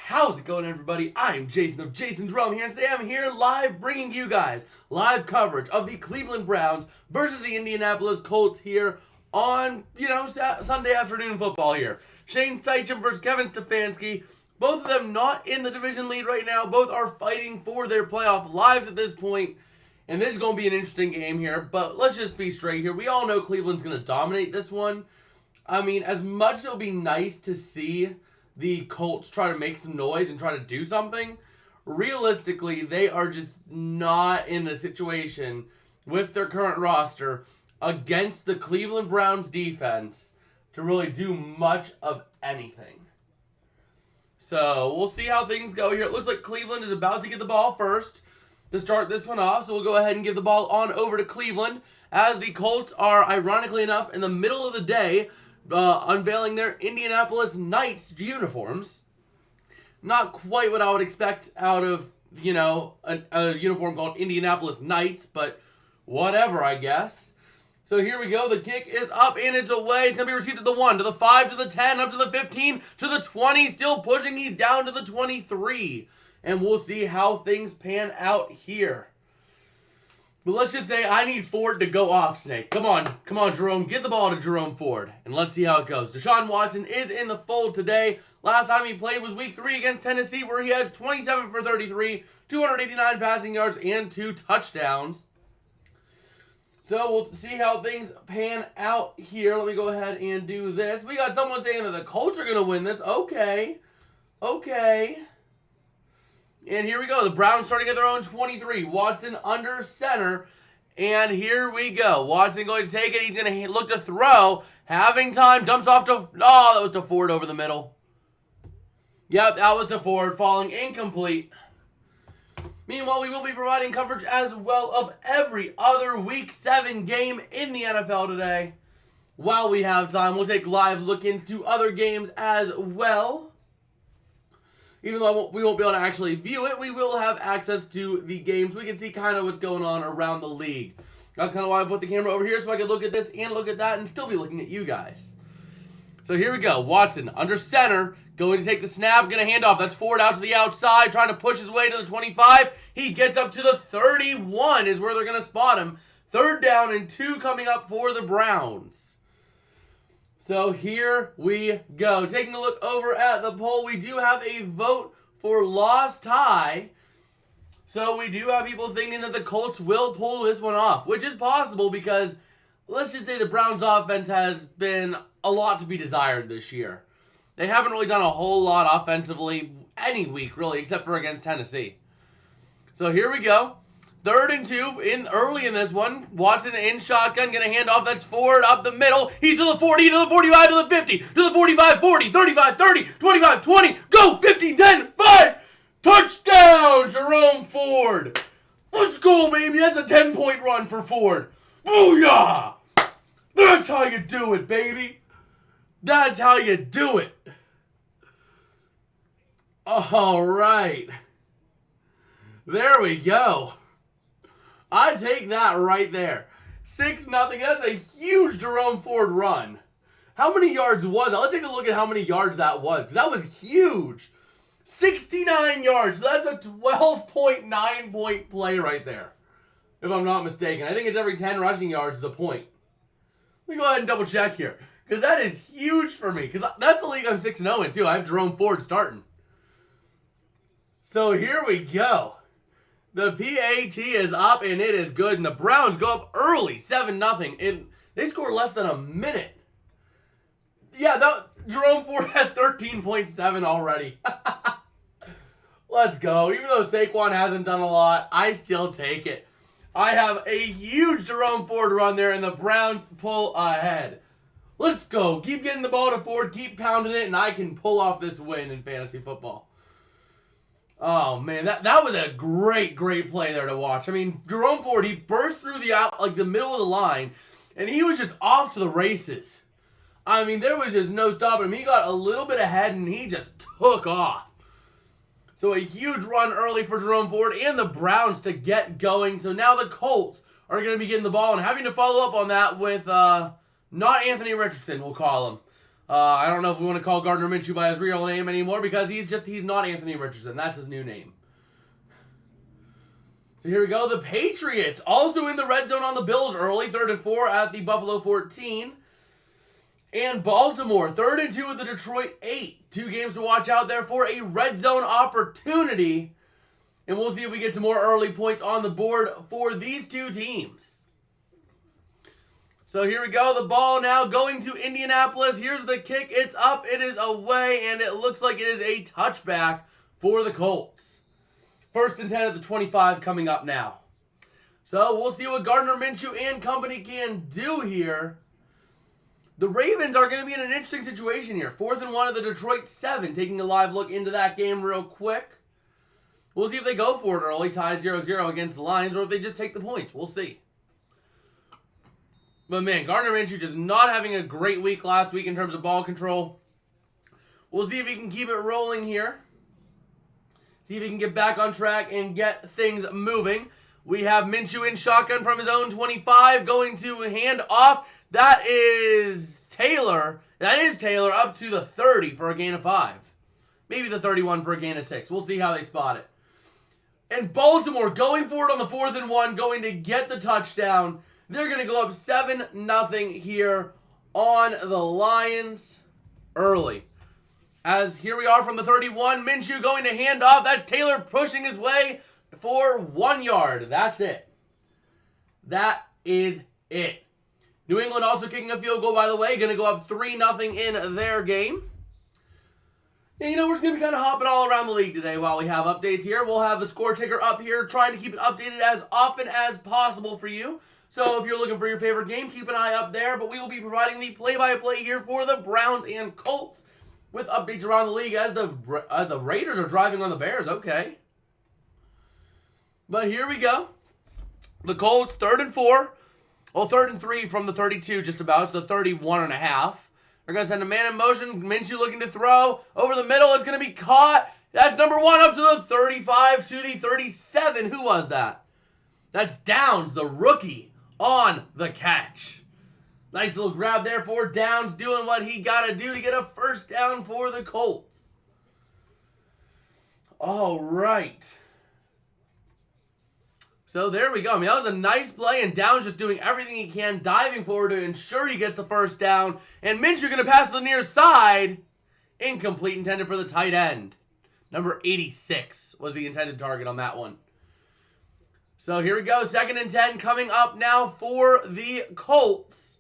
How's it going, everybody? I'm Jason of Jason's Realm here, and today I'm here live bringing you guys live coverage of the Cleveland Browns versus the Indianapolis Colts here on, Sunday afternoon football here. Shane Steichen versus Kevin Stefanski. Both of them not in the division lead right now. Both are fighting for their playoff lives at this point. And this is going to be an interesting game here. But let's just be straight here. We all know Cleveland's going to dominate this one. I mean, as much as it'll be nice to see the Colts try to make some noise and try to do something, realistically, they are just not in a situation with their current roster against the Cleveland Browns defense to really do much of anything. So we'll see how things go here. It looks like Cleveland is about to get the ball first to start this one off. So we'll go ahead and give the ball on over to Cleveland as the Colts are, ironically enough, in the middle of the day unveiling their Indianapolis Knights uniforms. Not quite what I would expect out of, a uniform called Indianapolis Knights, but whatever, I guess. So here we go. The kick is up and it's away. It's going to be received to the 1, to the 5, to the 10, up to the 15, to the 20. Still pushing. He's down to the 23. And we'll see how things pan out here. But let's just say I need Ford to go off, Snake. Come on, Jerome. Get the ball to Jerome Ford. And let's see how it goes. Deshaun Watson is in the fold today. Last time he played was week 3 against Tennessee, where he had 27 for 33, 289 passing yards, and 2 touchdowns. So we'll see how things pan out here. Let me go ahead and do this. We got someone saying that the Colts are going to win this. Okay. And here we go. The Browns starting at their own 23. Watson under center. And here we go. Watson going to take it. He's going to look to throw. Having time. Dumps off to... Oh, that was to Ford over the middle. Yep, that was to Ford. Falling incomplete. Meanwhile, we will be providing coverage as well of every other Week 7 game in the NFL today. While we have time, we'll take live look into other games as well. Even though we won't be able to actually view it, we will have access to the games. We can see kind of what's going on around the league. That's kind of why I put the camera over here, so I can look at this and look at that and still be looking at you guys. So here we go. Watson under center. Going to take the snap, going to hand off. That's Ford out to the outside, trying to push his way to the 25. He gets up to the 31 is where they're going to spot him. 3rd down and 2 coming up for the Browns. So here we go. Taking a look over at the poll, we do have a vote for loss tie. So we do have people thinking that the Colts will pull this one off, which is possible because let's just say the Browns offense has been a lot to be desired this year. They haven't really done a whole lot offensively any week, really, except for against Tennessee. So here we go. 3rd and 2 early in this one. Watson in shotgun, going to hand off. That's Ford up the middle. He's to the 40, to the 45, to the 50, to the 45, 40, 35, 30, 25, 20. Go! 15, 10, 5. Touchdown, Jerome Ford. Let's go, baby. That's a 10-point run for Ford. Booyah! That's how you do it, baby. That's how you do it. All right. There we go. I take that right there. 6-0. That's a huge Jerome Ford run. How many yards was that? Let's take a look at how many yards that was, because that was huge. 69 yards. That's a 12.9-point play right there, if I'm not mistaken. I think it's every 10 rushing yards is a point. Let me go ahead and double check here, because that is huge for me, because that's the league I'm 6-0 in, too. I have Jerome Ford starting. So here we go. The PAT is up, and it is good. And the Browns go up early, 7-0. And they score less than a minute. Yeah, Jerome Ford has 13.7 already. Let's go. Even though Saquon hasn't done a lot, I still take it. I have a huge Jerome Ford run there, and the Browns pull ahead. Let's go. Keep getting the ball to Ford. Keep pounding it, and I can pull off this win in fantasy football. Oh, man, that was a great play there to watch. I mean, Jerome Ford, he burst through the middle of the line, and he was just off to the races. I mean, there was just no stopping him. He got a little bit ahead, and he just took off. So a huge run early for Jerome Ford and the Browns to get going. So now the Colts are going to be getting the ball and having to follow up on that with not Anthony Richardson, we'll call him. I don't know if we want to call Gardner Minshew by his real name anymore because he's not Anthony Richardson. That's his new name. So here we go. The Patriots also in the red zone on the Bills early. 3rd and 4 at the Buffalo 14. And Baltimore, 3rd and 2 at the Detroit 8. 2 games to watch out there for a red zone opportunity. And we'll see if we get some more early points on the board for these two teams. So here we go. The ball now going to Indianapolis. Here's the kick. It's up. It is away. And it looks like it is a touchback for the Colts. 1st and 10 at the 25 coming up now. So we'll see what Gardner Minshew and company can do here. The Ravens are going to be in an interesting situation here. 4th and 1 at the Detroit 7. Taking a live look into that game real quick. We'll see if they go for it early, tied 0-0 against the Lions, or if they just take the points. We'll see. But man, Gardner Minshew just not having a great week last week in terms of ball control. We'll see if he can keep it rolling here. See if he can get back on track and get things moving. We have Minshew in shotgun from his own 25, going to hand off. That is Taylor. That is Taylor up to the 30 for a gain of 5. Maybe the 31 for a gain of 6. We'll see how they spot it. And Baltimore going for it on the 4th and 1, going to get the touchdown. They're going to go up 7-0 here on the Lions early. As here we are from the 31, Minshew going to hand off. That's Taylor pushing his way for 1 yard. That's it. That is it. New England also kicking a field goal, by the way. Going to go up 3-0 in their game. And, we're just going to be kind of hopping all around the league today while we have updates here. We'll have the score ticker up here, trying to keep it updated as often as possible for you. So if you're looking for your favorite game, keep an eye up there. But we will be providing the play-by-play here for the Browns and Colts with updates around the league as the Raiders are driving on the Bears. Okay. But here we go. The Colts, 3rd and 4. Well, 3rd and 3 from the 32 just about. It's the 31.5. They're going to send a man in motion. Minshew looking to throw. Over the middle. It's going to be caught. That's number 1 up to the 35 to the 37. Who was that? That's Downs, the rookie, on the catch. Nice little grab there for Downs, doing what he got to do to get a first down for the Colts. All right. So there we go. I mean, that was a nice play, and Downs just doing everything he can, diving forward to ensure he gets the first down. And Minshew going to pass to the near side. Incomplete, intended for the tight end. Number 86 was the intended target on that one. So here we go. 2nd and 10 coming up now for the Colts.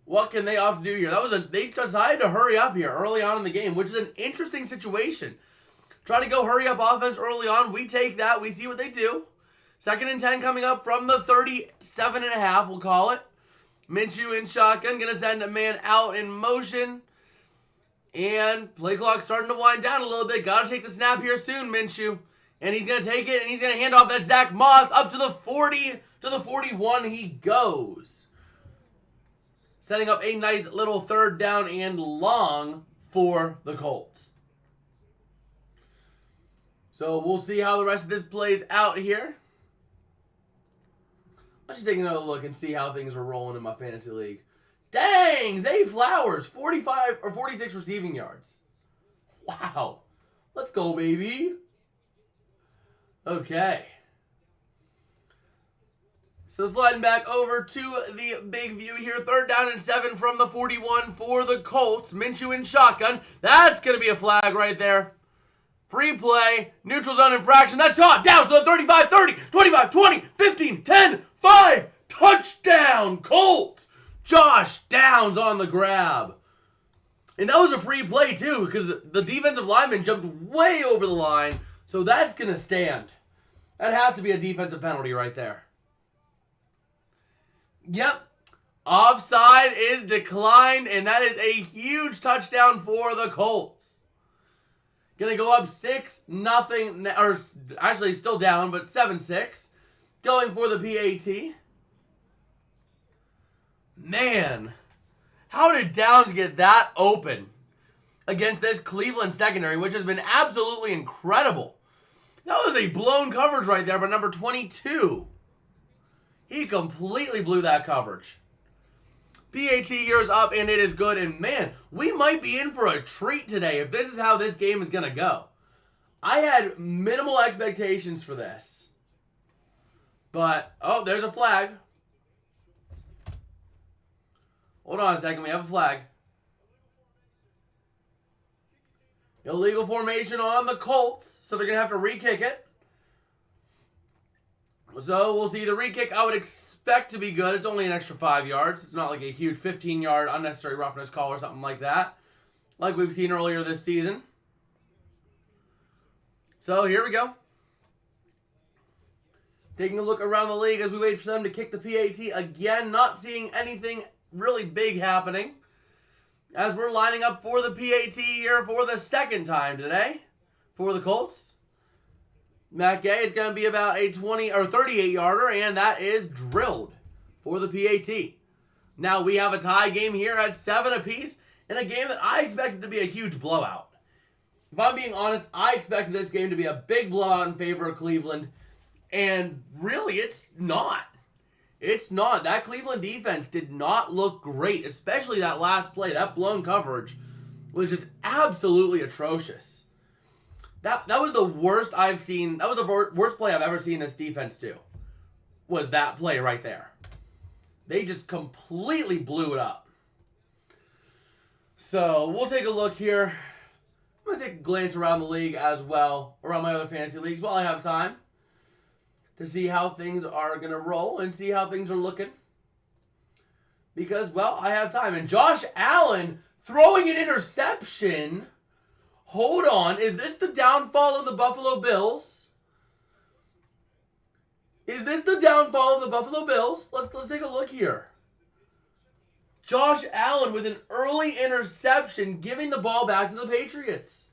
What can they opt to do here? They decided to hurry up here early on in the game, which is an interesting situation. Try to go hurry up offense early on. We take that. We see what they do. 2nd and 10 coming up from the 37.5, we'll call it. Minshew in shotgun, going to send a man out in motion. And play clock starting to wind down a little bit. Got to take the snap here soon, Minshew. And he's going to take it, and he's going to hand off that Zach Moss up to the 40, to the 41 he goes. Setting up a nice little 3rd down and long for the Colts. So we'll see how the rest of this plays out here. Let's just take another look and see how things are rolling in my fantasy league. Dang! Zay Flowers, 45 or 46 receiving yards. Wow. Let's go, baby. Okay. So sliding back over to the big view here. 3rd down and 7 from the 41 for the Colts. Minshew in shotgun. That's going to be a flag right there. Free play. Neutral zone infraction. That's caught. Down. So 35, 30, 25, 20, 15, 10, 5. Touchdown, Colts. Josh Downs on the grab. And that was a free play, too, because the defensive lineman jumped way over the line. So that's going to stand. That has to be a defensive penalty right there. Yep. Offside is declined, and that is a huge touchdown for the Colts. Going to go up 6-0, or actually still down, but 7-6. Going for the PAT. Man, how did Downs get that open against this Cleveland secondary, which has been absolutely incredible? That was a blown coverage right there by number 22. He completely blew that coverage. PAT here is up, and it is good. And man, we might be in for a treat today if this is how this game is going to go. I had minimal expectations for this. But, oh, there's a flag. Hold on a second, we have a flag. Illegal formation on the Colts, so they're going to have to re-kick it. So we'll see. The re-kick I would expect to be good. It's only an extra 5 yards. It's not like a huge 15-yard unnecessary roughness call or something like that, like we've seen earlier this season. So here we go. Taking a look around the league as we wait for them to kick the PAT again. Not seeing anything really big happening as we're lining up for the PAT here for the second time today for the Colts. Matt Gay is going to be about a 20 or 38-yarder, and that is drilled for the PAT. Now we have a tie game here at 7 apiece in a game that I expected to be a huge blowout. If I'm being honest, I expected this game to be a big blowout in favor of Cleveland, and really it's not. It's not. That Cleveland defense did not look great, especially that last play. That blown coverage was just absolutely atrocious. That was the worst I've seen. That was the worst play I've ever seen this defense do. Was that play right there. They just completely blew it up. So we'll take a look here. I'm going to take a glance around the league as well, around my other fantasy leagues while I have time, to see how things are going to roll and see how things are looking. Because, well, I have time. And Josh Allen throwing an interception. Hold on. Is this the downfall of the Buffalo Bills? Is this the downfall of the Buffalo Bills? Let's take a look here. Josh Allen with an early interception, giving the ball back to the Patriots.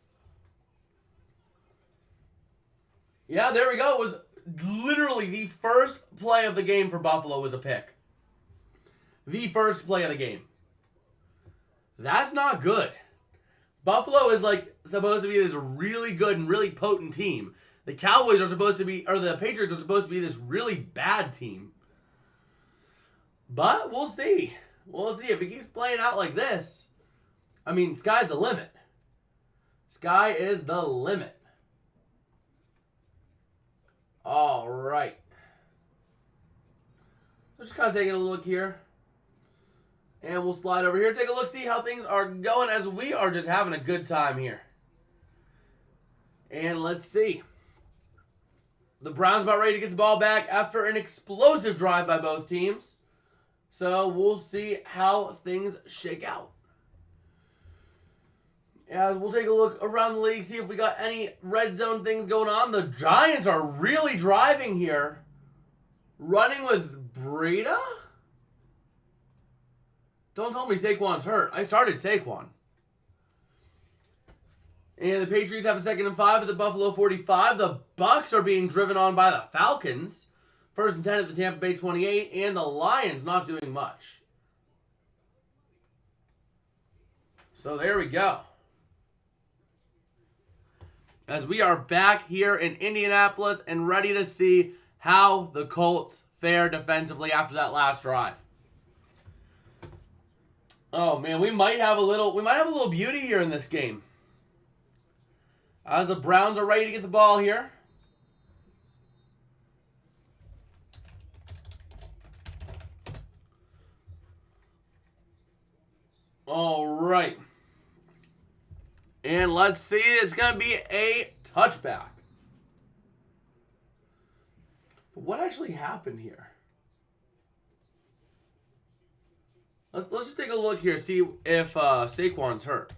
Yeah, there we go. It was literally the first play of the game for Buffalo was a pick. The first play of the game. That's not good. Buffalo is supposed to be this really good and really potent team. The Cowboys are supposed to be, or the Patriots are supposed to be this really bad team. But we'll see. We'll see if it keeps playing out like this. I mean, sky's the limit. Sky is the limit. All right. So just kind of taking a look here. And we'll slide over here. Take a look, see how things are going as we are just having a good time here. And let's see. The Browns about ready to get the ball back after an explosive drive by both teams. So we'll see how things shake out. As we'll take a look around the league, see if we got any red zone things going on. The Giants are really driving here. Running with Breida? Don't tell me Saquon's hurt. I started Saquon. And the Patriots have a 2nd and 5 at the Buffalo 45. The Bucks are being driven on by the Falcons. 1st and 10 at the Tampa Bay 28. And the Lions not doing much. So there we go. As we are back here in Indianapolis and ready to see how the Colts fare defensively after that last drive. Oh man, we might have a little beauty here in this game. As the Browns are ready to get the ball here. All right. And let's see, it's going to be a touchback. But what actually happened here? Let's just take a look here, see if Saquon's hurt.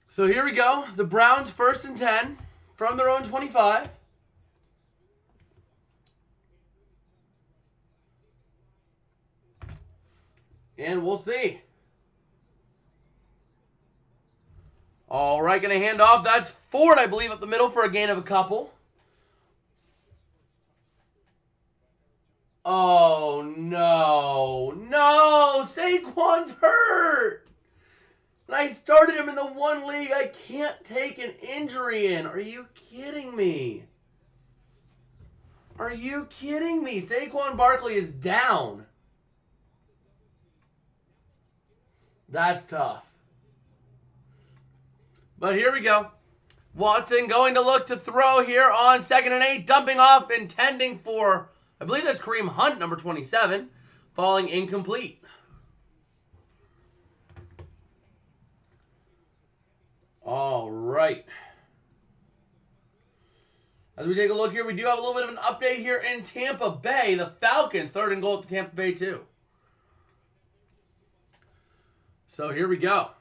So here we go. The Browns 1st and 10 from their own 25. And we'll see. All right, going to hand off. That's Ford, I believe, up the middle for a gain of a couple. Oh, no. No, Saquon's hurt. And I started him in the one league I can't take an injury in. Are you kidding me? Are you kidding me? Saquon Barkley is down. That's tough. But here we go. Watson going to look to throw here on 2nd and 8. Dumping off, intending for, I believe that's Kareem Hunt, number 27. Falling incomplete. All right. As we take a look here, we do have a little bit of an update here in Tampa Bay. The Falcons, 3rd and goal at the Tampa Bay 2. So here we go.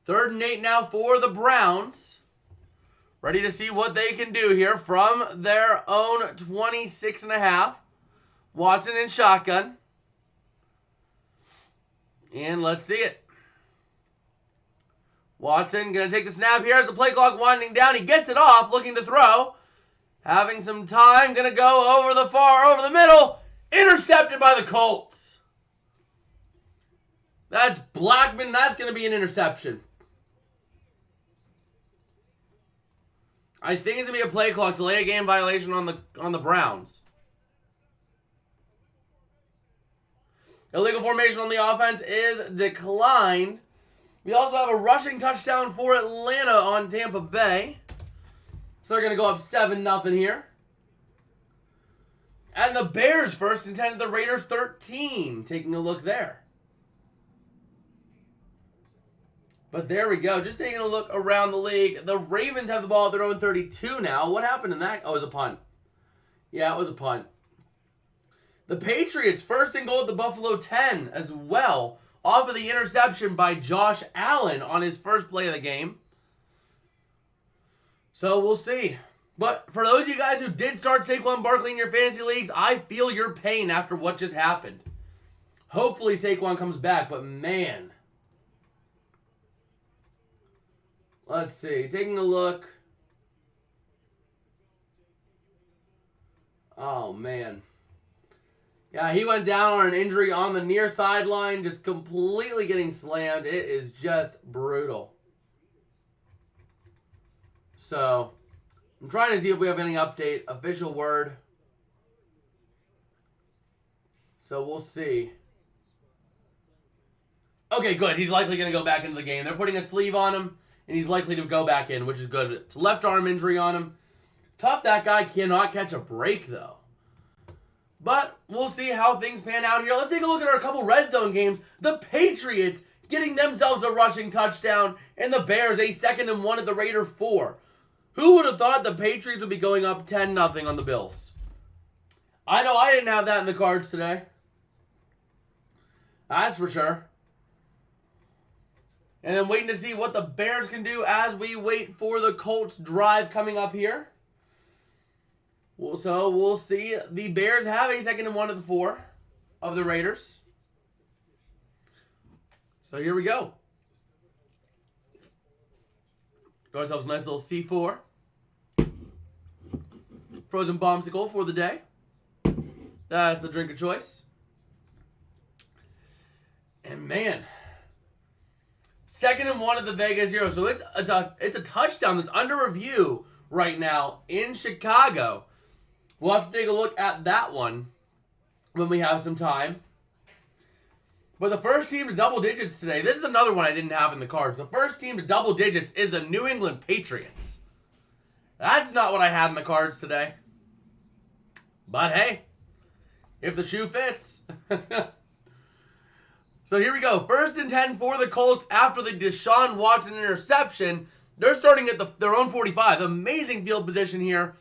3rd and 8 now for the Browns. Ready to see what they can do here from their own 26.5. Watson in shotgun. And let's see it. Watson going to take the snap here as the play clock winding down. He gets it off, looking to throw. Having some time, going to go over the middle. Intercepted by the Colts. That's Blackman. That's going to be an interception. I think it's going to be a play clock delay a game violation on the Browns. Illegal formation on the offense is declined. We also have a rushing touchdown for Atlanta on Tampa Bay. So they're going to go up 7-0 here. And the Bears first intended the Raiders 13. Taking a look there. But there we go. Just taking a look around the league. The Ravens have the ball at their own 32 now. What happened in that? Oh, it was a punt. Yeah, it was a punt. The Patriots first and goal at the Buffalo 10 as well. Off of the interception by Josh Allen on his first play of the game. So we'll see. But for those of you guys who did start Saquon Barkley in your fantasy leagues, I feel your pain after what just happened. Hopefully Saquon comes back, but man. Let's see. Taking a look. Oh, man. Yeah, he went down on an injury on the near sideline, just completely getting slammed. It is just brutal. So, I'm trying to see if we have any update. Official word. So, we'll see. Okay, good. He's likely going to go back into the game. They're putting a sleeve on him, and he's likely to go back in, which is good. It's a left arm injury on him. Tough that guy cannot catch a break, though. But we'll see how things pan out here. Let's take a look at our couple red zone games. The Patriots getting themselves a rushing touchdown, and the Bears a 2nd and 1 at the Raider 4. Who would have thought the Patriots would be going up 10-0 on the Bills? I know I didn't have that in the cards today. That's for sure. And then waiting to see what the Bears can do as we wait for the Colts drive coming up here. So we'll see. The Bears have a 2nd and 1 at the 4 of the Raiders. So here we go. Got ourselves a nice little C4. Frozen bombsicle for the day. That's the drink of choice. And man, 2nd and 1 at the Vegas 0. So it's a touchdown that's under review right now in Chicago. We'll have to take a look at that one when we have some time. But the first team to double digits today, this is another one I didn't have in the cards. The first team to double digits is the New England Patriots. That's not what I had in the cards today. But hey, if the shoe fits. So here we go. 1st and 10 for the Colts after the Deshaun Watson interception. They're starting at their own 45. Amazing field position here.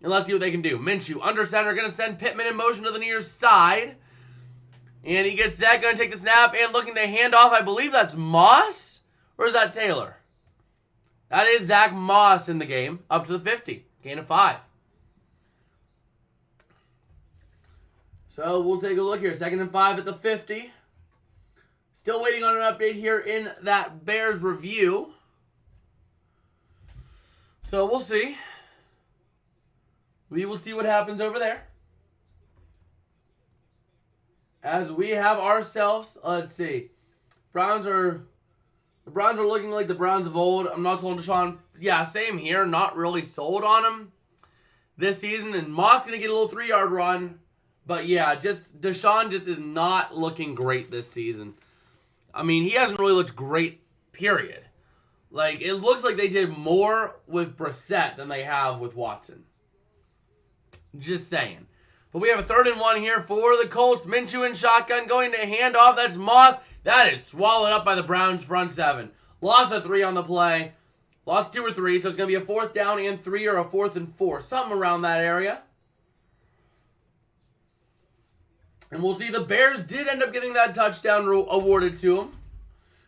And let's see what they can do. Minshew under center, going to send Pittman in motion to the near side. And he gets that, going to take the snap and looking to hand off. I believe that's Moss? Or is that Taylor? That is Zach Moss in the game. Up to the 50. Gain of 5. So we'll take a look here. 2nd and 5 at the 50. Still waiting on an update here in that Bears review. So we'll see. We will see what happens over there. As we have ourselves, let's see. The Browns are looking like the Browns of old. I'm not sold on Deshaun. Yeah, same here. Not really sold on them. this season, and Moss going to get a little 3-yard run. But yeah, Deshaun just is not looking great this season. I mean, he hasn't really looked great, period. Like, it looks like they did more with Brissett than they have with Watson. Just saying. But we have a 3rd and 1 here for the Colts. Minshew in shotgun going to handoff. That's Moss. That is swallowed up by the Browns front 7. Lost a 3 on the play. Lost 2 or 3, so it's going to be a 4th down and 3 or a 4th and 4. Something around that area. And we'll see the Bears did end up getting that touchdown awarded to them.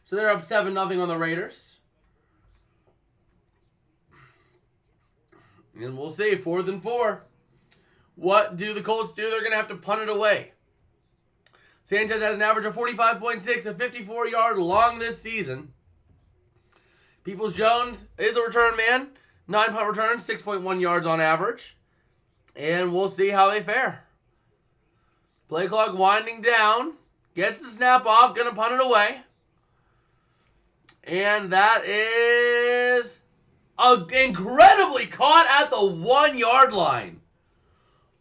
So they're up 7-0 on the Raiders. And we'll see, 4th and 4. What do the Colts do? They're going to have to punt it away. Sanchez has an average of 45.6, a 54-yard long this season. Peoples-Jones is a return man. 9 punt returns, 6.1 yards on average. And we'll see how they fare. Play clock winding down. Gets the snap off, going to punt it away. And that is incredibly caught at the 1-yard line.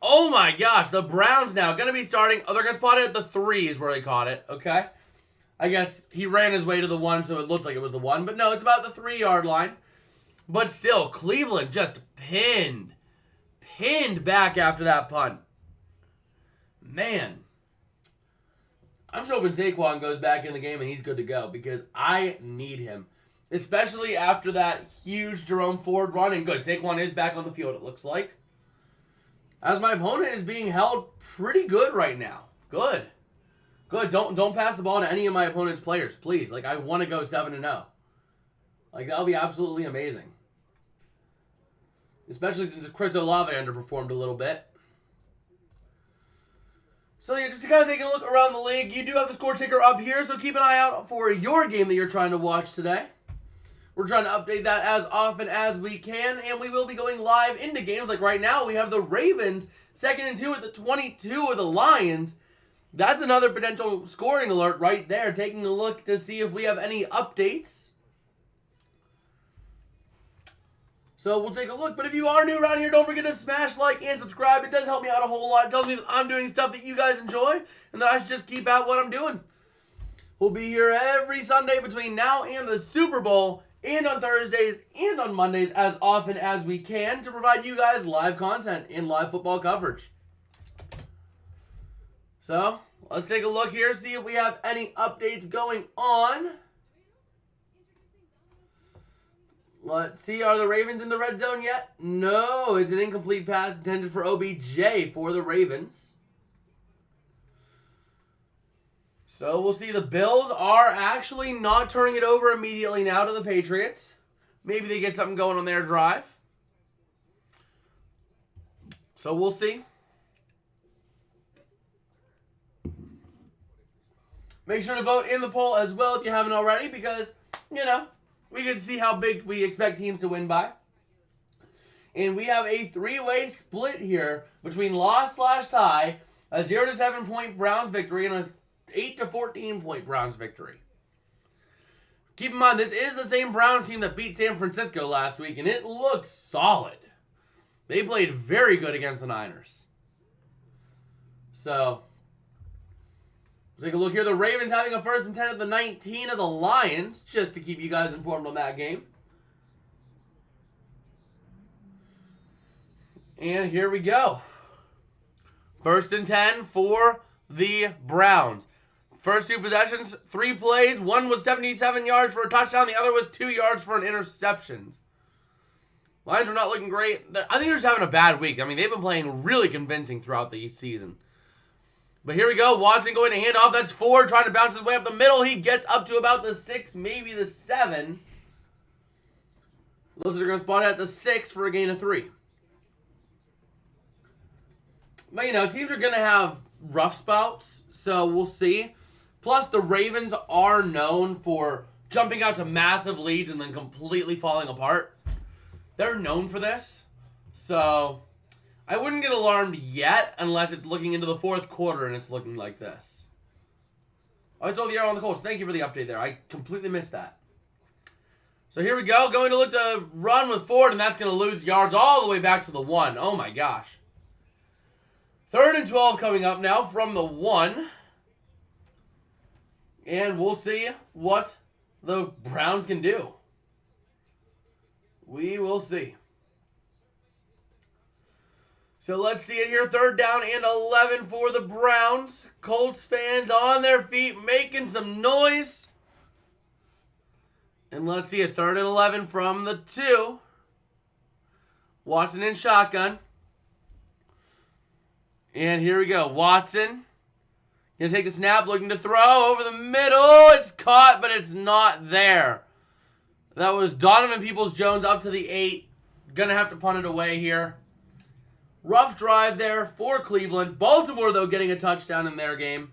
Oh my gosh, the Browns now going to be starting. Oh, they're going to spot it at the 3 is where they caught it, okay? I guess he ran his way to the 1, so it looked like it was the 1. But no, it's about the 3-yard line. But still, Cleveland just pinned back after that punt. Man. I'm just hoping Saquon goes back in the game and he's good to go because I need him. Especially after that huge Jerome Ford run. And good, Saquon is back on the field, it looks like. As my opponent is being held pretty good right now. Good. Good. Don't pass the ball to any of my opponent's players, please. Like, I want to go 7-0. Like, that'll be absolutely amazing. Especially since Chris Olave underperformed a little bit. So, yeah, just to kind of take a look around the league, you do have the score ticker up here, so keep an eye out for your game that you're trying to watch today. We're trying to update that as often as we can, and we will be going live into games. Like right now, we have the Ravens 2nd and 2 at the 22 of the Lions. That's another potential scoring alert right there. Taking a look to see if we have any updates. So we'll take a look. But if you are new around here, don't forget to smash like and subscribe. It does help me out a whole lot. It tells me that I'm doing stuff that you guys enjoy and that I should just keep out what I'm doing. We'll be here every Sunday between now and the Super Bowl, and on Thursdays and on Mondays as often as we can to provide you guys live content and live football coverage. So, let's take a look here, see if we have any updates going on. Let's see, are the Ravens in the red zone yet? No, it's an incomplete pass intended for OBJ for the Ravens. So we'll see the Bills are actually not turning it over immediately now to the Patriots. Maybe they get something going on their drive. So we'll see. Make sure to vote in the poll as well if you haven't already because, you know, we can see how big we expect teams to win by. And we have a 3-way split here between loss/tie, a 0-7 point Browns victory, and a 8-14 point Browns victory. Keep in mind, this is the same Browns team that beat San Francisco last week, and it looked solid. They played very good against the Niners. So, let's take a look here. The Ravens having a 1st and 10 at the 19 of the Lions, just to keep you guys informed on that game. And here we go. 1st and 10 for the Browns. First 2 possessions, 3 plays. One was 77 yards for a touchdown. The other was 2 yards for an interception. Lions are not looking great. I think they're just having a bad week. I mean, they've been playing really convincing throughout the season. But here we go. Watson going to hand off. That's Ford trying to bounce his way up the middle. He gets up to about the 6, maybe the 7. Those are going to spot it at the 6 for a gain of 3. But, you know, teams are going to have rough spouts, so we'll see. Plus, the Ravens are known for jumping out to massive leads and then completely falling apart. They're known for this. So, I wouldn't get alarmed yet unless it's looking into the 4th quarter and it's looking like this. Oh, it's over the air on the Colts. Thank you for the update there. I completely missed that. So here we go. Going to look to run with Ford, and that's going to lose yards all the way back to the 1. Oh, my gosh. 3rd and 12 coming up now from the 1. And we'll see what the Browns can do. We will see. So let's see it here. 3rd down and 11 for the Browns. Colts fans on their feet making some noise. And let's see it. 3rd and 11 from the 2. Watson in shotgun. And here we go. Watson. Gonna take the snap, looking to throw over the middle. It's caught, but it's not there. That was Donovan Peoples-Jones up to the 8. Gonna have to punt it away here. Rough drive there for Cleveland. Baltimore, though, getting a touchdown in their game.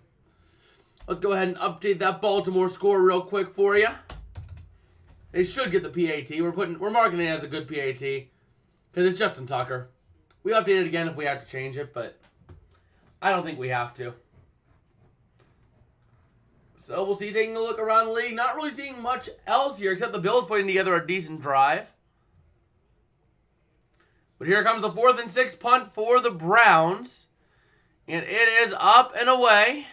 Let's go ahead and update that Baltimore score real quick for you. They should get the PAT. We're marking it as a good PAT because it's Justin Tucker. We update it again if we have to change it, but I don't think we have to. So we'll see, taking a look around the league. Not really seeing much else here except the Bills putting together a decent drive. But here comes the 4th and 6 punt for the Browns. And it is up and away.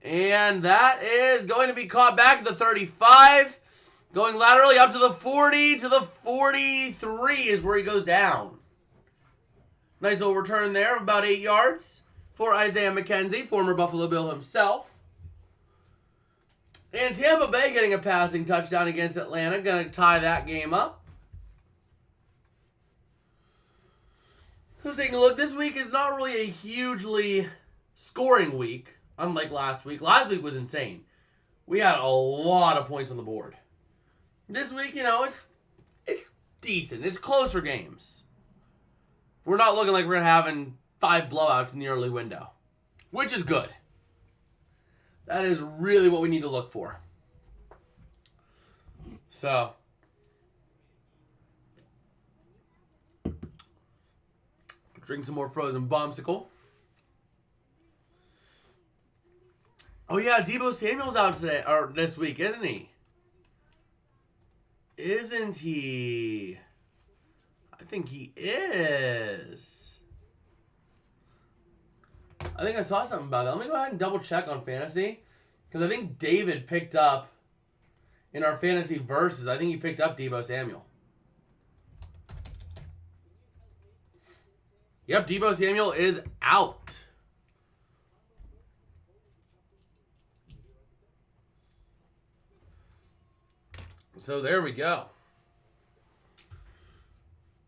And that is going to be caught back at the 35. Going laterally up to the 40, to the 43 is where he goes down. Nice little return there of about 8 yards for Isaiah McKenzie, former Buffalo Bill himself. And Tampa Bay getting a passing touchdown against Atlanta. Going to tie that game up. So taking a look, this week is not really a hugely scoring week, unlike last week. Last week was insane. We had a lot of points on the board. This week, it's decent. It's closer games. We're not looking like we're having 5 blowouts in the early window, which is good. That is really what we need to look for. So, drink some more frozen bombsicle. Oh yeah, Deebo Samuel's out today or this week, isn't he? Isn't he? I think he is. I think I saw something about that. Let me go ahead and double check on fantasy. Because I think David picked up, in our fantasy verses, I think he picked up Deebo Samuel. Yep, Deebo Samuel is out. So there we go.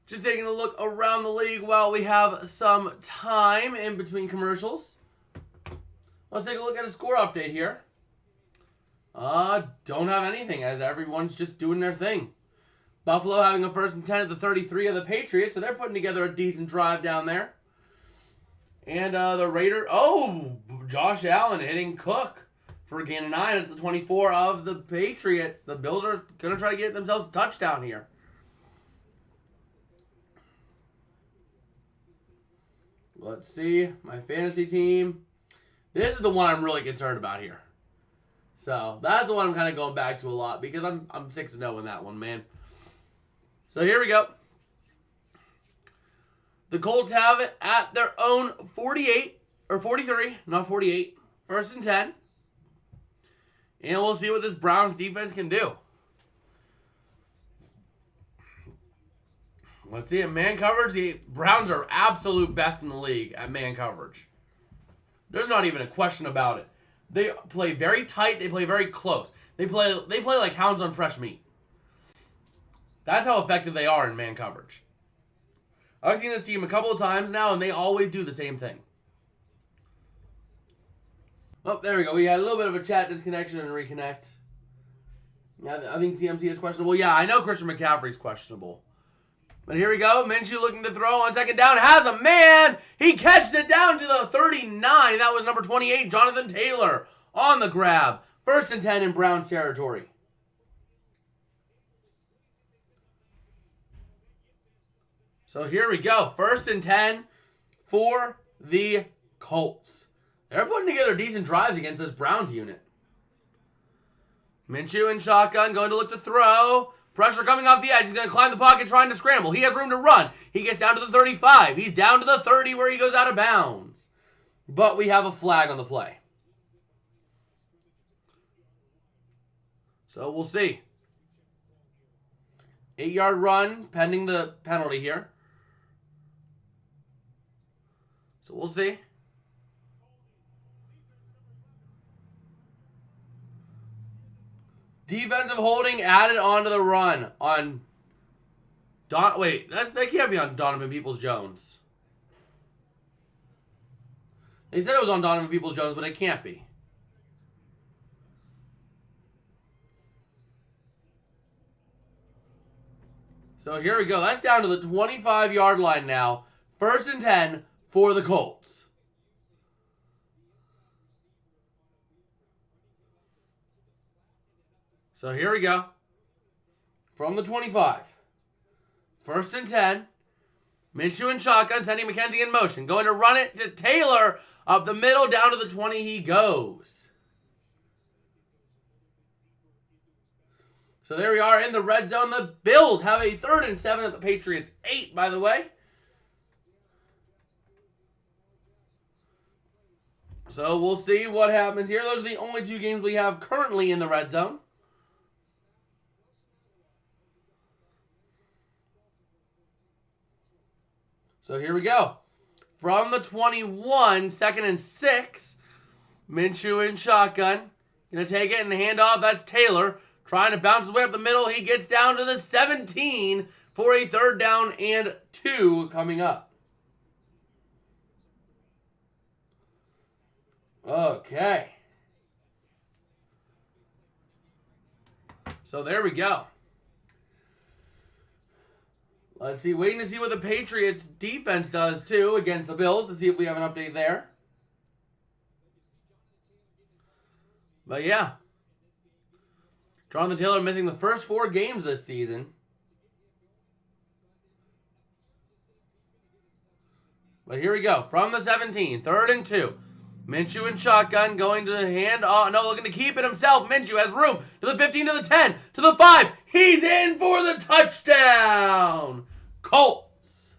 Just taking a look around the league while we have some time in between commercials. Let's take a look at a score update here. Don't have anything as everyone's just doing their thing. Buffalo having a 1st and 10 at the 33 of the Patriots, so they're putting together a decent drive down there. And the Raiders, Josh Allen hitting Cook for a gain of 9 at the 24 of the Patriots. The Bills are going to try to get themselves a touchdown here. Let's see, my fantasy team. This is the one I'm really concerned about here. So that's the one I'm kind of going back to a lot because I'm 6-0 in that one, man. So here we go. The Colts have it at their own 48, or 43, not 48. 1st and 10. And we'll see what this Browns defense can do. Let's see it. Man coverage. The Browns are absolute best in the league at man coverage. There's not even a question about it. They play very tight. They play very close. They play like hounds on fresh meat. That's how effective they are in man coverage. I've seen this team a couple of times now, and they always do the same thing. Oh, there we go. We had a little bit of a chat disconnection and reconnect. Yeah, I think CMC is questionable. Yeah, I know Christian McCaffrey's questionable. But here we go. Minshew looking to throw on 2nd down. Has a man. He catches it down to the 39. That was number 28, Jonathan Taylor, on the grab. 1st and 10 in Browns territory. So here we go. 1st and 10 for the Colts. They're putting together decent drives against this Browns unit. Minshew in shotgun, going to look to throw. Pressure coming off the edge. He's going to climb the pocket, trying to scramble. He has room to run. He gets down to the 35. He's down to the 30 where he goes out of bounds. But we have a flag on the play. So we'll see. 8-yard run, pending the penalty here. So we'll see. Defensive holding added onto the run on wait, that can't be on Donovan Peoples-Jones. They said it was on Donovan Peoples-Jones, but it can't be. So here we go. That's down to the 25-yard line now. 1st and 10 for the Colts. So here we go. From the 25. 1st and 10. Minshew in shotgun, sending McKenzie in motion. Going to run it to Taylor. Up the middle, down to the 20 he goes. So there we are in the red zone. The Bills have a 3rd and 7 at the Patriots 8, by the way. So we'll see what happens here. Those are the only 2 games we have currently in the red zone. So here we go. From the 21, 2nd and 6. Minshew in shotgun. Going to take it and hand off. That's Taylor. Trying to bounce his way up the middle. He gets down to the 17 for a 3rd down and 2 coming up. Okay. So there we go. Let's see. Waiting to see what the Patriots defense does, too, against the Bills, to see if we have an update there. But, yeah. Jonathan Taylor missing the first 4 games this season. But here we go. From the 17, 3rd and 2. Minshew in shotgun, going to hand off. No, looking to keep it himself. Minshew has room to the 15, to the 10, to the 5. He's in for the touchdown. Colts.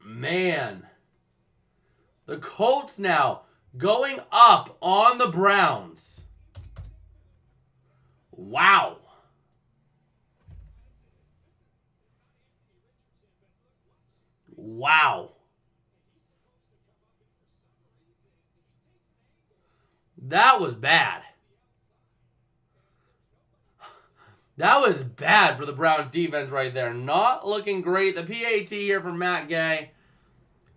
Man. The Colts now going up on the Browns. Wow. Wow. That was bad. That was bad for the Browns defense right there. Not looking great. The PAT here from Matt Gay.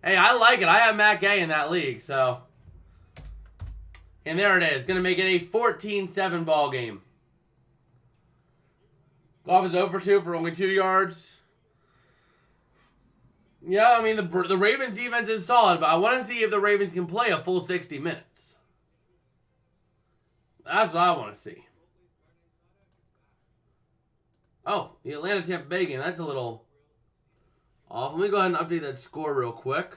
Hey, I like it. I have Matt Gay in that league, so. And there it is. Going to make it a 14-7 ball game. Goff is 0 for 2 for only 2 yards. Yeah, I mean, the Ravens defense is solid, but I want to see if the Ravens can play a full 60 minutes. That's what I want to see. Oh, the Atlanta-Tampa Bay game. That's a little off. Let me go ahead and update that score real quick.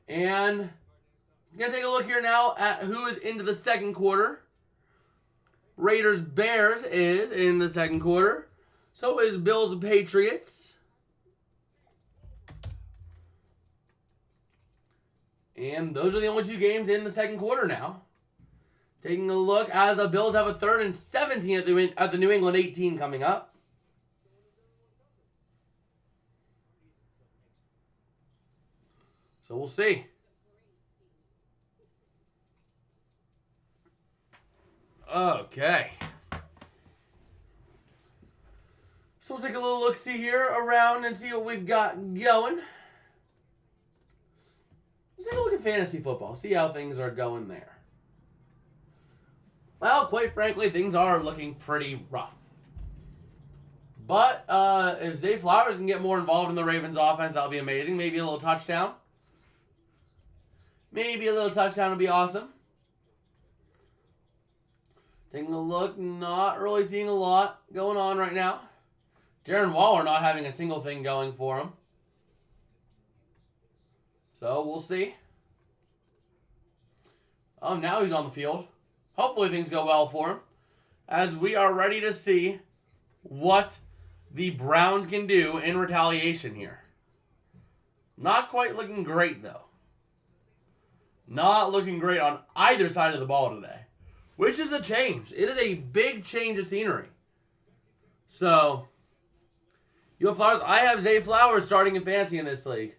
And I'm going to take a look here now at who is into the second quarter. Raiders-Bears is in the second quarter. So is Bills-Patriots. And those are the only 2 games in the second quarter now. Taking a look as the Bills have a 3rd and 17 at the New England 18 coming up. So we'll see. Okay. So we'll take a little look-see here around and see what we've got going. Let's take a look at fantasy football, see how things are going there. Well, quite frankly, things are looking pretty rough. But if Zay Flowers can get more involved in the Ravens offense, that'll be amazing. Maybe a little touchdown. Maybe a little touchdown would be awesome. Taking a look, not really seeing a lot going on right now. Darren Waller not having a single thing going for him. So we'll see. Oh, now he's on the field. Hopefully things go well for him, as we are ready to see what the Browns can do in retaliation here. Not quite looking great, though. Not looking great on either side of the ball today, which is a change. It is a big change of scenery. So, you have Flowers. I have Zay Flowers starting in fantasy in this league.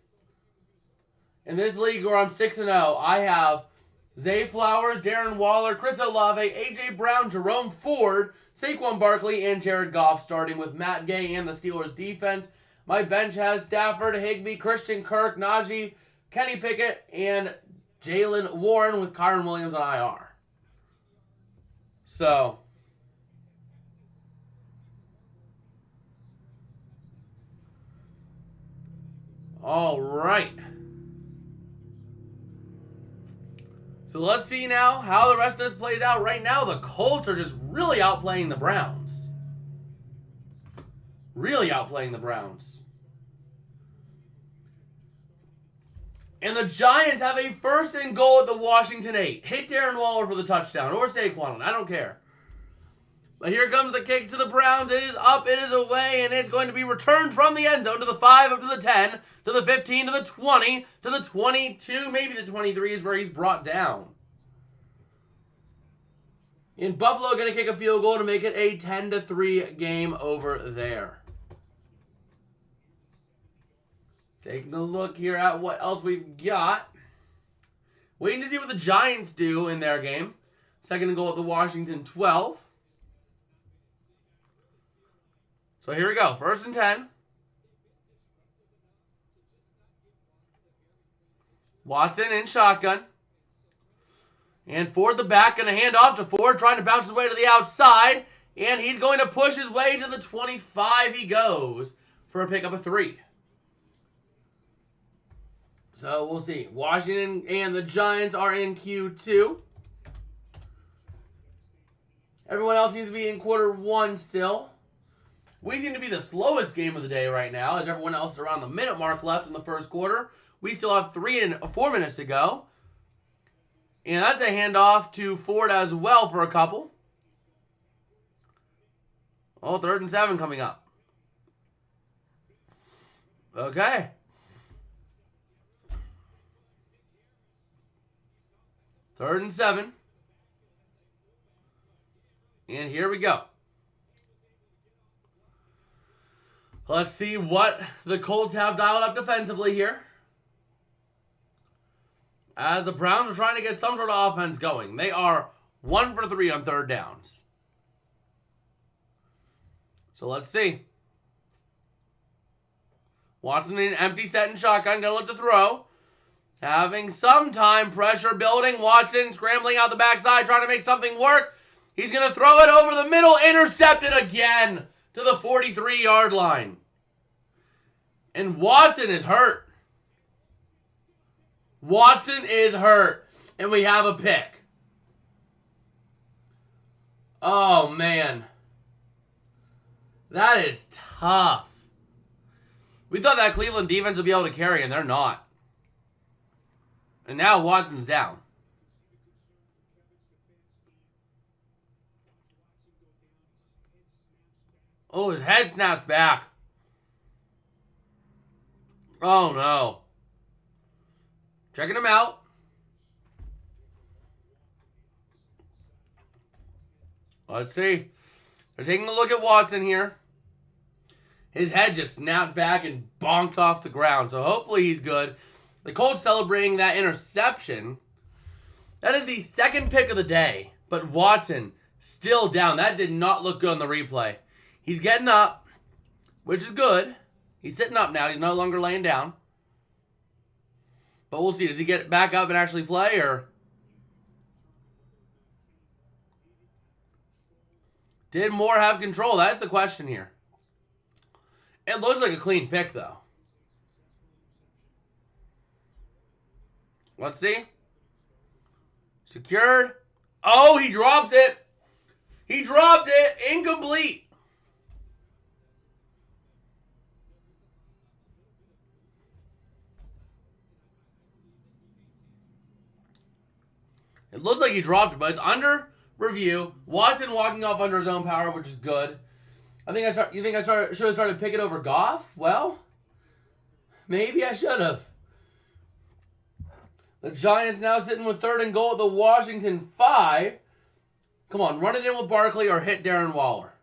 In this league where I'm 6-0, I have Zay Flowers, Darren Waller, Chris Olave, A.J. Brown, Jerome Ford, Saquon Barkley, and Jared Goff, starting with Matt Gay and the Steelers defense. My bench has Stafford, Higbee, Christian Kirk, Najee, Kenny Pickett, and Jalen Warren with Kyron Williams on IR. So, all right. So let's see now how the rest of this plays out. Right now, the Colts are just really outplaying the Browns. Really outplaying the Browns. And the Giants have a 1st and goal at the Washington 8. Hit Darren Waller for the touchdown, or Saquon. I don't care. But here comes the kick to the Browns. It is up, it is away, and it's going to be returned from the end zone to the 5, up to the 10, to the 15, to the 20, to the 22, maybe the 23 is where he's brought down. And Buffalo going to kick a field goal to make it a 10-3 game over there. Taking a look here at what else we've got. Waiting to see what the Giants do in their game. 2nd and goal at the Washington 12. So here we go. 1st and 10. Watson in shotgun. And Ford the back, going to hand off to Ford, trying to bounce his way to the outside. And he's going to push his way to the 25. He goes for a pickup of 3. So we'll see. Washington and the Giants are in Q2. Everyone else seems to be in quarter 1 still. We seem to be the slowest game of the day right now, as everyone else is around the minute mark left in the first quarter. We still have 4 minutes to go. And that's a handoff to Ford as well for a couple. Oh, 3rd and 7 coming up. Okay. 3rd and 7. And here we go. Let's see what the Colts have dialed up defensively here, as the Browns are trying to get some sort of offense going. They are 1 for 3 on 3rd downs. So let's see. Watson in an empty set and shotgun. Going to look to throw. Having some time. Pressure building. Watson scrambling out the backside, trying to make something work. He's going to throw it over the middle. Intercepted again to the 43-yard line. And Watson is hurt. Watson is hurt. And we have a pick. Oh, man. That is tough. We thought that Cleveland defense would be able to carry, and they're not. And now Watson's down. Oh, his head snaps back. Oh, no. Checking him out. Let's see. They're taking a look at Watson here. His head just snapped back and bonked off the ground. So hopefully he's good. The Colts celebrating that interception. That is the 2nd pick of the day. But Watson still down. That did not look good on the replay. He's getting up, which is good. He's sitting up now. He's no longer laying down. But we'll see. Does he get back up and actually play, or did Moore have control? That's the question here. It looks like a clean pick, though. Let's see. Secured. Oh, he drops it. He dropped it. Incomplete. It It looks like he dropped it, but it's under review. Watson walking off under his own power, which is good. You think I should have started Pickett over Goff? Well, maybe I should have. The Giants now sitting with 3rd and goal at the Washington 5. Come on, run it in with Barkley or hit Darren Waller.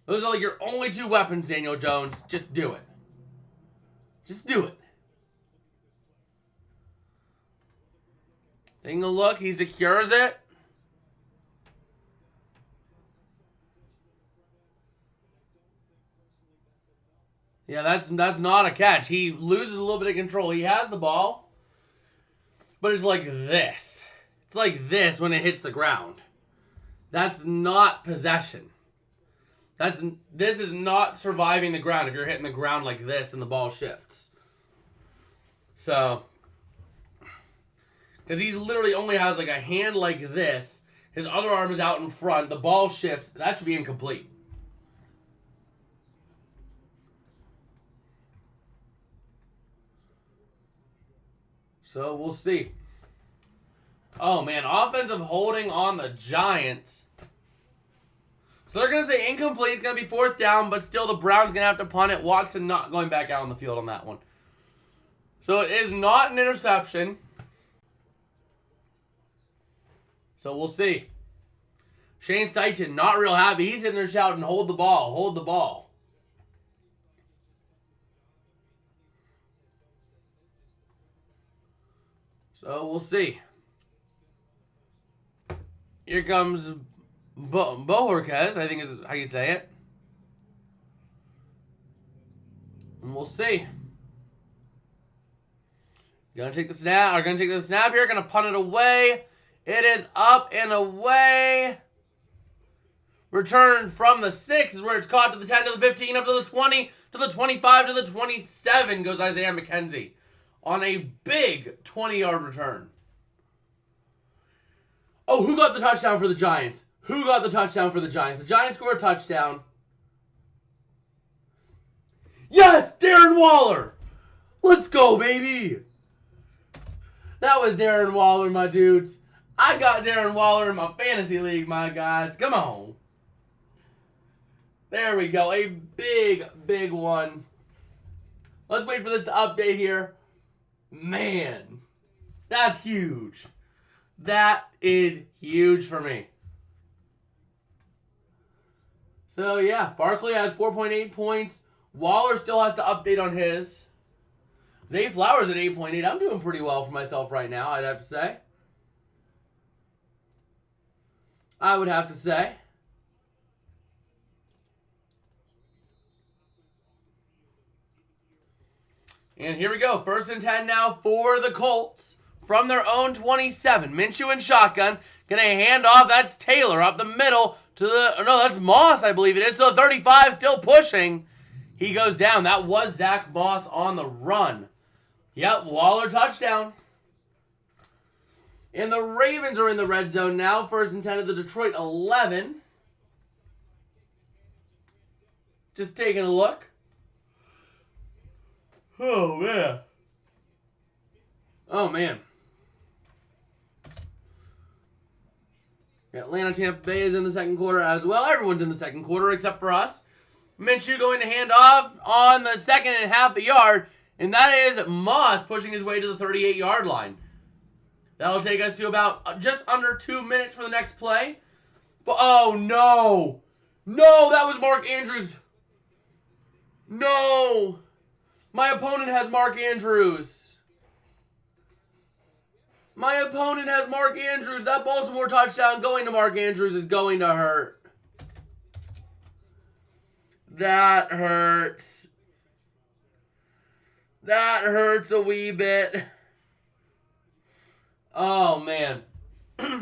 Those are like your only 2 weapons, Daniel Jones. Just do it. Just do it. Taking a look, he secures it. Yeah, that's not a catch. He loses a little bit of control. He has the ball, but it's like this. It's like this when it hits the ground. That's not possession. This is not surviving the ground if you're hitting the ground like this and the ball shifts. So, because he literally only has like a hand like this. His other arm is out in front. The ball shifts. That should be incomplete. So, we'll see. Oh, man. Offensive holding on the Giants. So, they're going to say incomplete. It's going to be 4th down, but still the Browns going to have to punt it. Watson not going back out on the field on that one. So, it is not an interception. So, we'll see. Shane Steichen, not real happy. He's sitting there shouting, hold the ball, hold the ball. So, we'll see. Here comes Bohorquez, I think is how you say it. And we'll see. Gonna take the snap here, gonna punt it away. It is up and away. Return from the 6 is where it's caught to the 10, to the 15, up to the 20, to the 25, to the 27 goes Isaiah McKenzie on a big 20-yard return. Oh, who got the touchdown for the Giants? Who got the touchdown for the Giants? The Giants score a touchdown. Yes, Darren Waller. Let's go, baby. That was Darren Waller, my dudes. I got Darren Waller in my fantasy league, my guys. Come on. There we go. A big, big one. Let's wait for this to update here. Man, that's huge. That is huge for me. So, yeah, Barkley has 4.8 points. Waller still has to update on his. Zay Flowers at 8.8. I'm doing pretty well for myself right now, I'd have to say. I would have to say. And here we go. 1st and 10 now for the Colts from their own 27. Minshew in shotgun. Going to hand off. That's Taylor up the middle to the... No, that's Moss, I believe it is. So 35 still pushing. He goes down. That was Zach Moss on the run. Yep, Waller touchdown. And the Ravens are in the red zone now. 1st and 10 at the Detroit 11. Just taking a look. Oh, man. Oh, man. Atlanta, Tampa Bay is in the second quarter as well. Everyone's in the second quarter except for us. Minshew going to hand off on the 2nd and half a yard. And that is Moss pushing his way to the 38-yard line. That'll take us to about just under 2 minutes for the next play. But, oh, no. No, that was Mark Andrews. No. My opponent has Mark Andrews. My opponent has Mark Andrews. That Baltimore touchdown going to Mark Andrews is going to hurt. That hurts. That hurts a wee bit. Oh, man. But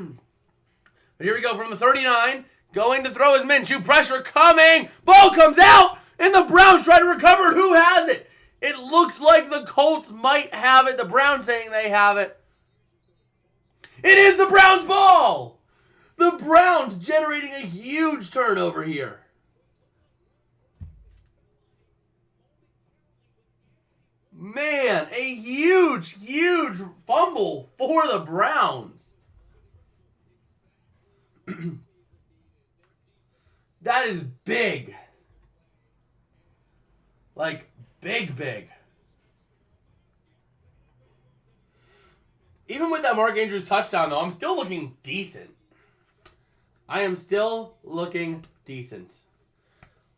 here we go from the 39. Going to throw his Minshew. Pressure coming. Ball comes out. And the Browns try to recover it. Who has it? It looks like the Colts might have it. The Browns saying they have it. It is the Browns' ball. The Browns generating a huge turnover here. Man, a huge, huge fumble for the Browns. That is big. Like, big, big. Even with that Mark Andrews touchdown, though, I'm still looking decent. I am still looking decent.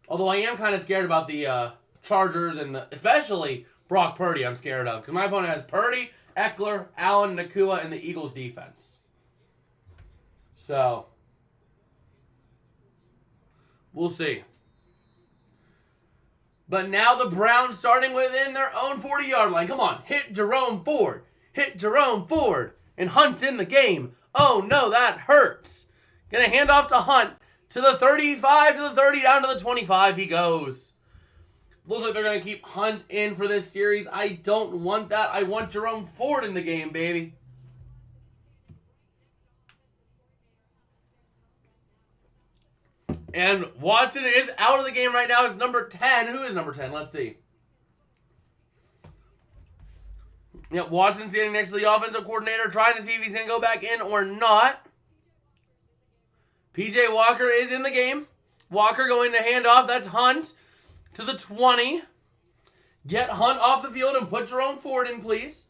Although I am kind of scared about the Chargers and especially Brock Purdy I'm scared of. Because my opponent has Purdy, Eckler, Allen, Nakua, and the Eagles defense. So, we'll see. But now the Browns starting within their own 40-yard line. Come on, hit Jerome Ford. Hit Jerome Ford. And Hunt's in the game. Oh no, that hurts. Gonna hand off to Hunt. To the 35, to the 30, down to the 25 he goes. Looks like they're going to keep Hunt in for this series. I don't want that. I want Jerome Ford in the game, baby. And Watson is out of the game right now. It's number 10. Who is number 10? Let's see. Yep, Watson standing next to the offensive coordinator, trying to see if he's going to go back in or not. P.J. Walker is in the game. Walker going to hand off. That's Hunt to the 20. Get Hunt off the field and put Jerome Ford in, please.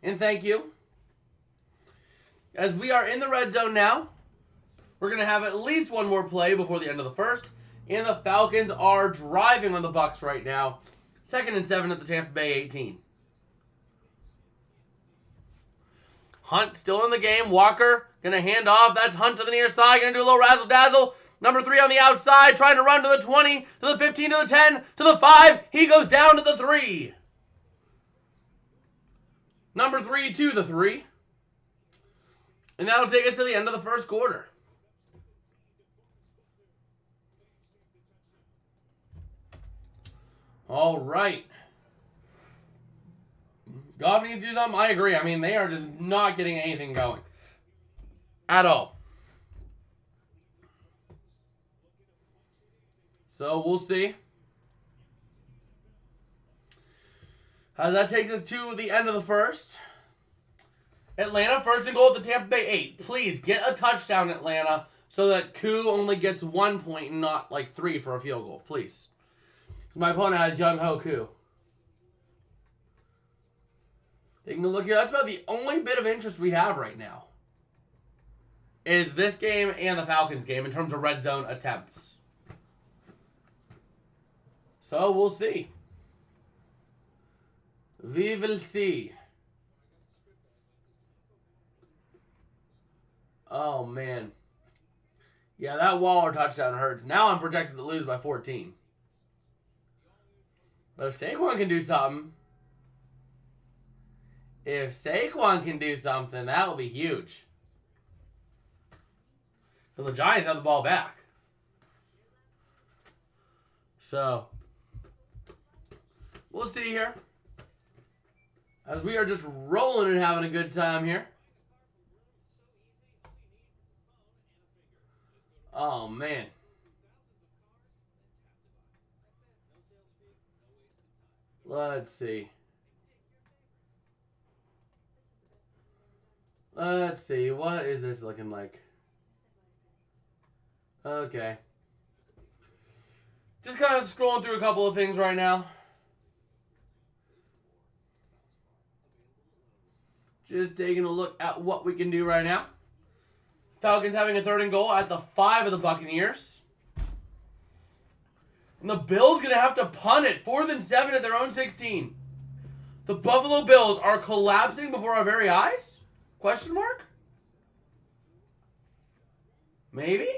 And thank you. As we are in the red zone now, we're going to have at least one more play before the end of the first. And the Falcons are driving on the Bucs right now. 2nd and 7 at the Tampa Bay 18. Hunt still in the game. Walker going to hand off. That's Hunt to the near side. Going to do a little razzle-dazzle. Number 3 on the outside. Trying to run to the 20, to the 15, to the 10, to the 5. He goes down to the 3. Number 3 to the 3. And that'll take us to the end of the first quarter. All right. Goff needs to do something. I agree. I mean, they are just not getting anything going. At all. So, we'll see. That takes us to the end of the first. Atlanta, 1st and goal at the Tampa Bay 8. Please, get a touchdown, Atlanta, so that Koo only gets 1 point and not, like, 3 for a field goal. Please. My opponent has Young Ho Koo. Taking a look here, that's about the only bit of interest we have right now. Is this game and the Falcons game in terms of red zone attempts. So we'll see. We will see. Oh man. Yeah, that Waller touchdown hurts. Now I'm projected to lose by 14. But if Saquon can do something. If Saquon can do something, that will be huge. Because the Giants have the ball back. So, we'll see here. As we are just rolling and having a good time here. Oh, man. Let's see. Let's see. What is this looking like? Okay. Just kind of scrolling through a couple of things right now. Just taking a look at what we can do right now. Falcons having a 3rd and goal at the 5 of the Buccaneers. And the Bills going to have to punt it. 4th and 7 at their own 16. The Buffalo Bills are collapsing before our very eyes? Question mark? Maybe?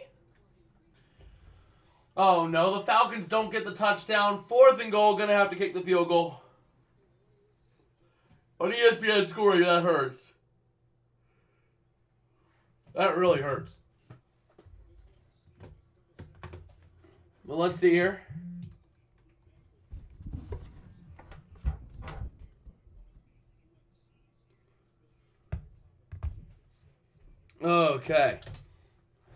Oh no, the Falcons don't get the touchdown. 4th and goal, gonna have to kick the field goal. On ESPN scoring, that hurts. That really hurts. Well, let's see here. Okay.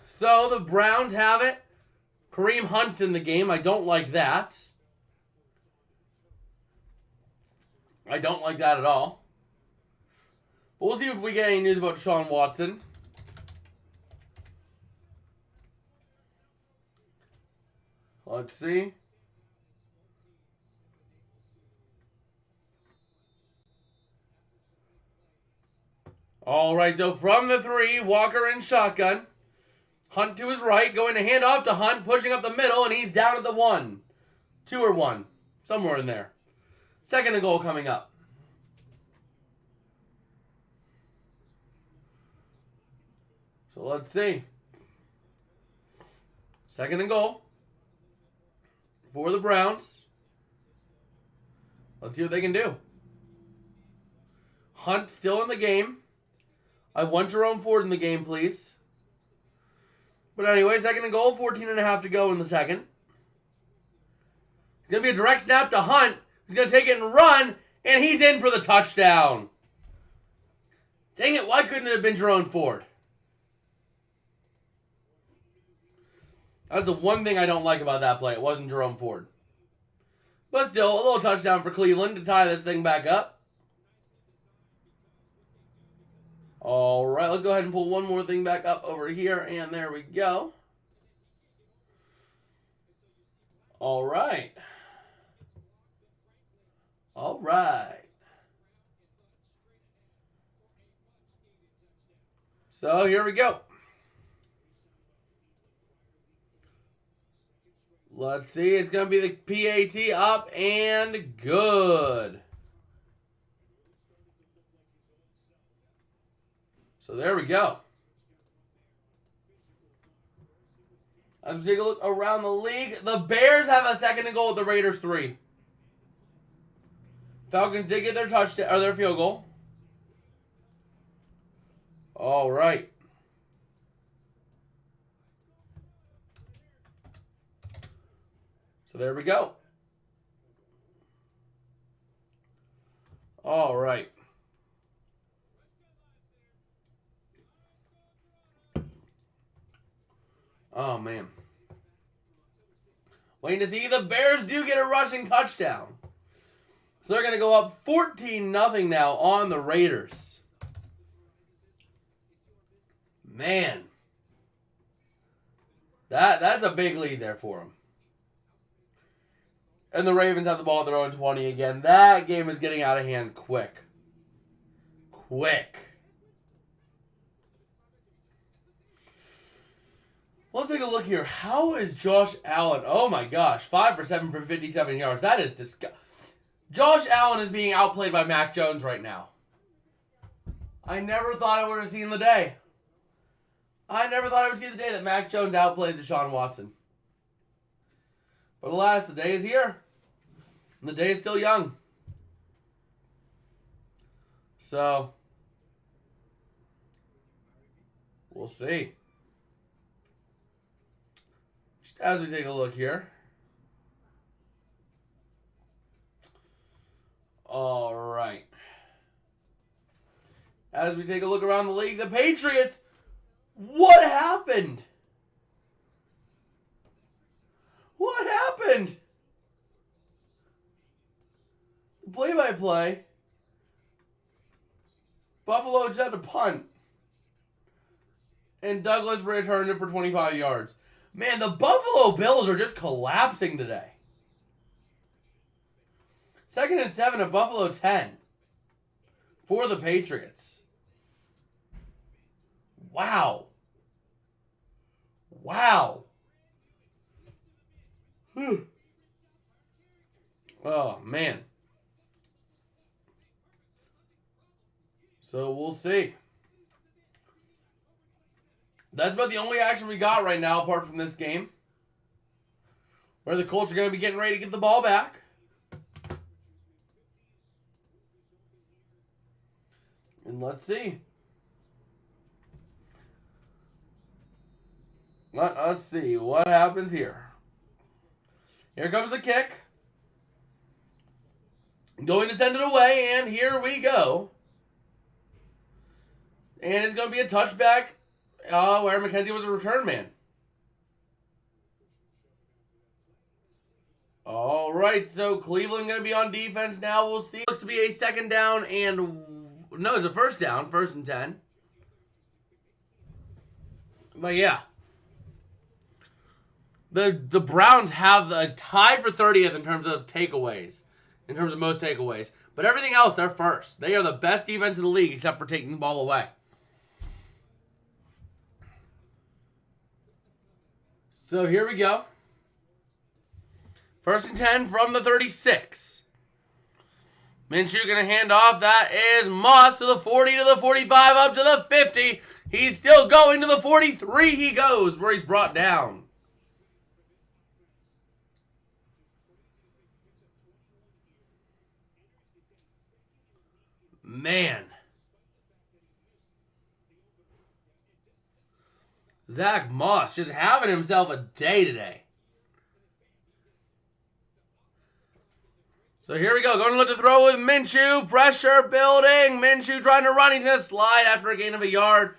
So the Browns have it. Kareem Hunt's in the game. I don't like that. I don't like that at all. But we'll see if we get any news about Deshaun Watson. Let's see. All right, so from the 3, Walker in shotgun. Hunt to his right, going to hand off to Hunt, pushing up the middle, and he's down at the 1. 2 or 1. Somewhere in there. Second and goal coming up. So let's see. Second and goal for the Browns. Let's see what they can do. Hunt still in the game. I want Jerome Ford in the game, please. But anyway, second and goal, 14.5 to go in the second. It's going to be a direct snap to Hunt. He's going to take it and run, and he's in for the touchdown. Dang it, why couldn't it have been Jerome Ford? That's the one thing I don't like about that play. It wasn't Jerome Ford. But still, a little touchdown for Cleveland to tie this thing back up. All right, let's go ahead and pull one more thing back up over here, and there we go. All right. All right. So here we go. Let's see, it's going to be the PAT up and good. So there we go. As we take a look around the league, the Bears have a second and goal with the Raiders 3. Falcons did get their touchdown or their field goal. All right. So there we go. All right. Oh, man. Waiting to see the Bears do get a rushing touchdown. So they're going to go up 14-0 now on the Raiders. Man. That's a big lead there for them. And the Ravens have the ball at their own 20 again. That game is getting out of hand quick. Quick. Let's take a look here. How is Josh Allen? Oh my gosh. 5 for 7 for 57 yards. That is disgusting. Josh Allen is being outplayed by Mac Jones right now. I never thought I would have seen the day. I never thought I would see the day that Mac Jones outplays Deshaun Watson. But alas, the day is here. And the day is still young. So, we'll see. Just as we take a look here. All right. As we take a look around the league, the Patriots, what happened? What happened? Play-by-play. Buffalo just had to punt. And Douglas returned it for 25 yards. Man, the Buffalo Bills are just collapsing today. 2nd and 7 at Buffalo 10 for the Patriots. Wow. Wow. Oh, man. So we'll see. That's about the only action we got right now apart from this game. Where the Colts are going to be getting ready to get the ball back. And let's see. Let us see what happens here. Here comes the kick. Going to send it away, and here we go. And it's going to be a touchback where McKenzie was a return man. All right, so Cleveland going to be on defense now. We'll see. Looks to be a second down and... No, it's a first down. 1st and 10. But yeah. The Browns have a tied for 30th in terms of takeaways, in terms of most takeaways. But everything else, they're first. They are the best defense in the league except for taking the ball away. So here we go. 1st and 10 from the 36. Minshew going to hand off. That is Moss to the 40, to the 45, up to the 50. He's still going to the 43. He goes where he's brought down. Man. Zach Moss just having himself a day today. So here we go. Going to look to throw with Minshew. Pressure building. Minshew trying to run. He's going to slide after a gain of a yard.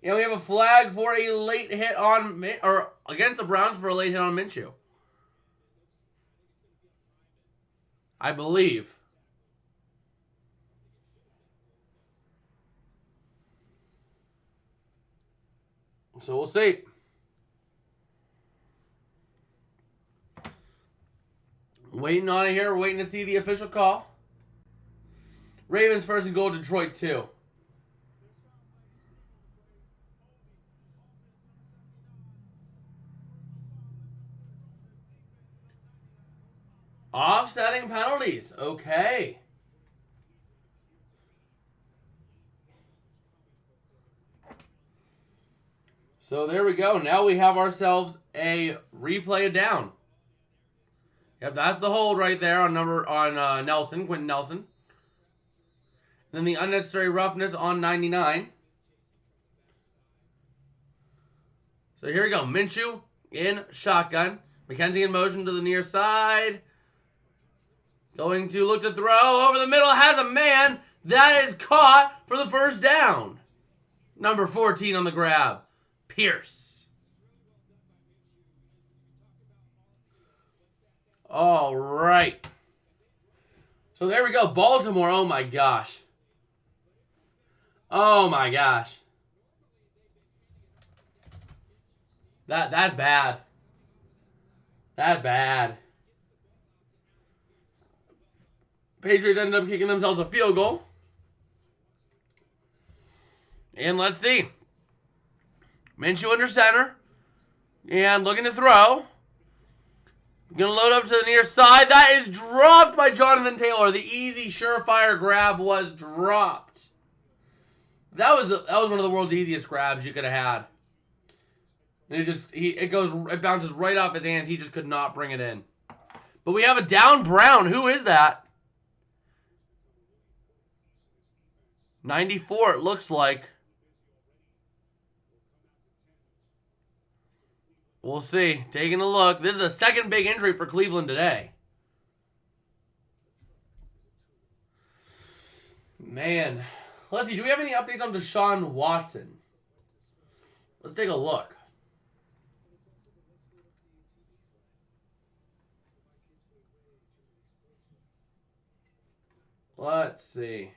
And we have a flag for a late hit on, or against the Browns for a late hit on Minshew. I believe. So we'll see. Waiting on it here. We're waiting to see the official call. Ravens 1st and goal, Detroit 2. Offsetting penalties. Okay. So there we go. Now we have ourselves a replay of down. Yep, that's the hold right there on Nelson, Quentin Nelson. And then the unnecessary roughness on 99. So here we go. Minshew in shotgun. McKenzie in motion to the near side. Going to look to throw. Over the middle, has a man. That is caught for the first down. Number 14 on the grab. Pierce. All right. So there we go. Baltimore. Oh my gosh. Oh my gosh. That's bad. That's bad. Patriots ended up kicking themselves a field goal. And let's see. Minshew under center. And looking to throw. Going to load up to the near side. That is dropped by Jonathan Taylor. The easy, surefire grab was dropped. That was one of the world's easiest grabs you could have had. And it bounces right off his hands. He just could not bring it in. But we have a down Brown. Who is that? 94, it looks like. We'll see. Taking a look. This is the second big injury for Cleveland today. Man. Let's see. Do we have any updates on Deshaun Watson? Let's take a look. Let's see.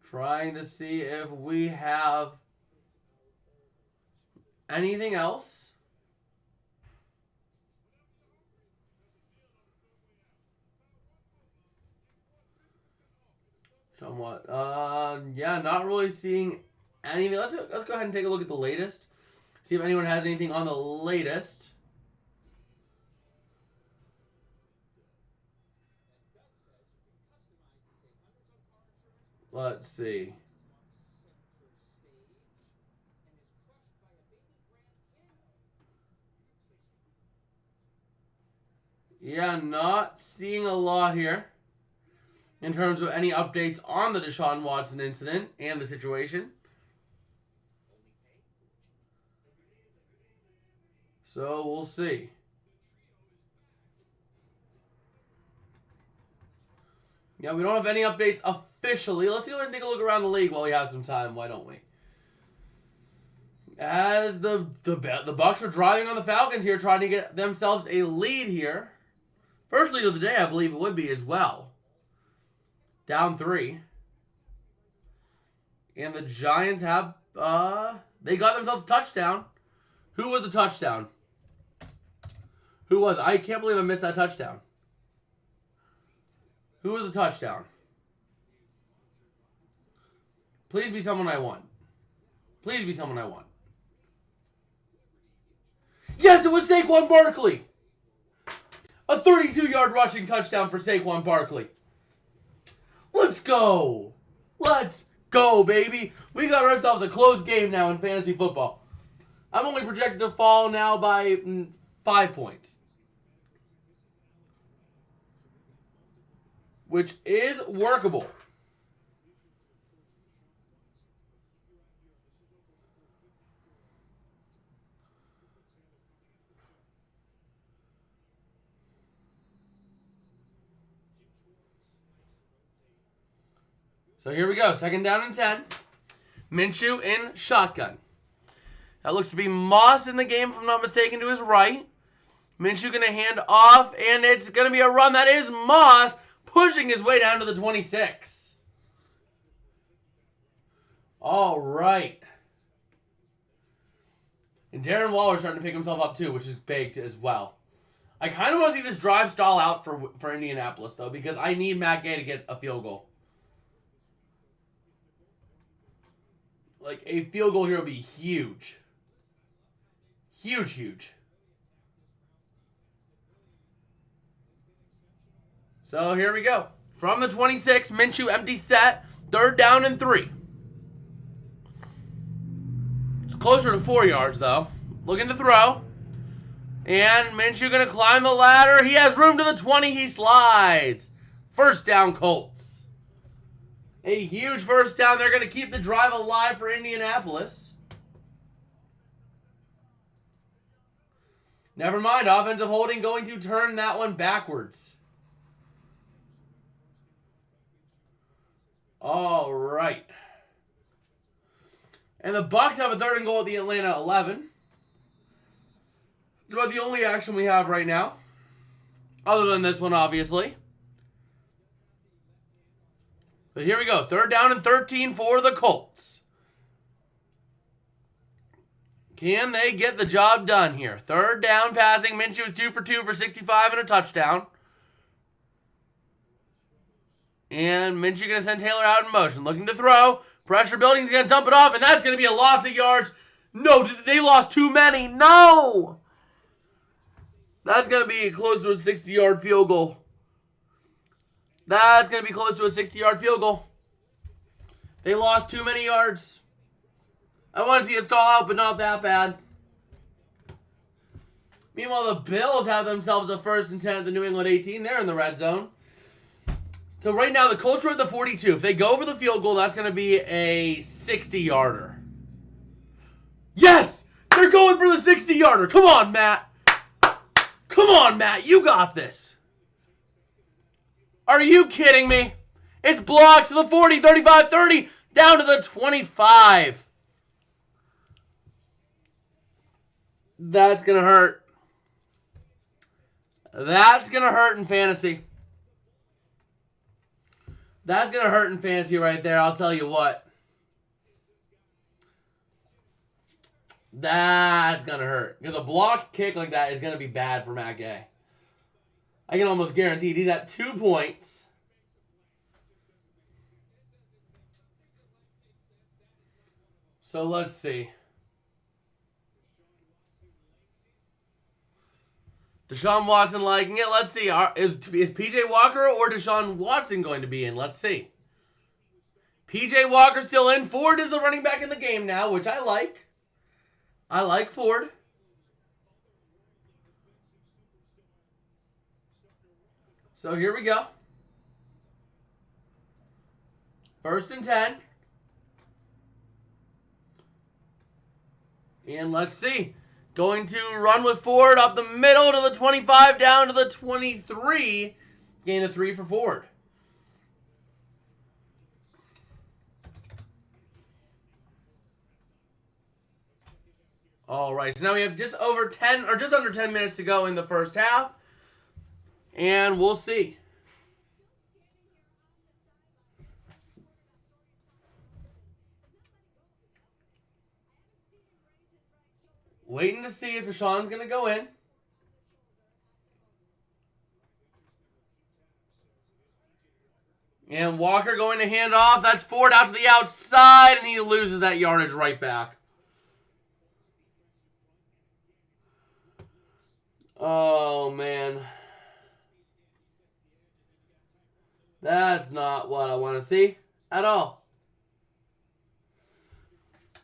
Trying to see if we have anything else. Somewhat. Yeah, not really seeing anything. Let's go ahead and take a look at the latest. See if anyone has anything on the latest. Let's see. Yeah, not seeing a lot here in terms of any updates on the Deshaun Watson incident and the situation. So we'll see. Yeah, we don't have any updates officially. Let's go ahead and take a look around the league while we have some time. Why don't we? As the Bucs are driving on the Falcons here, trying to get themselves a lead here. First lead of the day, I believe it would be as well. Down 3. And the Giants have They got themselves a touchdown. Who was the touchdown? Who was? I can't believe I missed that touchdown. Who was the touchdown? Please be someone I want. Please be someone I want. Yes, it was Saquon Barkley. A 32-yard rushing touchdown for Saquon Barkley. Let's go. Let's go, baby. We got ourselves a close game now in fantasy football. I'm only projected to fall now by 5 points. Which is workable. So here we go. 2nd down and 10. Minshew in shotgun. That looks to be Moss in the game, if I'm not mistaken, to his right. Minshew going to hand off, and it's going to be a run. That is Moss pushing his way down to the 26. All right. And Darren Waller's starting to pick himself up too, which is big as well. I kind of want to see this drive stall out for Indianapolis, though, because I need Matt Gay to get a field goal. Like, a field goal here would be huge. Huge, huge. So, here we go. From the 26, Minshew empty set. 3rd down and 3. It's closer to 4 yards, though. Looking to throw. And Minshew going to climb the ladder. He has room to the 20. He slides. 1st down, Colts. A huge 1st down. They're going to keep the drive alive for Indianapolis. Never mind. Offensive holding going to turn that one backwards. All right. And the Bucs have a 3rd and goal at the Atlanta 11. It's about the only action we have right now. Other than this one, obviously. But here we go. 3rd down and 13 for the Colts. Can they get the job done here? 3rd down passing. Minshew is 2 for 2 for 65 and a touchdown. And Minshew going to send Taylor out in motion. Looking to throw. Pressure building. He's going to dump it off. And that's going to be a loss of yards. No, they lost too many. No! That's going to be close to a 60-yard field goal. That's going to be close to a 60-yard field goal. They lost too many yards. I want to see it stall out, but not that bad. Meanwhile, the Bills have themselves a 1st and 10 at the New England 18. They're in the red zone. So right now, the Colts are at the 42. If they go for the field goal, that's going to be a 60-yarder. Yes! They're going for the 60-yarder. Come on, Matt. Come on, Matt. You got this. Are you kidding me? It's blocked to the 40, 35, 30, down to the 25. That's going to hurt. That's going to hurt in fantasy. That's going to hurt in fantasy right there, I'll tell you what. That's going to hurt. Because a blocked kick like that is going to be bad for Matt Gay. I can almost guarantee he's at 2 points. So let's see. Deshaun Watson liking it. Let's see. Is P.J. Walker or Deshaun Watson going to be in? Let's see. P.J. Walker still in. Ford is the running back in the game now, which I like. I like Ford. So here we go. 1st and 10. And let's see. Going to run with Ford up the middle to the 25, down to the 23. Gain of 3 for Ford. All right, so now we have just over 10 or just under 10 minutes to go in the first half. And we'll see. Waiting to see if Deshaun's going to go in. And Walker going to hand off. That's Ford out to the outside, and he loses that yardage right back. Oh, man. That's not what I want to see at all.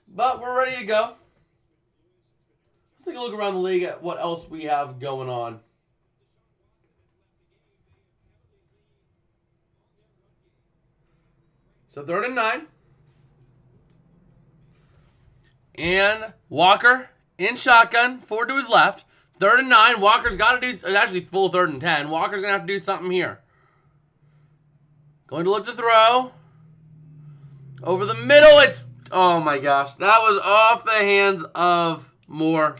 But we're ready to go. Let's take a look around the league at what else we have going on. So 3rd and 9. And Walker in shotgun. Ford to his left. 3rd and 9. Walker's got to do, actually full 3rd and 10. Walker's going to have to do something here. Going to look to throw. Over the middle. It's, oh my gosh. That was off the hands of Moore.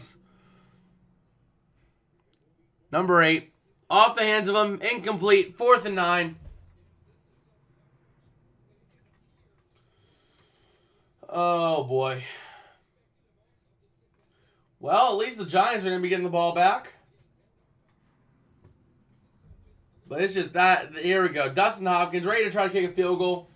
Number 8. Off the hands of him. Incomplete. 4th and 9. Oh, boy. Well, at least the Giants are going to be getting the ball back. But it's just that. Here we go. Dustin Hopkins ready to try to kick a field goal.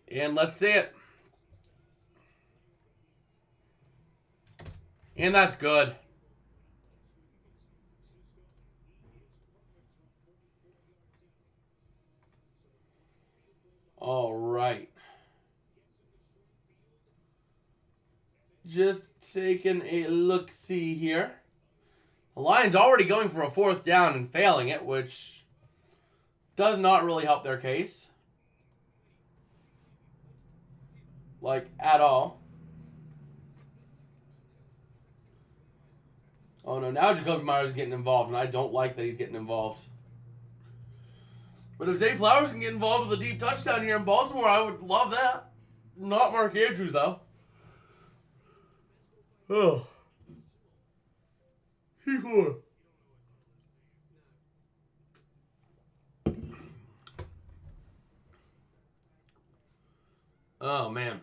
And let's see it. And that's good. All right. Just taking a look-see here. The Lions already going for a 4th down and failing it, which does not really help their case. Like, at all. Oh, no. Now Jacoby Myers is getting involved, and I don't like that he's getting involved. But if Zay Flowers can get involved with a deep touchdown here in Baltimore, I would love that. Not Mark Andrews, though. Oh. Oh, man.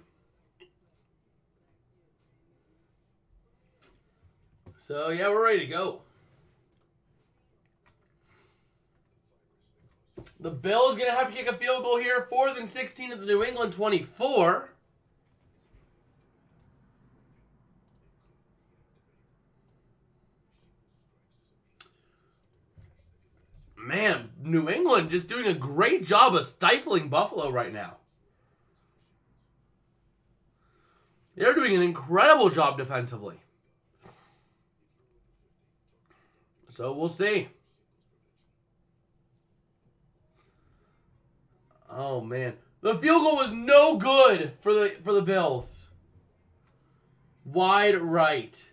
So, yeah, we're ready to go. The Bills going to have to kick a field goal here. 4th and 16 at the New England 24. Man, New England just doing a great job of stifling Buffalo right now. They're doing an incredible job defensively. So we'll see. Oh, man. The field goal was no good for the Bills. Wide right.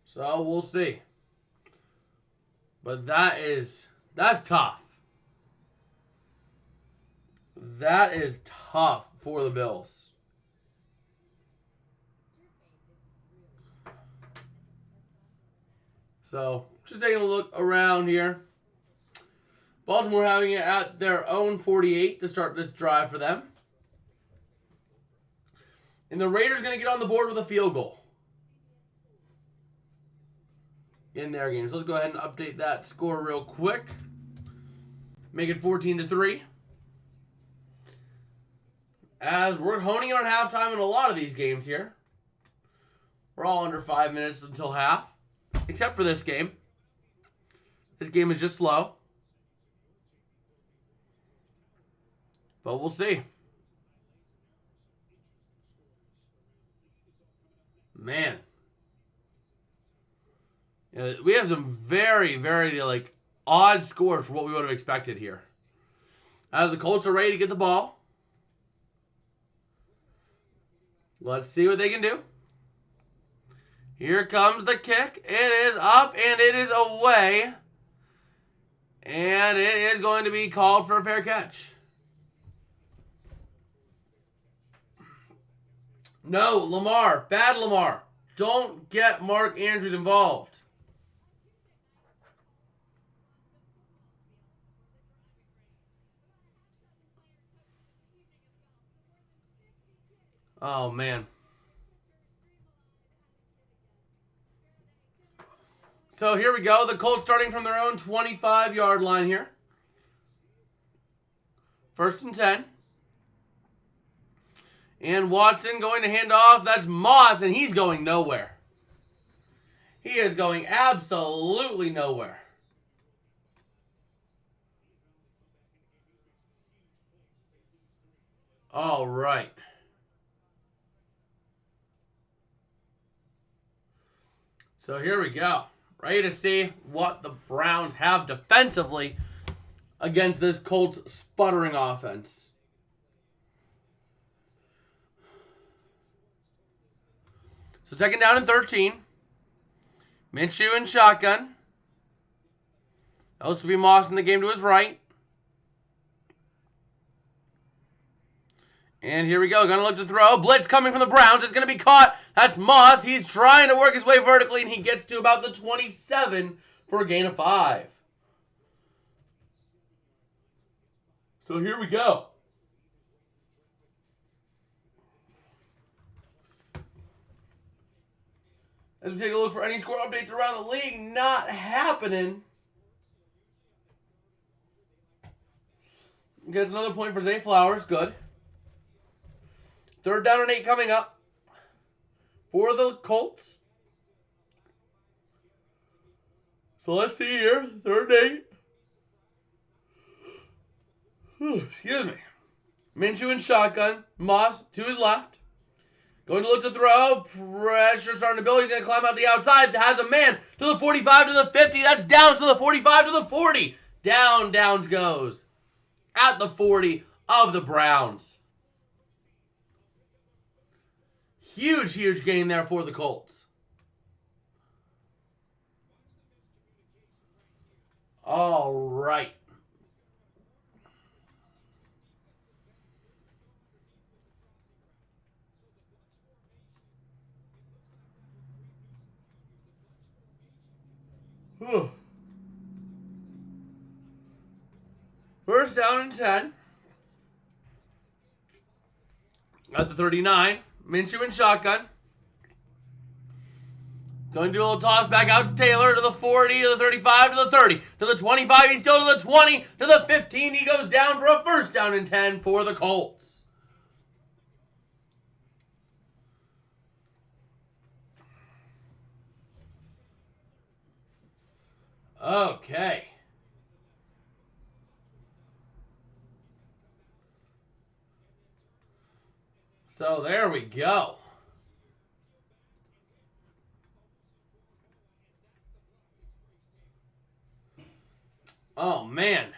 So we'll see. But that's tough. That is tough for the Bills. So, just taking a look around here. Baltimore having it at their own 48 to start this drive for them. And the Raiders going to get on the board with a field goal in their game. So let's go ahead and update that score real quick. Make it 14-3. As we're honing in on halftime in a lot of these games here. We're all under 5 minutes until half. Except for this game. This game is just slow. But we'll see. Man. We have some very, very, odd scores for what we would have expected here. As the Colts are ready to get the ball. Let's see what they can do. Here comes the kick. It is up and it is away. And it is going to be called for a fair catch. No, Lamar. Bad Lamar. Don't get Mark Andrews involved. Oh, man. So here we go. The Colts starting from their own 25-yard line here. 1st and 10. And Watson going to hand off. That's Moss, and he's going nowhere. He is going absolutely nowhere. All right. So here we go. Ready to see what the Browns have defensively against this Colts sputtering offense. So 2nd down and 13. Minshew in shotgun. Those will be Moss in the game to his right. And here we go. Gonna look to throw. Blitz coming from the Browns. It's gonna be caught. That's Moss. He's trying to work his way vertically, and he gets to about the 27 for a gain of 5. So here we go. As we take a look for any score updates around the league, not happening. Gets another point for Zay Flowers. Good. 3rd down and 8 coming up for the Colts. So let's see here. 3rd and 8. Excuse me. Minshew in shotgun. Moss to his left. Going to look to throw. Pressure starting to build. He's going to climb out the outside. Has a man to the 45, to the 50. That's Downs to the 45, to the 40. Downs goes at the 40 of the Browns. Huge game there for the Colts. All right. Whew. 1st down and 10. At the 39. Minshew in shotgun. Going to do a little toss back out to Taylor, to the 40, to the 35, to the 30, to the 25. He's still to the 20, to the 15. He goes down for a 1st down and 10 for the Colts. Okay. So there we go. Oh, man.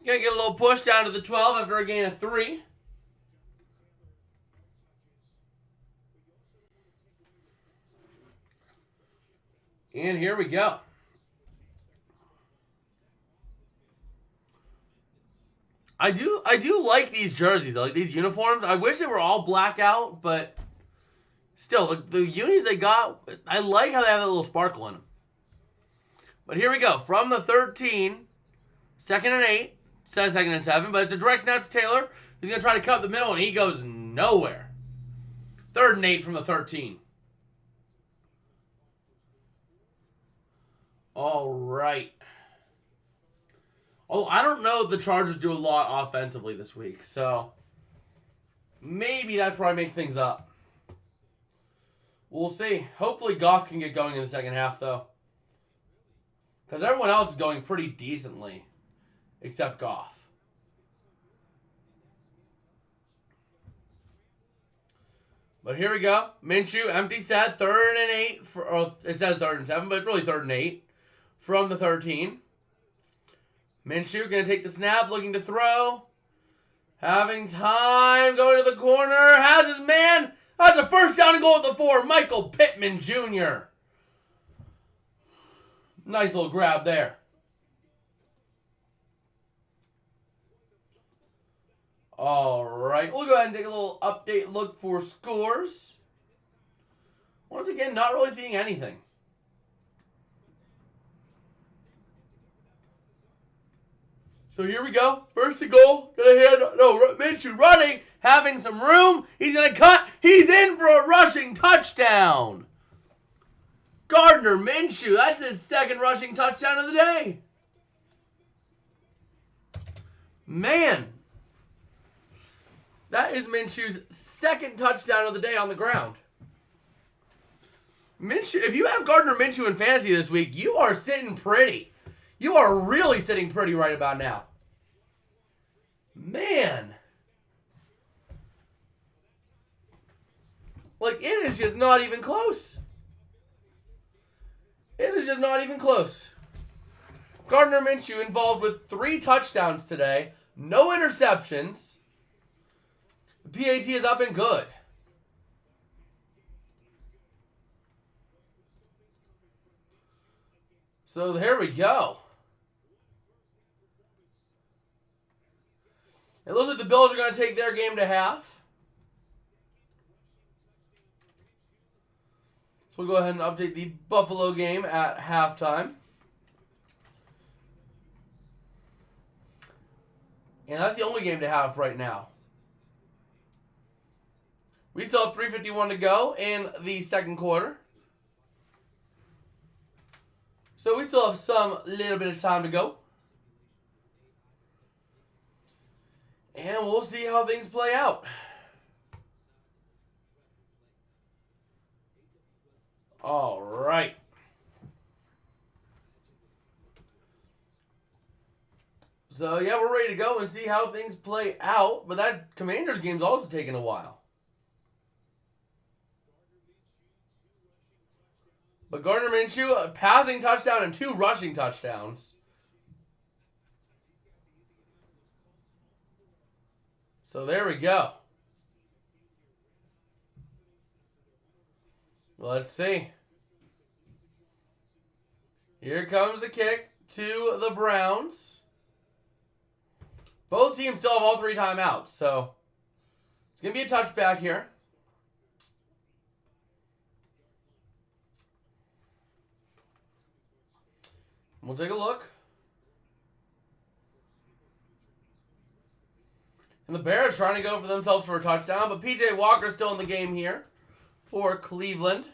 Gonna get a little push down to the 12 after a gain of 3. And here we go. I do like these jerseys. I like these uniforms. I wish they were all blackout, but still, the unis they got, I like how they have that little sparkle in them. But here we go. From the 13, 2nd and 8, says 2nd and 7, but it's a direct snap to Taylor. He's going to try to cut the middle, and he goes nowhere. 3rd and 8 from the 13. All right. Oh, I don't know if the Chargers do a lot offensively this week, so maybe that's where I make things up. We'll see. Hopefully Goff can get going in the 2nd half, though. Because everyone else is going pretty decently, except Goff. But here we go. Minshew, empty set, 3rd and 8. It says 3rd and 7, but it's really 3rd and 8 from the 13. Minshew going to take the snap, looking to throw. Having time, going to the corner, has his man. That's a 1st down and goal at the 4. Michael Pittman Jr. Nice little grab there. All right, we'll go ahead and take a little update look for scores. Once again, not really seeing anything. So here we go. 1st and goal. Minshew running. having some room. He's going to cut. He's in for a rushing touchdown. Gardner Minshew, that's his second rushing touchdown of the day. Man, that is Minshew's second touchdown of the day on the ground. Minshew, if you have Gardner Minshew in fantasy this week, you are sitting pretty. You are really sitting pretty right about now. Man. Like, it is just not even close. It is just not even close. Gardner Minshew involved with 3 touchdowns today. No interceptions. The PAT is up and good. So there we go. It looks like the Bills are going to take their game to half. So we'll go ahead and update the Buffalo game at halftime. And that's the only game to have right now. We still have 3:51 to go in the second quarter. So we still have some little bit of time to go. And we'll see how things play out. All right. So, yeah, we're ready to go and see how things play out. But that Commanders game's also taking a while. But Gardner Minshew, a passing touchdown and 2 rushing touchdowns. So there we go. Let's see. Here comes the kick to the Browns. Both teams still have all 3 timeouts, so it's going to be a touchback here. We'll take a look. And the Bears trying to go for themselves for a touchdown, but P.J. Walker's still in the game here for Cleveland.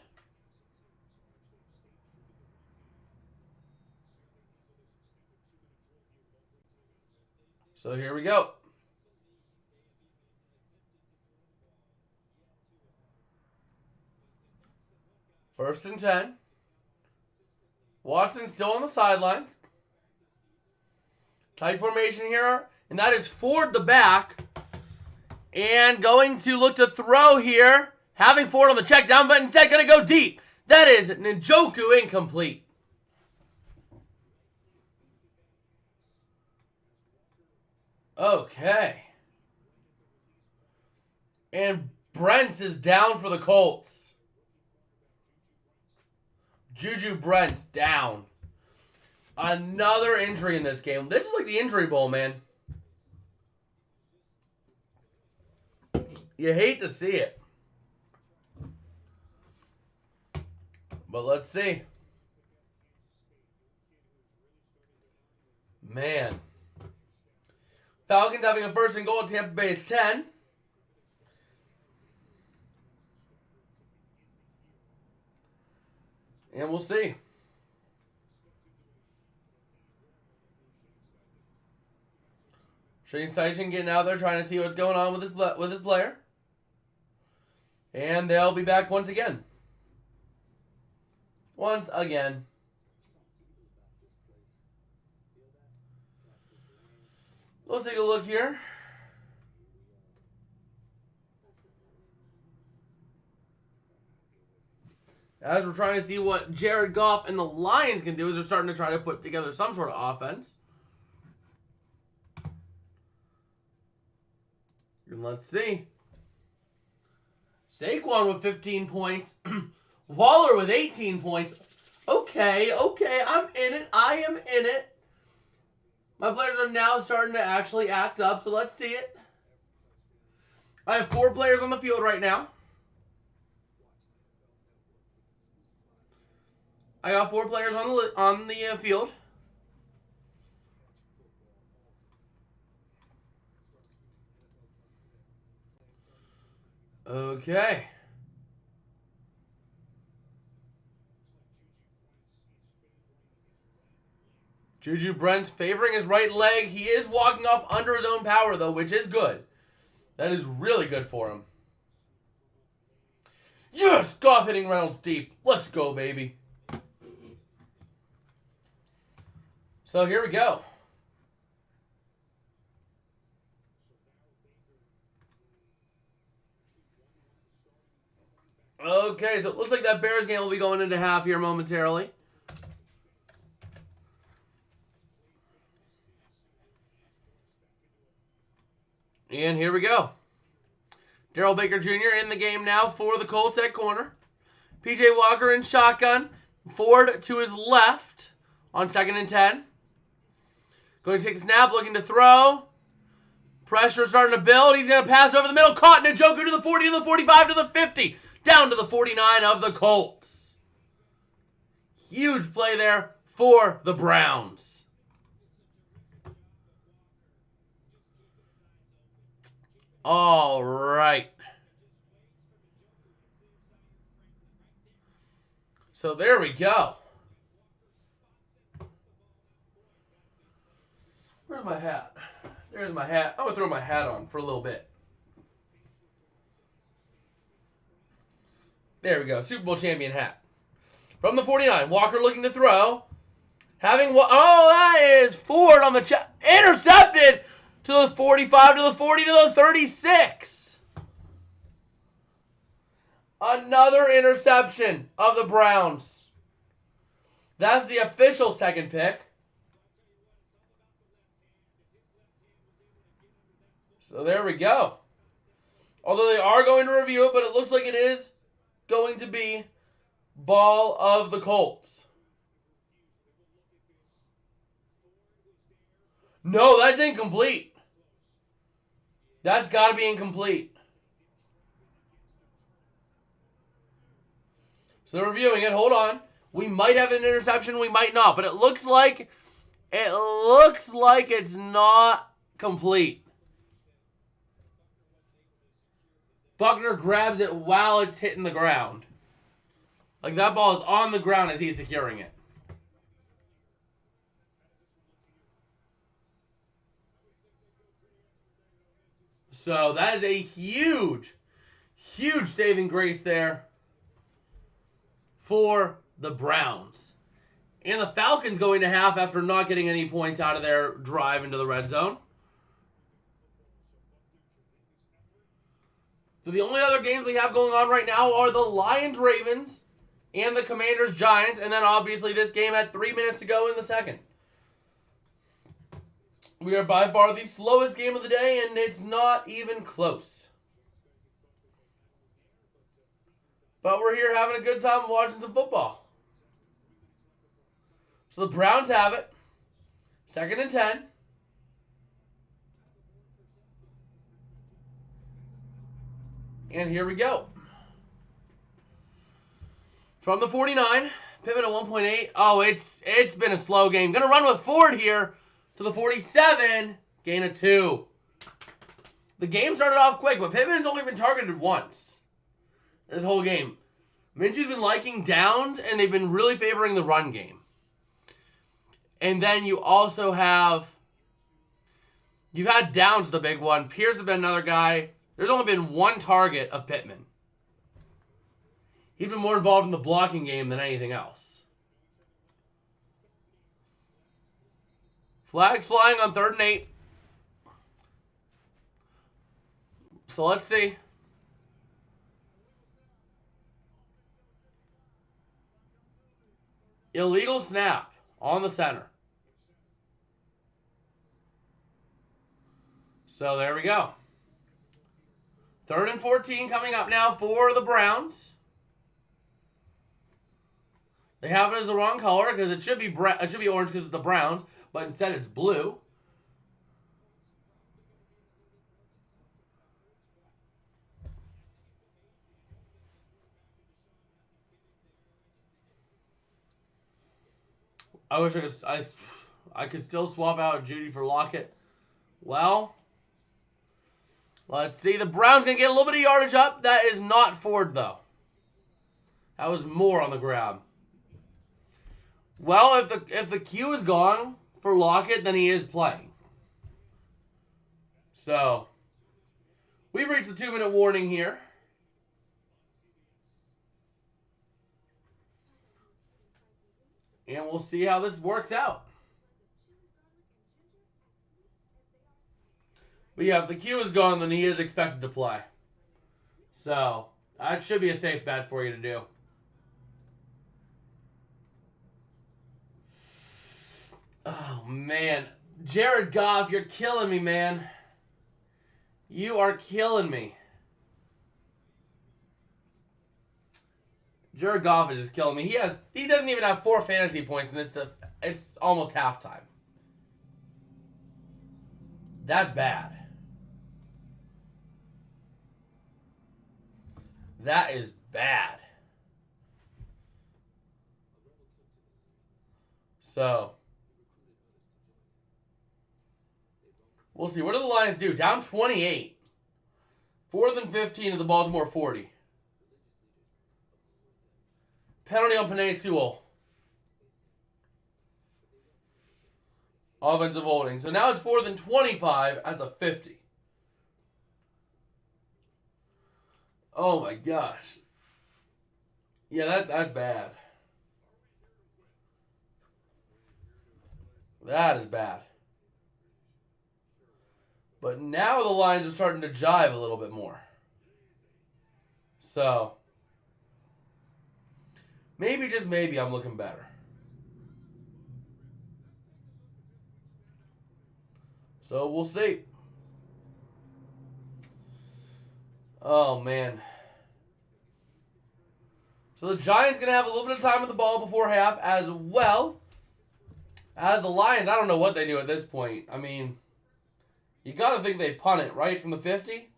So here we go. First and 10. Watson still on the sideline. Tight formation here. And that is Ford the back. And going to look to throw here. Having Ford on the check down, but instead going to go deep. That is Njoku incomplete. Okay. And Brents is down for the Colts. Juju Brents down. Another injury in this game. This is like the injury bowl, man. You hate to see it. But let's see. Man. Falcons having a first and goal at Tampa Bay's 10. And we'll see. Shane Steichen getting out there trying to see what's going on with his player. And they'll be back once again. Once again. Let's take a look here. As we're trying to see what Jared Goff and the Lions can do, as they're starting to try to put together some sort of offense. And let's see. Saquon with 15 points. Waller with 18 points. Okay, I'm in it. I am in it. My players are now starting to actually act up, so let's see it. I have 4 players on the field right now. I got 4 players on the field. Okay. Juju Brent's favoring his right leg. He is walking off under his own power, though, which is good. That is really good for him. Yes! Goff hitting Reynolds deep. Let's go, baby. So here we go. Okay, so it looks like that Bears game will be going into half here momentarily. And here we go. Darrell Baker Jr. in the game now for the Colts at corner. P.J. Walker in shotgun. Ford to his left on 2nd and 10. Going to take the snap, looking to throw. Pressure starting to build. He's going to pass over the middle. Caught in a Njoku to the 40, to the 45, to the 50. Down to the 49 of the Colts. Huge play there for the Browns. All right. So there we go. Where's my hat? There's my hat. I'm going to throw my hat on for a little bit. There we go. Super Bowl champion hat. From the 49, Walker looking to throw. That is Ford on the intercepted to the 45, to the 40, to the 36. Another interception of the Browns. That's the official second pick. So there we go. Although they are going to review it, but it looks like it is going to be ball of the Colts. No, that's incomplete. That's got to be incomplete. So they're reviewing it. Hold on. We might have an interception. We might not. But it looks like it's not complete. Buckner grabs it while it's hitting the ground. Like that ball is on the ground as he's securing it. So that is a huge, huge saving grace there for the Browns. And the Falcons going to half after not getting any points out of their drive into the red zone. So the only other games we have going on right now are the Lions-Ravens and the Commanders-Giants. And then obviously this game had 3 minutes to go in the second. We are by far the slowest game of the day, and it's not even close. But we're here having a good time watching some football. So the Browns have it. 2nd and 10. And here we go. From the 49, Pittman at 1.8. Oh, it's been a slow game. Gonna run with Ford here to the 47. Gain of 2. The game started off quick, but Pittman's only been targeted once this whole game. Minshew's been liking downs, and they've been really favoring the run game. And then you also you've had Downs, the big one. Pierce has been another guy. There's only been one target of Pittman. He's been more involved in the blocking game than anything else. Flags flying on 3rd and 8. So let's see. Illegal snap on the center. So there we go. 3rd and 14 coming up now for the Browns. They have it as the wrong color because it should be orange because it's the Browns, but instead it's blue. I wish I could still swap out Judy for Lockett. Well, Let's see. The Browns going to get a little bit of yardage up. That is not Ford, though. That was more on the ground. Well, if the Q is gone for Lockett, then he is playing. So, we've reached the 2-minute warning here. And we'll see how this works out. But yeah, if the Q is gone, then he is expected to play. So, that should be a safe bet for you to do. Oh, man. Jared Goff, you're killing me, man. You are killing me. Jared Goff is just killing me. He doesn't even have 4 fantasy points in this. It's almost halftime. That's bad. That is bad. So, we'll see. What do the Lions do? Down 28. 4th and 15 at the Baltimore 40. Penalty on Penei Sewell. Offensive holding. So now it's 4th and 25 at the 50. Oh my gosh. Yeah, that's bad. That is bad. But now the Lions are starting to jive a little bit more. So, maybe, just maybe, I'm looking better. So, we'll see. Oh, man. So, the Giants going to have a little bit of time with the ball before half, as well as the Lions. I don't know what they do at this point. I mean, you got to think they punt it, right, from the 50?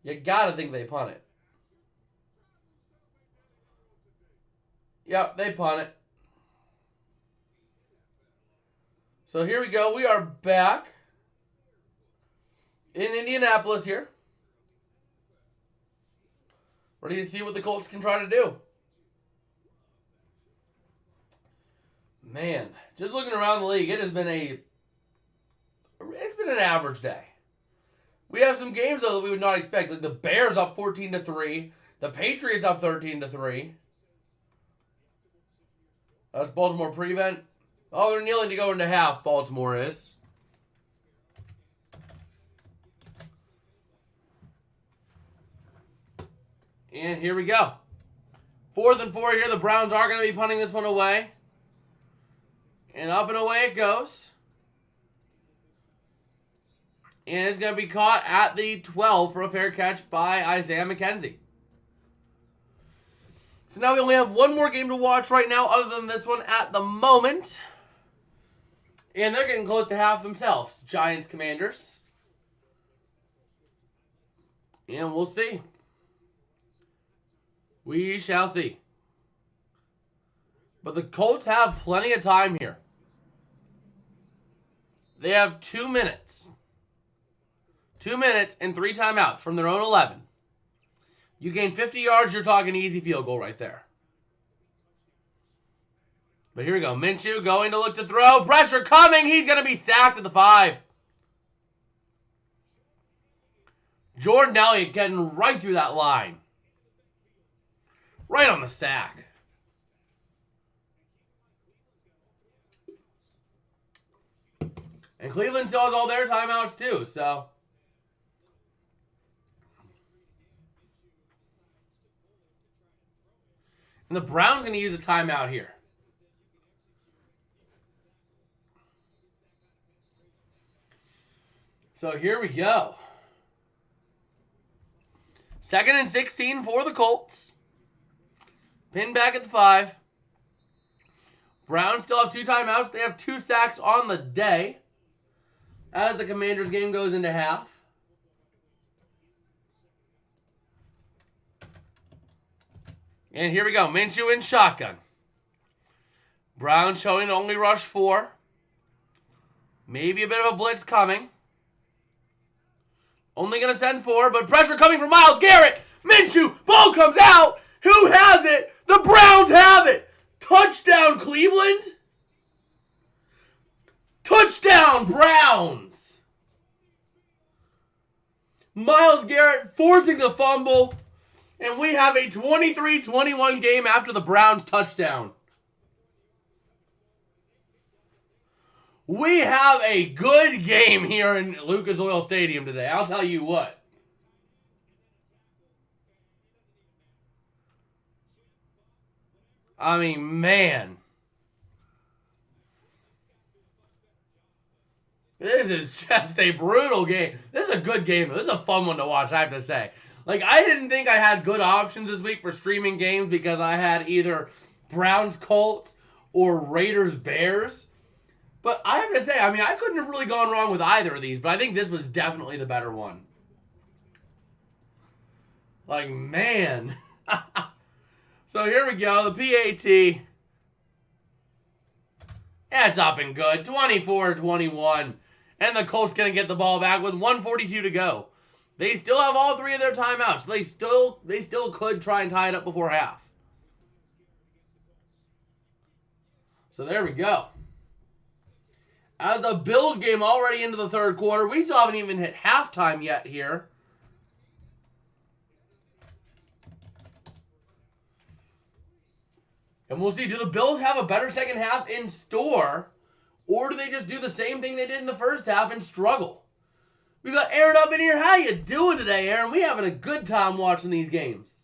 You got to think they punt it. Yep, they punt it. So here we go. We are back in Indianapolis here. Ready to see what the Colts can try to do. Man, just looking around the league, it's been an average day. We have some games though that we would not expect. Like the Bears up 14-3, the Patriots up 13-3. That's Baltimore prevent. Oh, they're kneeling to go into half. Baltimore is. And here we go. 4th and 4 here. The Browns are going to be punting this one away. And up and away it goes. And it's going to be caught at the 12 for a fair catch by Isaiah McKenzie. So now we only have one more game to watch right now other than this one at the moment. And they're getting close to half themselves. Giants, Commanders. And we'll see. We shall see. But the Colts have plenty of time here. They have 2 minutes. 2 minutes and 3 timeouts from their own 11. You gain 50 yards, you're talking easy field goal right there. But here we go. Minshew going to look to throw. Pressure coming. He's going to be sacked at the 5. Jordan Elliott getting right through that line. Right on the sack. And Cleveland still has all their timeouts too, so. And the Browns going to use a timeout here. So here we go. 2nd and 16 for the Colts. Pinned back at the 5. Browns still have 2 timeouts. They have 2 sacks on the day as the Commanders game goes into half. And here we go. Minshew in shotgun. Browns showing to only rush 4. Maybe a bit of a blitz coming. Only going to send 4, but pressure coming from Myles Garrett. Minshew, ball comes out. Who has it? The Browns have it. Touchdown, Cleveland. Touchdown, Browns. Myles Garrett forcing the fumble. And we have a 23-21 game after the Browns touchdown. We have a good game here in Lucas Oil Stadium today. I'll tell you what. I mean, man. This is just a brutal game. This is a good game. This is a fun one to watch, I have to say. Like, I didn't think I had good options this week for streaming games because I had either Browns Colts or Raiders Bears. But I have to say, I mean, I couldn't have really gone wrong with either of these, but I think this was definitely the better one. Like, man. So here we go, the PAT. Yeah, it's up and good. 24-21. And the Colts going to get the ball back with 1:42 to go. They still have all 3 of their timeouts. They still could try and tie it up before half. So there we go. As the Bills game already into the third quarter, we still haven't even hit halftime yet here. And we'll see, do the Bills have a better second half in store, or do they just do the same thing they did in the first half and struggle? We got Aaron up in here. How you doing today, Aaron? We having a good time watching these games.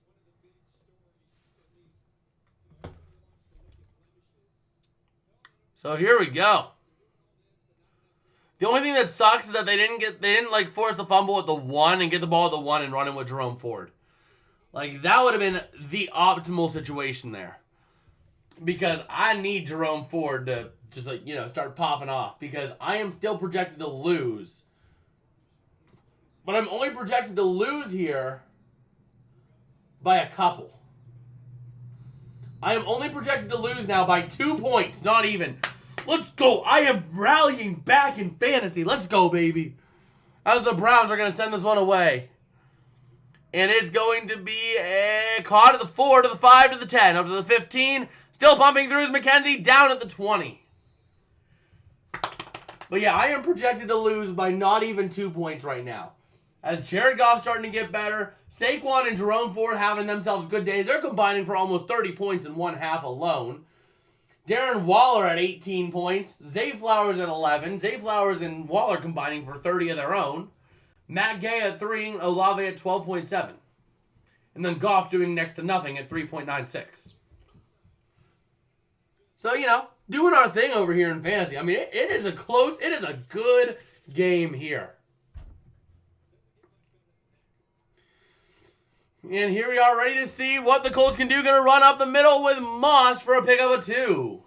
So here we go. The only thing that sucks is that they didn't like force the fumble at the 1 and get the ball at the 1 and run in with Jerome Ford. Like, that would have been the optimal situation there. Because I need Jerome Ford to just, like, you know, start popping off. Because I am still projected to lose. But I'm only projected to lose here by a couple. I am only projected to lose now by 2 points, not even. Let's go. I am rallying back in fantasy. Let's go, baby. As the Browns are going to send this one away. And it's going to be caught at the 4, to the 5, to the 10, up to the 15. Still pumping through is McKenzie, down at the 20. But yeah, I am projected to lose by not even 2 points right now. As Jared Goff's starting to get better, Saquon and Jerome Ford having themselves good days. They're combining for almost 30 points in one half alone. Darren Waller at 18 points. Zay Flowers at 11. Zay Flowers and Waller combining for 30 of their own. Matt Gay at 3. Olave at 12.7. And then Goff doing next to nothing at 3.96. So, you know, doing our thing over here in fantasy. I mean, it is a good game here. And here we are ready to see what the Colts can do. Going to run up the middle with Moss for a pick of a 2.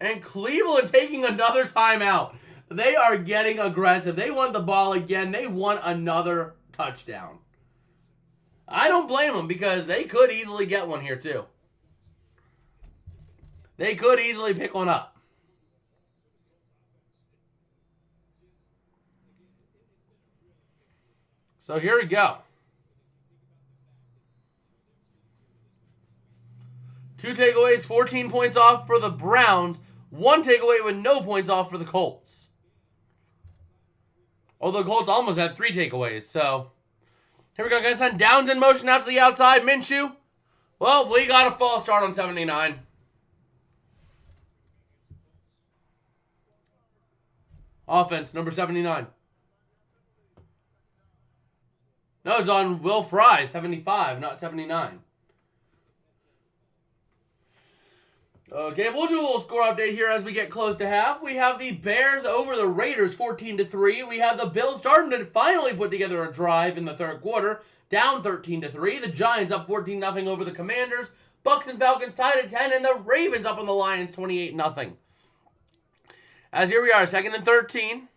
And Cleveland taking another timeout. They are getting aggressive. They want the ball again. They want another touchdown. I don't blame them because they could easily get one here too. They could easily pick one up. So here we go. 2 takeaways, 14 points off for the Browns. 1 takeaway with no points off for the Colts. Although the Colts almost had 3 takeaways, so... Here we go, guys. Send Downs in motion out to the outside. Minshew. Well, we got a false start on 79. Offense, number 79. No, it's on Will Fry, 75, not 79. Okay, we'll do a little score update here as we get close to half. We have the Bears over the Raiders, 14-3. We have the Bills starting to finally put together a drive in the third quarter, down 13-3. The Giants up 14-0 over the Commanders. Bucks and Falcons tied at 10, and the Ravens up on the Lions, 28-0. As here we are, 2nd and 13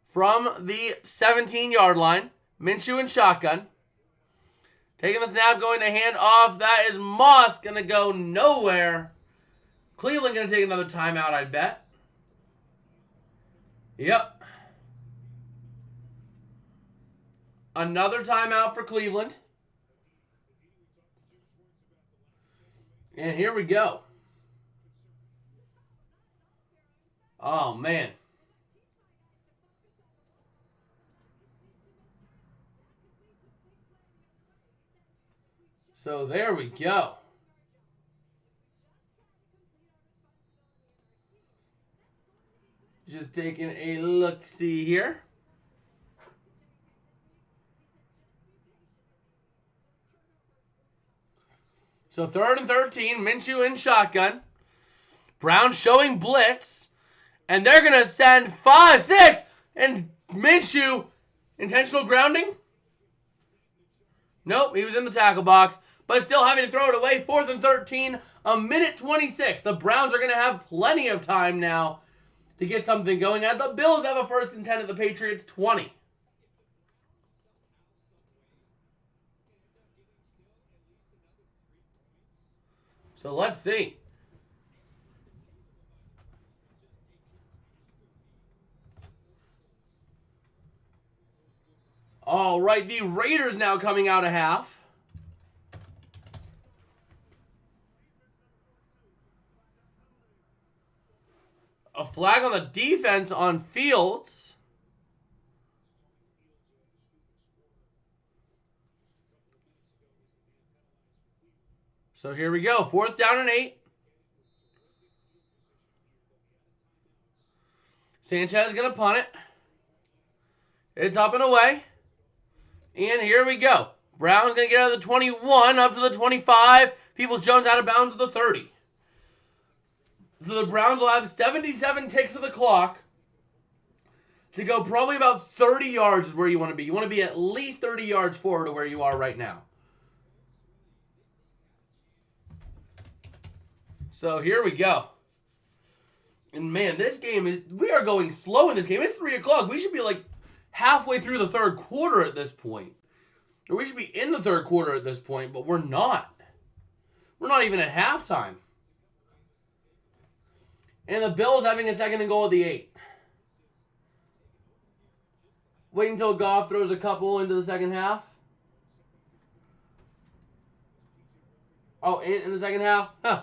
from the 17-yard line. Minshew and shotgun. Taking the snap, going to hand off. That is Moss, going to go nowhere. Cleveland going to take another timeout, I'd bet. Yep. Another timeout for Cleveland. And here we go. Oh, man. So there we go. Just taking a look-see here. So 3rd and 13, Minshew in shotgun. Brown showing blitz. And they're going to send 5-6. And Minshew, intentional grounding? Nope, he was in the tackle box. But still having to throw it away. 4th and 13, a minute 26. The Browns are going to have plenty of time now to get something going. As the Bills have a 1st and 10 at the Patriots 20. So let's see. All right, the Raiders now coming out of half. A flag on the defense on Fields. So here we go. 4th down and 8. Sanchez is going to punt it. It's up and away. And here we go. Brown's going to get out of the 21 up to the 25. Peoples-Jones out of bounds at the 30. So the Browns will have 77 ticks of the clock to go probably about 30 yards is where you want to be. You want to be at least 30 yards forward to where you are right now. So here we go. And man, this game is, we are going slow in this game. It's 3 o'clock. We should be like halfway through the 3rd quarter at this point. Or we should be in the 3rd quarter at this point, but we're not. We're not even at halftime. And the Bills having a 2nd and goal at the 8. Wait until Goff throws a couple into the second half. Oh, in the second half? Huh.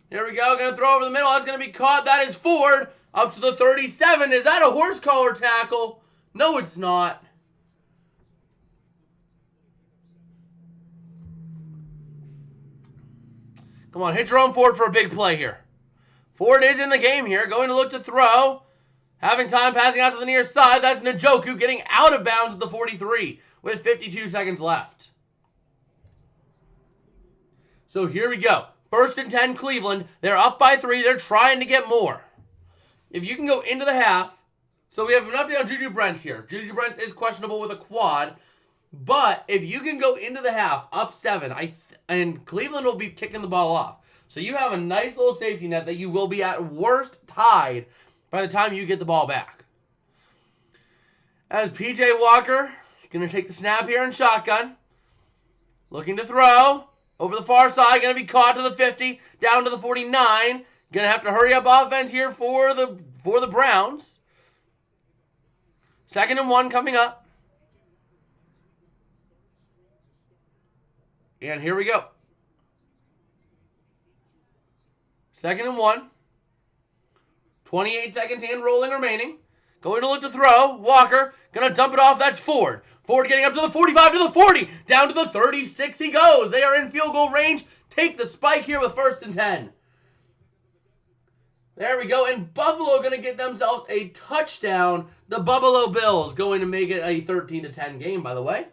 Here we go. Going to throw over the middle. That's going to be caught. That is Ford up to the 37. Is that a horse collar tackle? No, it's not. Come on, hit Jerome Ford for a big play here. Ford is in the game here. Going to look to throw. Having time passing out to the near side. That's Njoku getting out of bounds at the 43 with 52 seconds left. So here we go. 1st and 10 Cleveland. They're up by 3. They're trying to get more. If you can go into the half. So we have an update on Juju Brents here. Juju Brents is questionable with a quad. But if you can go into the half up 7, and Cleveland will be kicking the ball off. So you have a nice little safety net that you will be at worst tied by the time you get the ball back. As P.J. Walker going to take the snap here in shotgun. Looking to throw. Over the far side, going to be caught to the 50, down to the 49. Going to have to hurry up offense here for the Browns. 2nd and 1 coming up. And here we go. 2nd and 1. 28 seconds hand rolling remaining. Going to look to throw. Walker going to dump it off. That's Ford. Ford getting up to the 45, to the 40. Down to the 36 he goes. They are in field goal range. Take the spike here with 1st and 10. There we go. And Buffalo going to get themselves a touchdown. The Buffalo Bills going to make it a 13-10 game, by the way.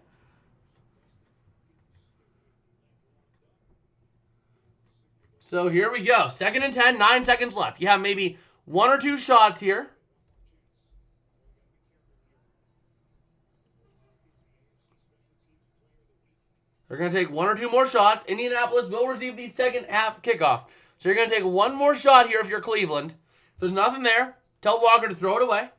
So here we go. 2nd and 10, 9 seconds left. You have maybe 1 or 2 shots here. They're going to take 1 or 2 more shots. Indianapolis will receive the second half kickoff. So you're going to take 1 more shot here if you're Cleveland. If there's nothing there, tell Walker to throw it away.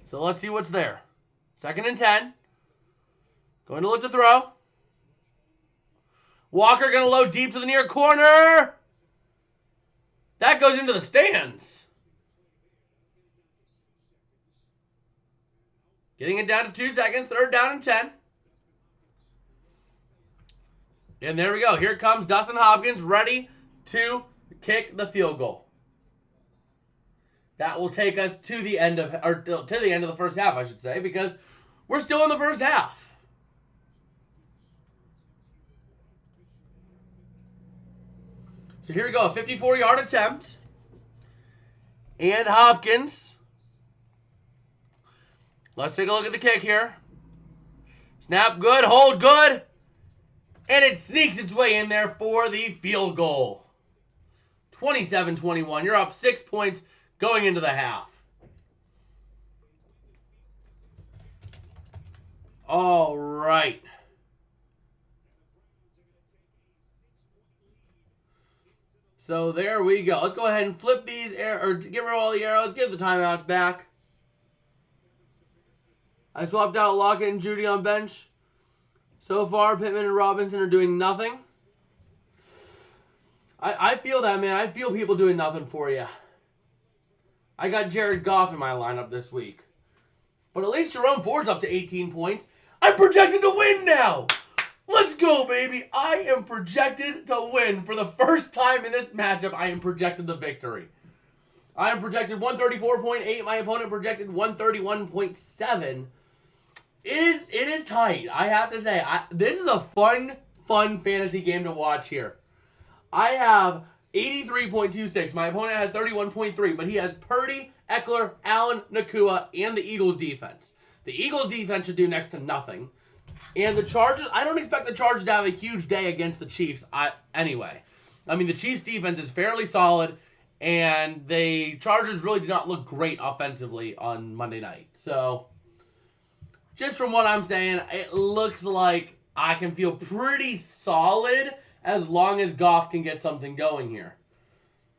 So let's see what's there. 2nd and 10. Going to look to throw. Walker going to load deep to the near corner. That goes into the stands. Getting it down to 2 seconds. 3rd down and 10. And there we go. Here comes Dustin Hopkins ready to kick the field goal. That will take us to the end of the first half, I should say, because we're still in the first half. So here we go, a 54-yard attempt. And Hopkins. Let's take a look at the kick here. Snap good, hold good. And it sneaks its way in there for the field goal. 27-21. You're up 6 points going into the half. All right. So there we go. Let's go ahead and flip these or get rid of all the arrows. Give the timeouts back. I swapped out Lockett and Judy on bench. So far, Pittman and Robinson are doing nothing. I feel that, man. I feel people doing nothing for you. I got Jared Goff in my lineup this week. But at least Jerome Ford's up to 18 points. I'm projected to win now. Let's go, baby. I am projected to win. For the first time in this matchup, I am projected the victory. I am projected 134.8. My opponent projected 131.7. It is tight. I have to say, this is a fun fantasy game to watch here. I have 83.26. My opponent has 31.3, but he has Purdy, Eckler, Allen, Nakua, and the Eagles defense. The Eagles defense should do next to nothing. And the Chargers, I don't expect the Chargers to have a huge day against the Chiefs anyway. I mean, the Chiefs defense is fairly solid, and the Chargers really do not look great offensively on Monday night. So, just from what I'm saying, it looks like I can feel pretty solid as long as Goff can get something going here.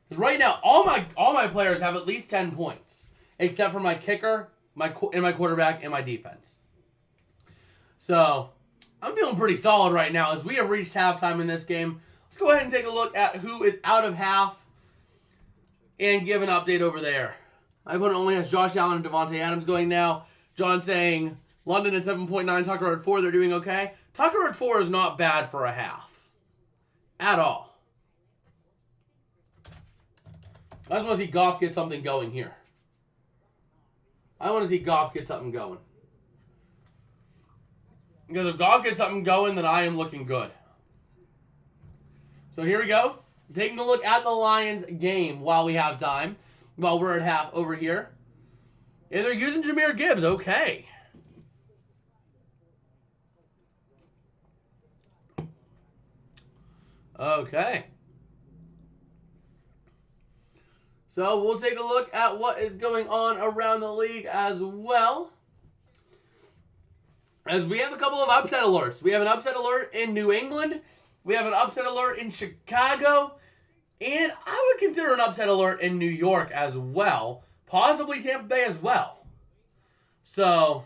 Because right now, all my players have at least 10 points, except for my kicker, my quarterback, and my defense. So, I'm feeling pretty solid right now as we have reached halftime in this game. Let's go ahead and take a look at who is out of half and give an update over there. My opponent only has Josh Allen and Devontae Adams going now. John saying London at 7.9, Tucker at 4, they're doing okay. Tucker at 4 is not bad for a half. At all. I just want to see Goff get something going here. I want to see Goff get something going. Because if Goff gets something going, then I am looking good. So here we go. Taking a look at the Lions game while we have time. While we're at half over here. And they're using Jahmyr Gibbs. Okay. Okay. So we'll take a look at what is going on around the league as well. As we have a couple of upset alerts. We have an upset alert in New England. We have an upset alert in Chicago. And I would consider an upset alert in New York as well. Possibly Tampa Bay as well. So,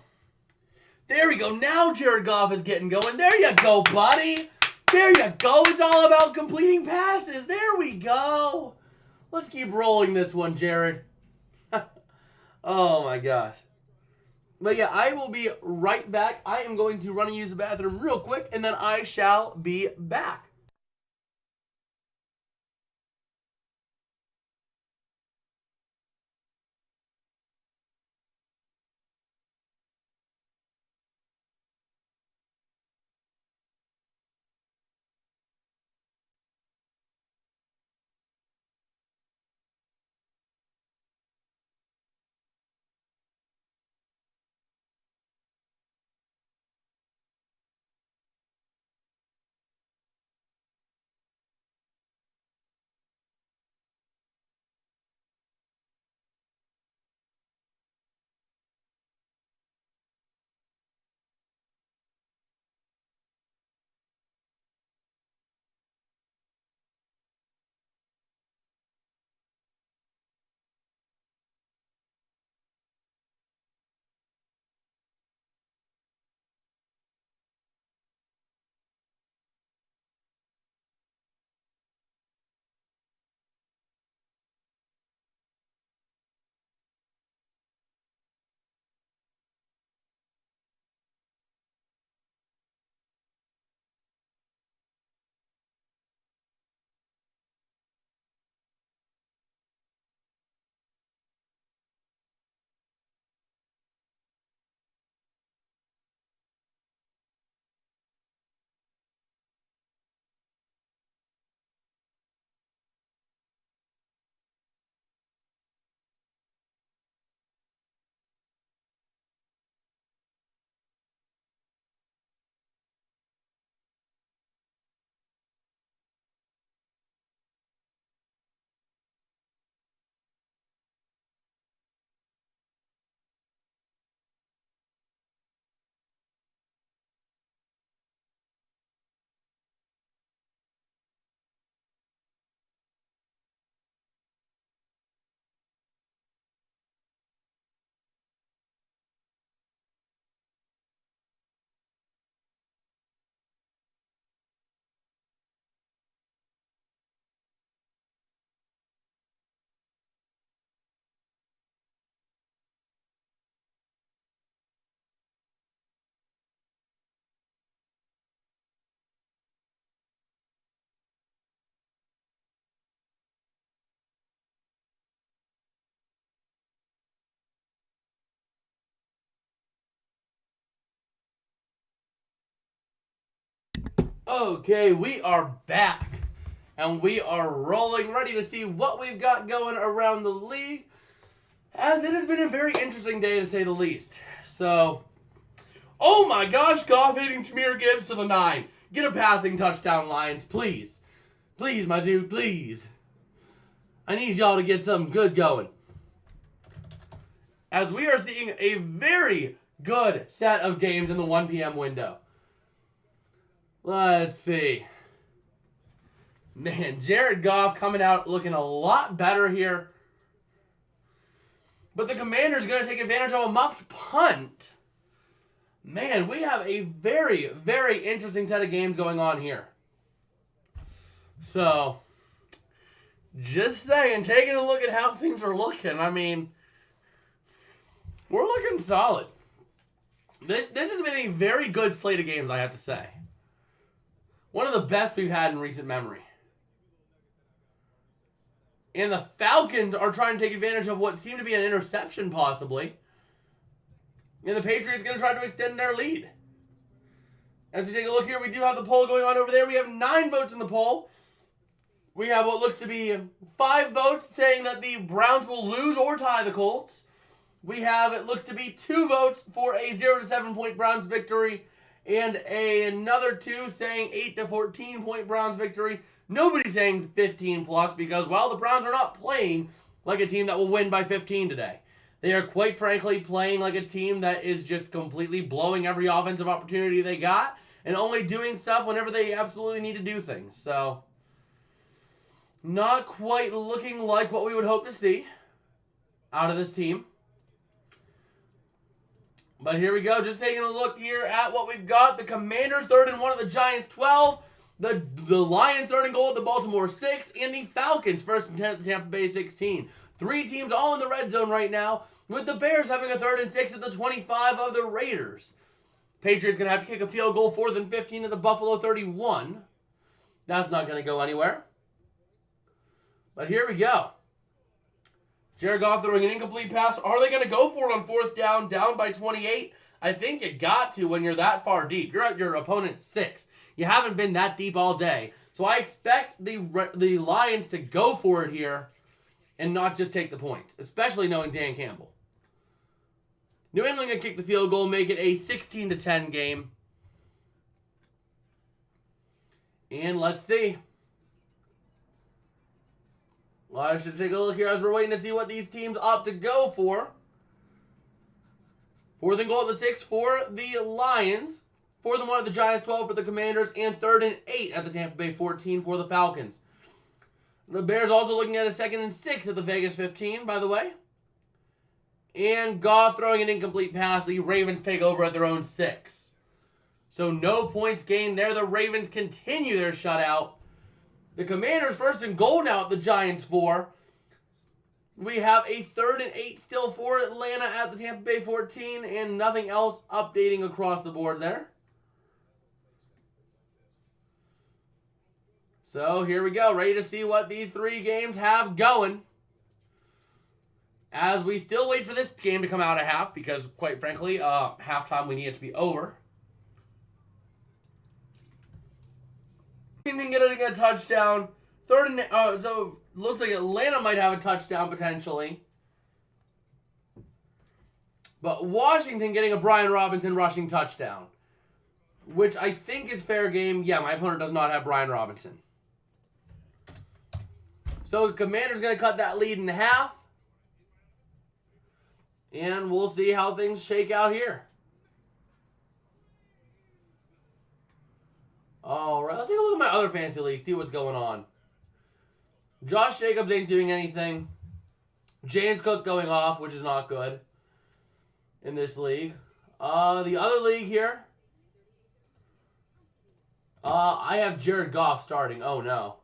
there we go. Now Jared Goff is getting going. There you go, buddy. There you go. It's all about completing passes. There we go. Let's keep rolling this one, Jared. Oh, my gosh. But yeah, I will be right back. I am going to run and use the bathroom real quick, and then I shall be back. Okay, we are back. And we are rolling, ready to see what we've got going around the league. As it has been a very interesting day, to say the least. So, oh my gosh, Goff hitting Jahmyr Gibbs to the 9. Get a passing touchdown, Lions, please. Please, my dude, please. I need y'all to get something good going. As we are seeing a very good set of games in the 1 p.m. window. Let's see. Man, Jared Goff coming out looking a lot better here. But the Commanders going to take advantage of a muffed punt. Man, we have a very, very interesting set of games going on here. So, just saying, taking a look at how things are looking, I mean, we're looking solid. This has been a very good slate of games, I have to say. One of the best we've had in recent memory. And the Falcons are trying to take advantage of what seemed to be an interception, possibly. And the Patriots going to try to extend their lead. As we take a look here, we do have the poll going on over there. We have 9 votes in the poll. We have what looks to be 5 votes saying that the Browns will lose or tie the Colts. We have, it looks to be 2 votes for a 0 to 7 point Browns victory. And another 2 saying 8 to 14 point Browns victory. Nobody's saying 15 plus because, well, the Browns are not playing like a team that will win by 15 today. They are quite frankly playing like a team that is just completely blowing every offensive opportunity they got and only doing stuff whenever they absolutely need to do things. So, not quite looking like what we would hope to see out of this team. But here we go, just taking a look here at what we've got. The Commanders 3rd and 1 at the Giants 12. The Lions 3rd and goal at the Baltimore 6. And the Falcons 1st and 10 at the Tampa Bay 16. 3 teams all in the red zone right now, with the Bears having a 3rd and 6 at the 25 of the Raiders. Patriots going to have to kick a field goal 4th and 15 at the Buffalo 31. That's not going to go anywhere. But here we go. Jared Goff throwing an incomplete pass. Are they going to go for it on 4th down, down by 28? I think you got to when you're that far deep. You're at your opponent's 6. You haven't been that deep all day. So I expect the Lions to go for it here and not just take the points, especially knowing Dan Campbell. New England going to kick the field goal, make it a 16 to 10 game. And let's see. Well, I should take a look here as we're waiting to see what these teams opt to go for. 4th and goal at the 6 for the Lions. 4th and 1 at the Giants 12 for the Commanders. And 3rd and 8 at the Tampa Bay 14 for the Falcons. The Bears also looking at a 2nd and 6 at the Vegas 15, by the way. And Goff throwing an incomplete pass. The Ravens take over at their own 6. So no points gained there. The Ravens continue their shutout. The Commanders 1st and goal now at the Giants 4. We have a 3rd and 8 still for Atlanta at the Tampa Bay 14. And nothing else updating across the board there. So here we go. Ready to see what these 3 games have going. As we still wait for this game to come out at half. Because quite frankly, halftime we need it to be over. Team can get a touchdown. 3rd and so looks like Atlanta might have a touchdown potentially. But Washington getting a Brian Robinson rushing touchdown, which I think is fair game. Yeah, my opponent does not have Brian Robinson. So the Commanders going to cut that lead in half. And we'll see how things shake out here. Alright, let's take a look at my other fantasy league, see what's going on. Josh Jacobs ain't doing anything. James Cook going off, which is not good in this league. The other league here, I have Jared Goff starting. Oh, no.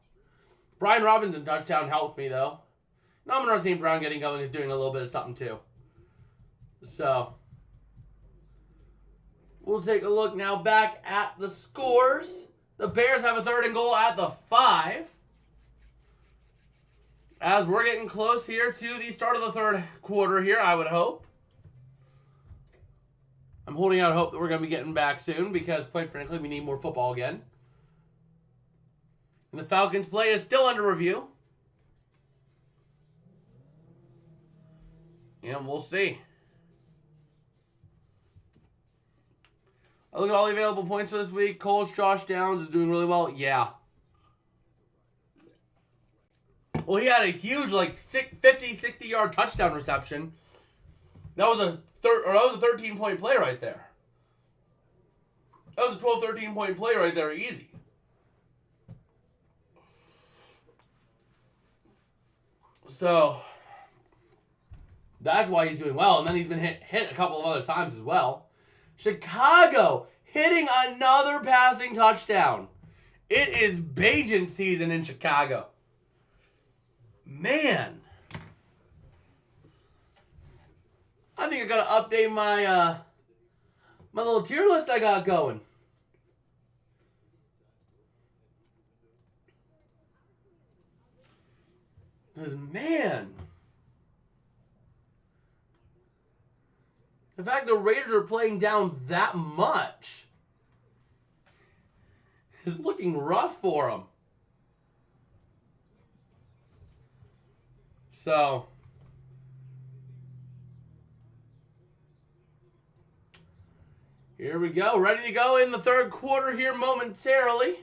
Brian Robinson touchdown helps me, though. Amon-Ra St. Brown getting going is doing a little bit of something, too. So, we'll take a look now back at the scores. The Bears have a 3rd and goal at the 5. As we're getting close here to the start of the 3rd quarter here, I would hope. I'm holding out hope that we're going to be getting back soon because, quite frankly, we need more football again. And the Falcons' play is still under review. And we'll see. I look at all the available points for this week. Colts, Josh Downs is doing really well. Yeah. Well, he had a huge, 50, 60-yard touchdown reception. That was a 13-point play right there. That was a 12, 13-point play right there, easy. So, that's why he's doing well. And then he's been hit a couple of other times as well. Chicago hitting another passing touchdown. It is Bajan season in Chicago. Man. I think I gotta update my my little tier list I got going. Because, man, the fact the Raiders are playing down that much is looking rough for them. So, here we go. Ready to go in the third quarter here momentarily.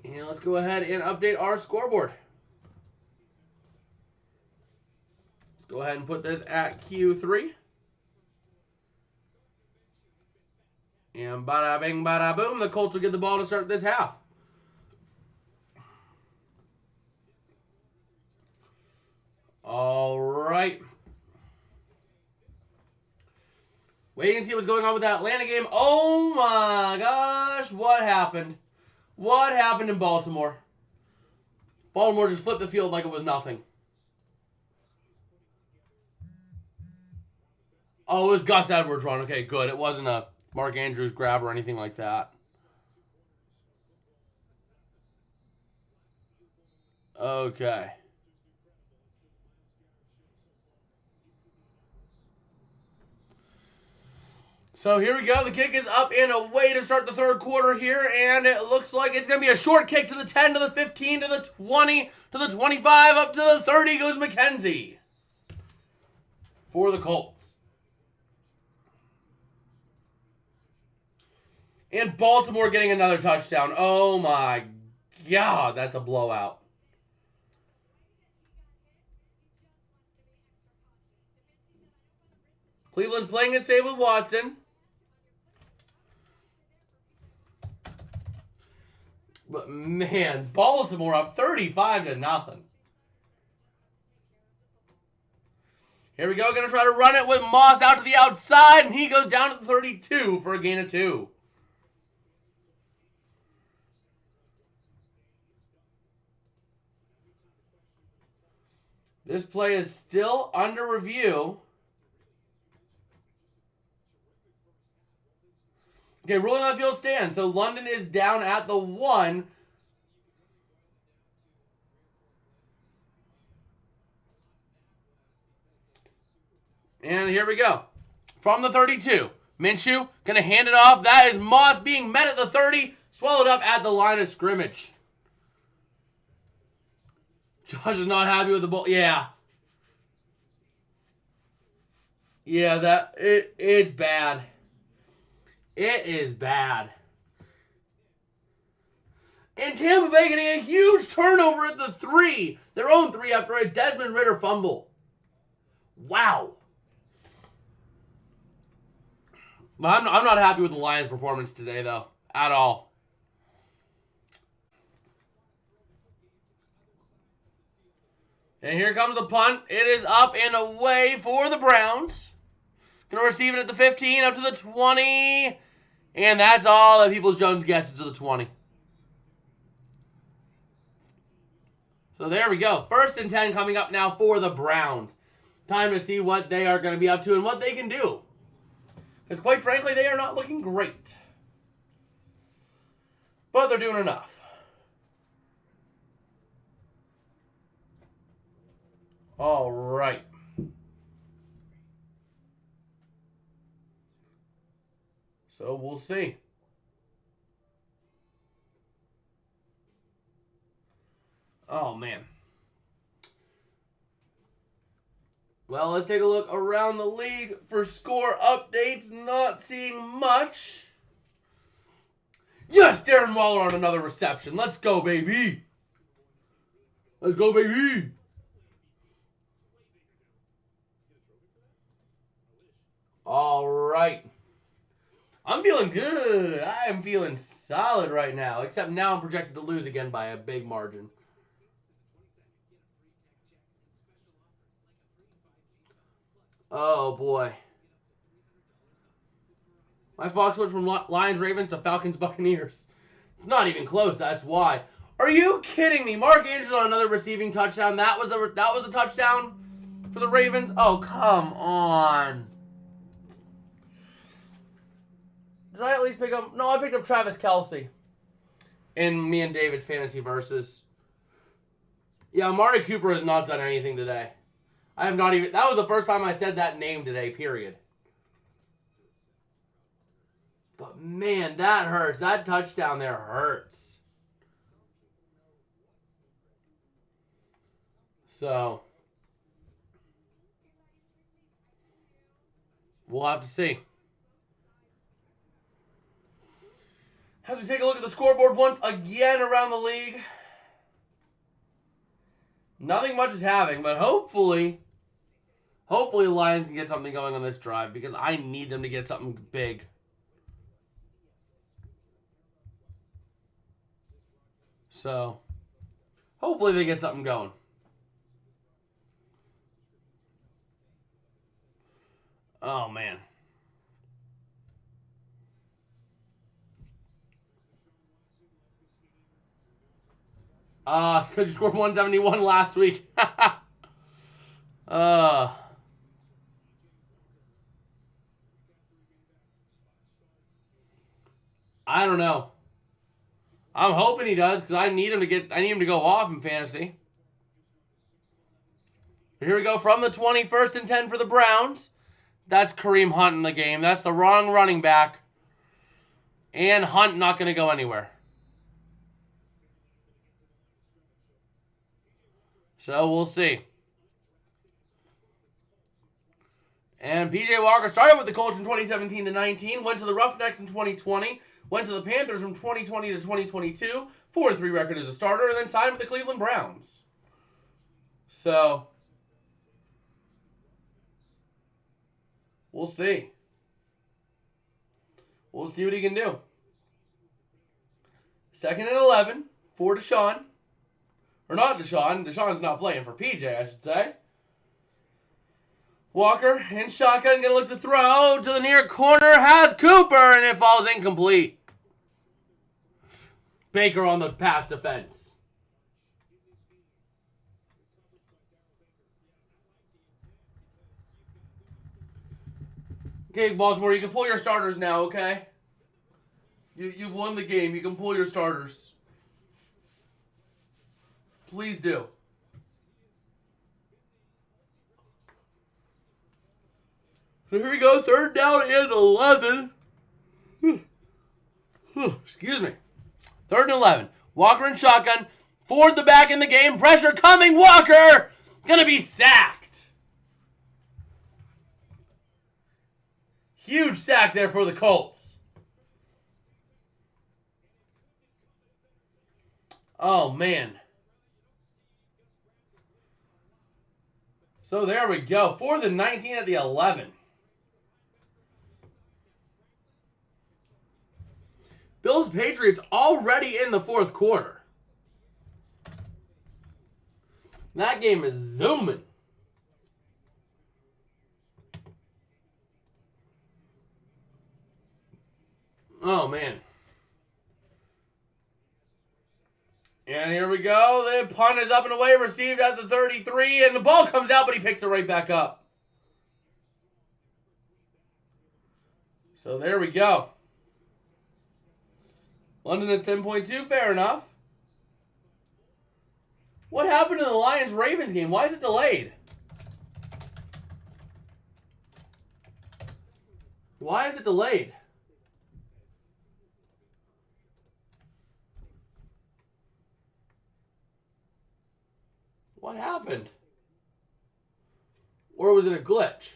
And let's go ahead and update our scoreboard. Let's go ahead and put this at Q3. And bada bing, bada boom. The Colts will get the ball to start this half. All right. Waiting to see what's going on with that Atlanta game. Oh my gosh, what happened? What happened in Baltimore? Baltimore just flipped the field like it was nothing. Oh, it was Gus Edwards run. Okay, good. It wasn't a Mark Andrews grab or anything like that. Okay. So here we go. The kick is up and away to start the third quarter here. And it looks like it's going to be a short kick to the 10, to the 15, to the 20, to the 25, up to the 30 goes McKenzie for the Colts. And Baltimore getting another touchdown. Oh my God, that's a blowout. Cleveland's playing it safe with Watson. But man, Baltimore up 35-0. Here we go, gonna try to run it with Moss out to the outside, and he goes down to the 32 for a gain of 2. This play is still under review. Okay, ruling on field stands. So London is down at the 1. And here we go. From the 32. Minshew going to hand it off. That is Moss being met at the 30. Swallowed up at the line of scrimmage. Josh is not happy with the ball. Yeah. Yeah, it's bad. It is bad. And Tampa Bay getting a huge turnover at the 3. Their own 3 after a Desmond Ridder fumble. Wow. I'm not happy with the Lions' performance today, though. At all. And here comes the punt. It is up and away for the Browns. Going to receive it at the 15, up to the 20. And that's all that Peoples-Jones gets to the 20. So there we go. 1st and 10 coming up now for the Browns. Time to see what they are going to be up to and what they can do. Because quite frankly, they are not looking great. But they're doing enough. All right. So we'll see. Oh, man. Well, let's take a look around the league for score updates. Not seeing much. Yes, Darren Waller on another reception. Let's go, baby. Let's go, baby. All right. I'm feeling good. I am feeling solid right now. Except now I'm projected to lose again by a big margin. Oh, boy. My Fox switched from Lions Ravens to Falcons Buccaneers. It's not even close. That's why. Are you kidding me? Mark Andrews on another receiving touchdown. That was the touchdown for the Ravens. Oh, come on. Did I at least pick up? No, I picked up Travis Kelce in me and David's fantasy versus. Yeah, Amari Cooper has not done anything today. I have not even. That was the first time I said that name today. Period. But man, that hurts. That touchdown there hurts. So we'll have to see. As we take a look at the scoreboard once again around the league, nothing much is happening, but hopefully the Lions can get something going on this drive because I need them to get something big. So, hopefully they get something going. Oh, man. It's because you scored 171 last week. I don't know. I'm hoping he does because I need him to go off in fantasy. Here we go from the 20, 1st and 10 for the Browns. That's Kareem Hunt in the game. That's the wrong running back. And Hunt not going to go anywhere. So we'll see. And P.J. Walker started with the Colts from 2017 to 19, went to the Roughnecks in 2020, went to the Panthers from 2020 to 2022, 4-3 record as a starter, and then signed with the Cleveland Browns. So we'll see. We'll see what he can do. 2nd and 11 for Deshaun. Or not Deshaun. Deshaun's not playing for PJ, I should say. Walker in shotgun, going to look to throw to the near corner, has Cooper, and it falls incomplete. Baker on the pass defense. Okay, Baltimore, you can pull your starters now, okay? You've won the game. You can pull your starters. Please do. So here we go, 3rd down and 11. Excuse me. 3rd and 11. Walker in shotgun. Ford the back in the game. Pressure coming. Walker gonna be sacked. Huge sack there for the Colts. Oh, man. So there we go. 4th and 19 at the 11. Bills Patriots already in the 4th quarter. That game is zooming. Oh, man. And here we go. The punt is up and away, received at the 33, and the ball comes out, but he picks it right back up. So there we go. London is 10.2, fair enough. What happened in the Lions-Ravens game? Why is it delayed? Why is it delayed? was it a glitch?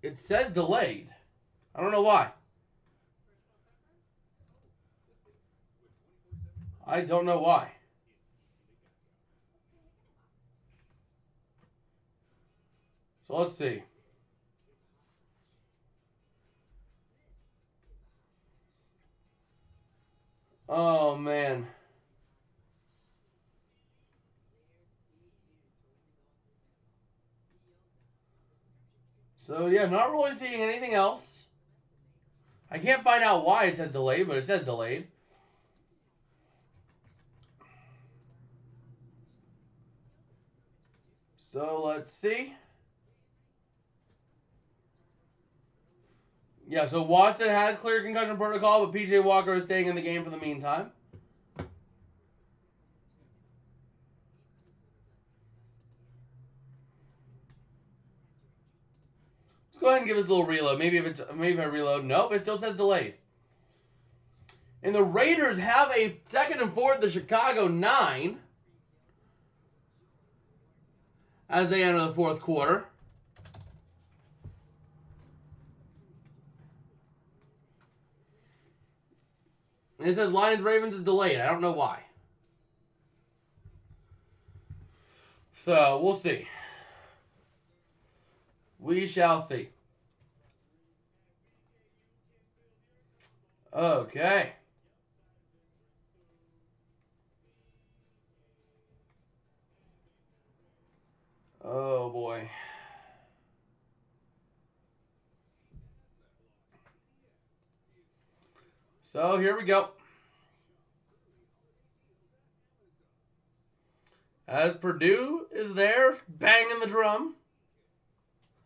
It says delayed. I don't know why. I don't know why. So let's see. Oh, man. So, yeah, not really seeing anything else. I can't find out why it says delayed, but it says delayed. So, let's see. Yeah, so Watson has cleared concussion protocol, but P.J. Walker is staying in the game for the meantime. Let's go ahead and give this a little reload. Maybe if I reload. Nope, it still says delayed. And the Raiders have a 2nd and 4 at the Chicago 9 as they enter the 4th quarter. And it says Lions-Ravens is delayed. I don't know why. So, we'll see. We shall see. Okay. Oh, boy. So, here we go. As Purdue is there, banging the drum.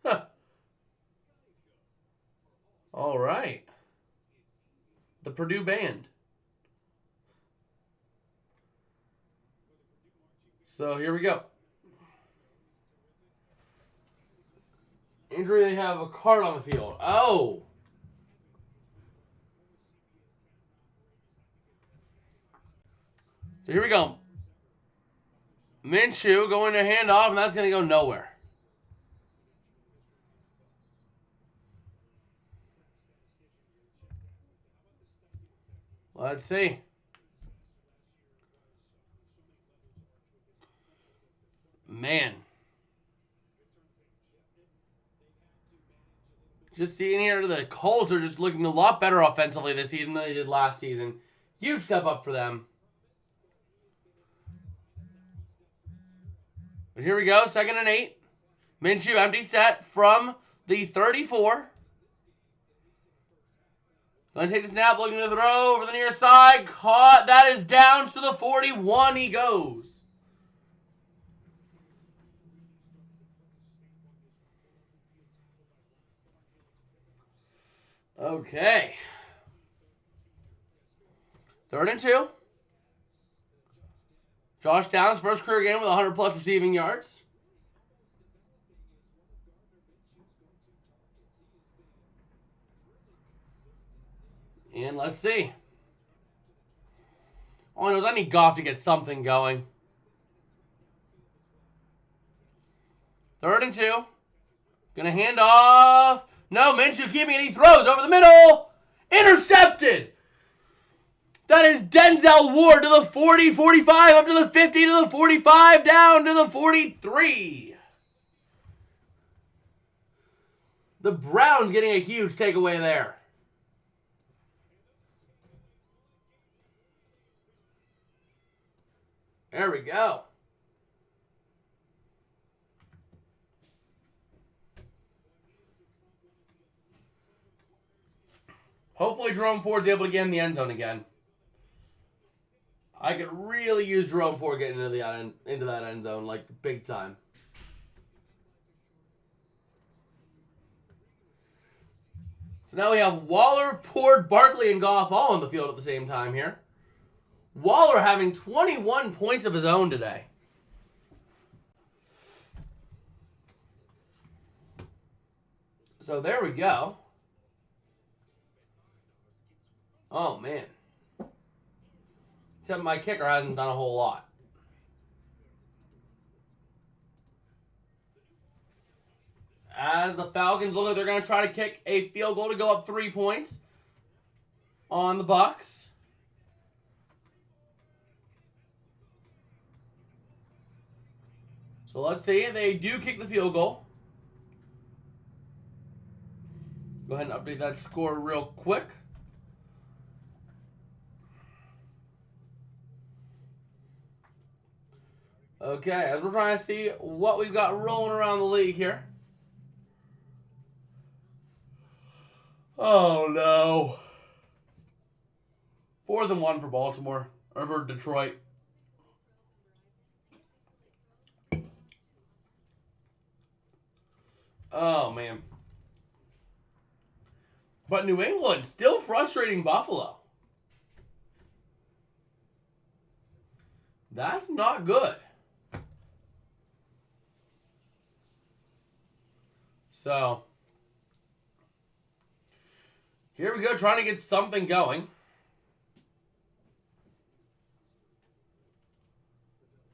Huh. All right. The Purdue Band. So, here we go. Injury, they have a card on the field. Oh. So, here we go. Minshew going to hand off, and that's going to go nowhere. Let's see. Man. Just seeing here, the Colts are just looking a lot better offensively this season than they did last season. Huge step up for them. But here we go, 2nd and 8. Minshew, empty set from the 34. Going to take the snap, looking to throw over the near side. Caught. That is down to the 41. He goes. Okay. 3rd and 2. Josh Downs, first career game with 100-plus receiving yards. And let's see. All I know is I need Goff to get something going. 3rd and 2. Gonna hand off. No, Minshew keeping it. He throws over the middle. Intercepted. That is Denzel Ward to the 40, 45, up to the 50, to the 45, down to the 43. The Browns getting a huge takeaway there. There we go. Hopefully Jerome Ford's able to get in the end zone again. I could really use Jerome Ford getting into that end zone, like, big time. So now we have Waller, Ford, Barkley, and Goff all on the field at the same time here. Waller having 21 points of his own today. So there we go. Oh, man. Except my kicker hasn't done a whole lot. as the Falcons look like they're going to try to kick a field goal to go up 3 points on the Bucs. So let's see if they do kick the field goal. Go ahead and update that score real quick. Okay, as we're trying to see what we've got rolling around the league here. Oh no. 4th and 1 for Baltimore, or for Detroit. Oh man. But New England still frustrating Buffalo. That's not good. So, here we go, trying to get something going.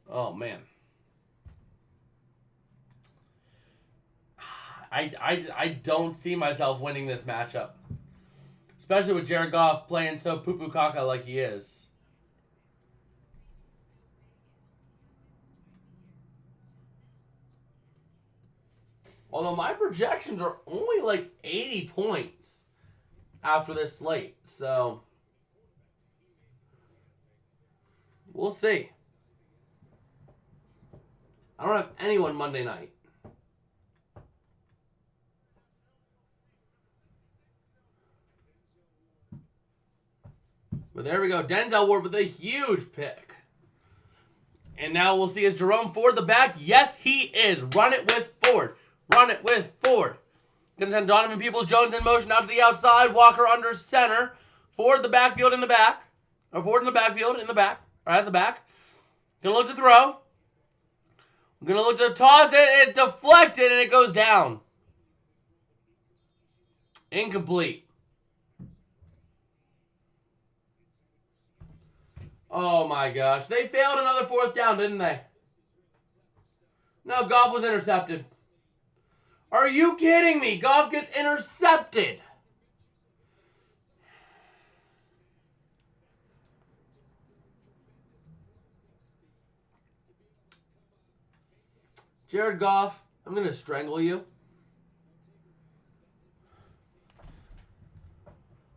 Oh, man. I don't see myself winning this matchup. Especially with Jared Goff playing so poo-poo caca like he is. Although my projections are only like 80 points after this slate. So, we'll see. I don't have anyone Monday night. But there we go. Denzel Ward with a huge pick. And now we'll see, is Jerome Ford the back? Yes, he is. Run it with Ford. Run it with Ford. Gonna send Donovan Peoples-Jones in motion out to the outside. Walker under center. Ford the backfield in the back. Or Ford in the backfield in the back. Or has the back. Gonna look to throw. Gonna look to toss it. It deflected and it goes down. Incomplete. Oh my gosh. They failed another 4th down, didn't they? No, Goff was intercepted. Are you kidding me? Goff gets intercepted. Jared Goff, I'm going to strangle you.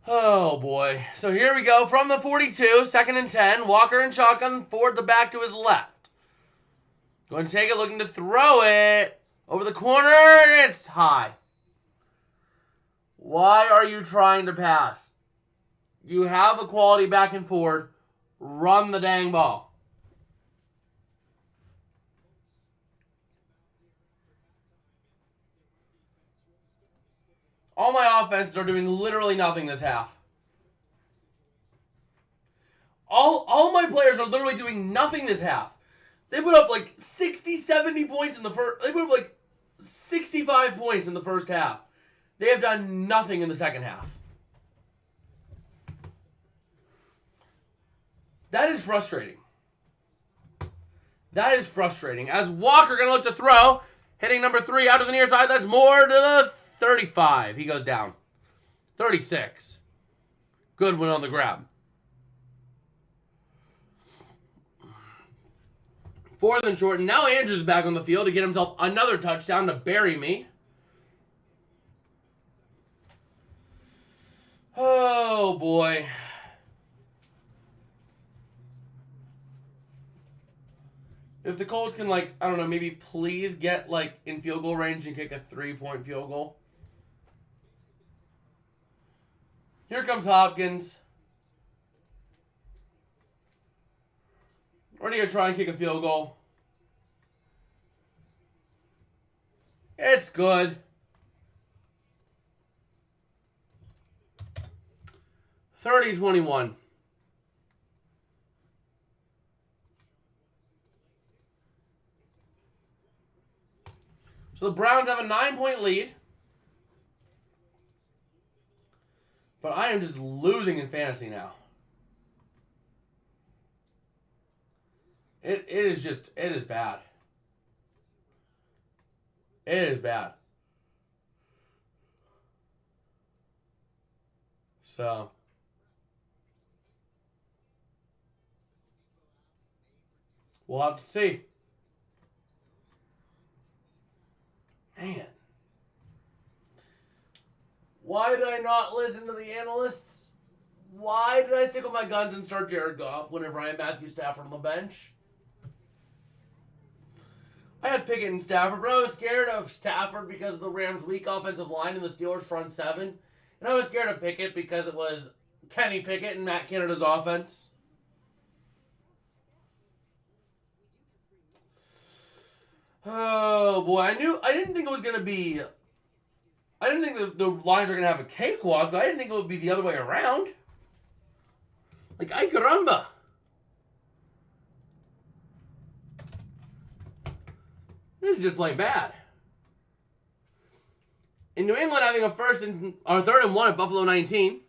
Oh, boy. So here we go. From the 42, 2nd and 10. Walker and shotgun. Ford the back to his left. Going to take it, looking to throw it. Over the corner, and it's high. Why are you trying to pass? You have a quality back and forward. Run the dang ball. All my offenses are doing literally nothing this half. All my players are literally doing nothing this half. They put up like 60, 70 points in the first. They put up like 65 points in the first half. They have done nothing in the second half. That is frustrating. That is frustrating. As Walker going to look to throw, hitting number 3 out to the near side. That's more to the 35. He goes down. 36. Good one on the grab. 4th and short. And now Andrews back on the field to get himself another touchdown to bury me. Oh, boy. If the Colts can, like, I don't know, maybe please get, like, in field goal range and kick a 3-point field goal. Here comes Hopkins. We're going to try and kick a field goal. It's good. 30-21. So the Browns have a 9-point lead. But I am just losing in fantasy now. It is bad. It is bad. So, we'll have to see. Man. Why did I not listen to the analysts? Why did I stick with my guns and start Jared Goff whenever I had Matthew Stafford on the bench? I had Pickett and Stafford, but I was scared of Stafford because of the Rams' weak offensive line and the Steelers' front seven. And I was scared of Pickett because it was Kenny Pickett and Matt Canada's offense. Oh, boy. I didn't think it was going to be... I didn't think the Lions were going to have a cakewalk, but I didn't think it would be the other way around. Like, ay caramba. This is just plain bad. In New England, having a third and 1 at Buffalo 19.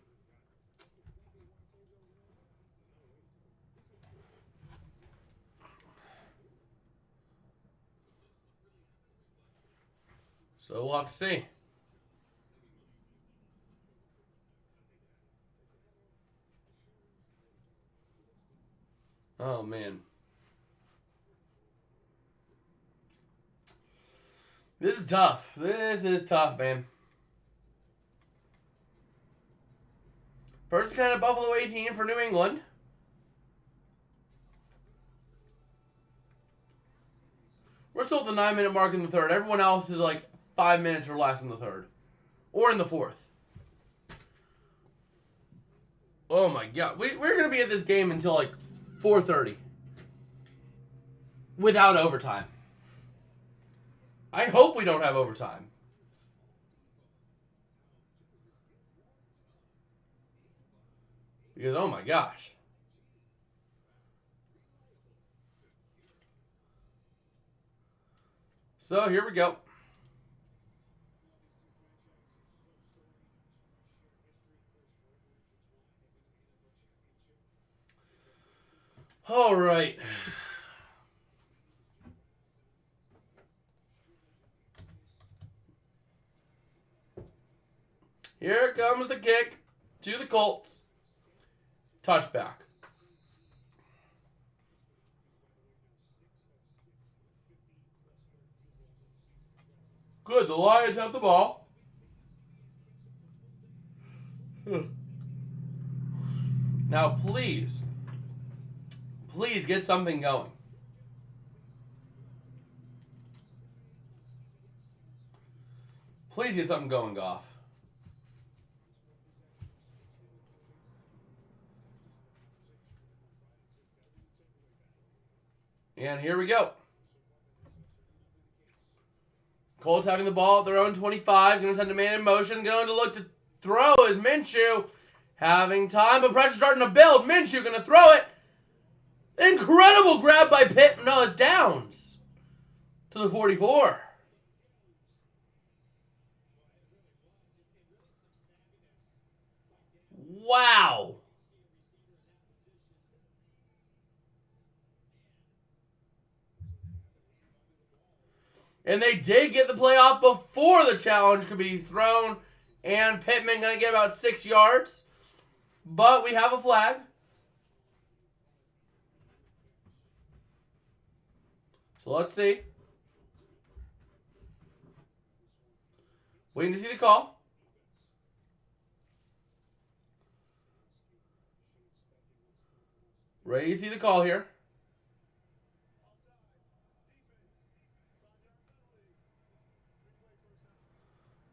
So we'll have to see. Oh, man. This is tough. This is tough, man. First and 10 at Buffalo 18 for New England. We're still at the 9-minute mark in the third. Everyone else is like 5 minutes or less in the third. Or in the fourth. Oh my God. We're going to be at this game until like 4:30. Without overtime. I hope we don't have overtime. Because, oh my gosh. So, here we go. All right. Here comes the kick to the Colts. Touchback. Good, the Lions have the ball. Now, please get something going. Please get something going, Goff. And here we go. Colts having the ball at their own 25. Going to send a man in motion. Going to look to throw is Minshew. Having time, but pressure starting to build. Minshew going to throw it. Incredible grab by Pitt. No, it's Downs. To the 44. Wow. And they did get the play off before the challenge could be thrown. And Pittman going to get about 6 yards. But we have a flag. So let's see. Waiting to see the call. Ready to see the call here.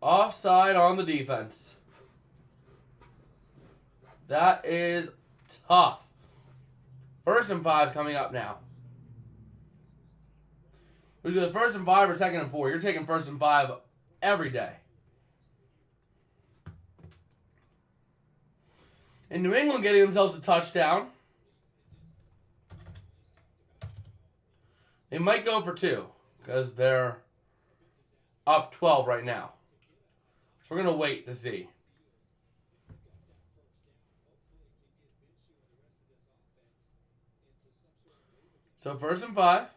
Offside on the defense. That is tough. 1st and 5 coming up now. Is it 1st and 5 or 2nd and 4? You're taking 1st and 5 every day. And New England getting themselves a touchdown. They might go for 2 because they're up 12 right now. So we're going to wait to see. So 1st and 5.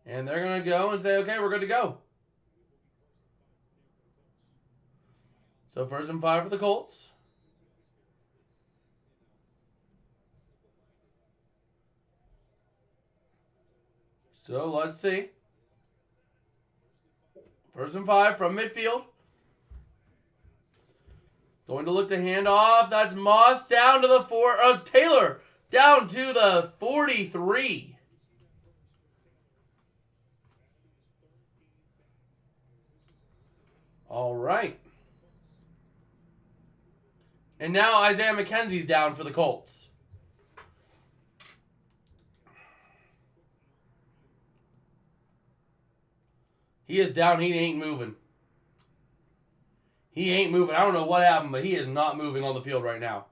And they're going to go and say, okay, we're good to go. So 1st and 5 for the Colts. So let's see. 1st and 5 from midfield. Going to look to hand off. That's Moss down to the 4. It's Taylor down to the 43. All right. And now Isaiah McKenzie's down for the Colts. He is down. He ain't moving. He ain't moving. I don't know what happened, but he is not moving on the field right now.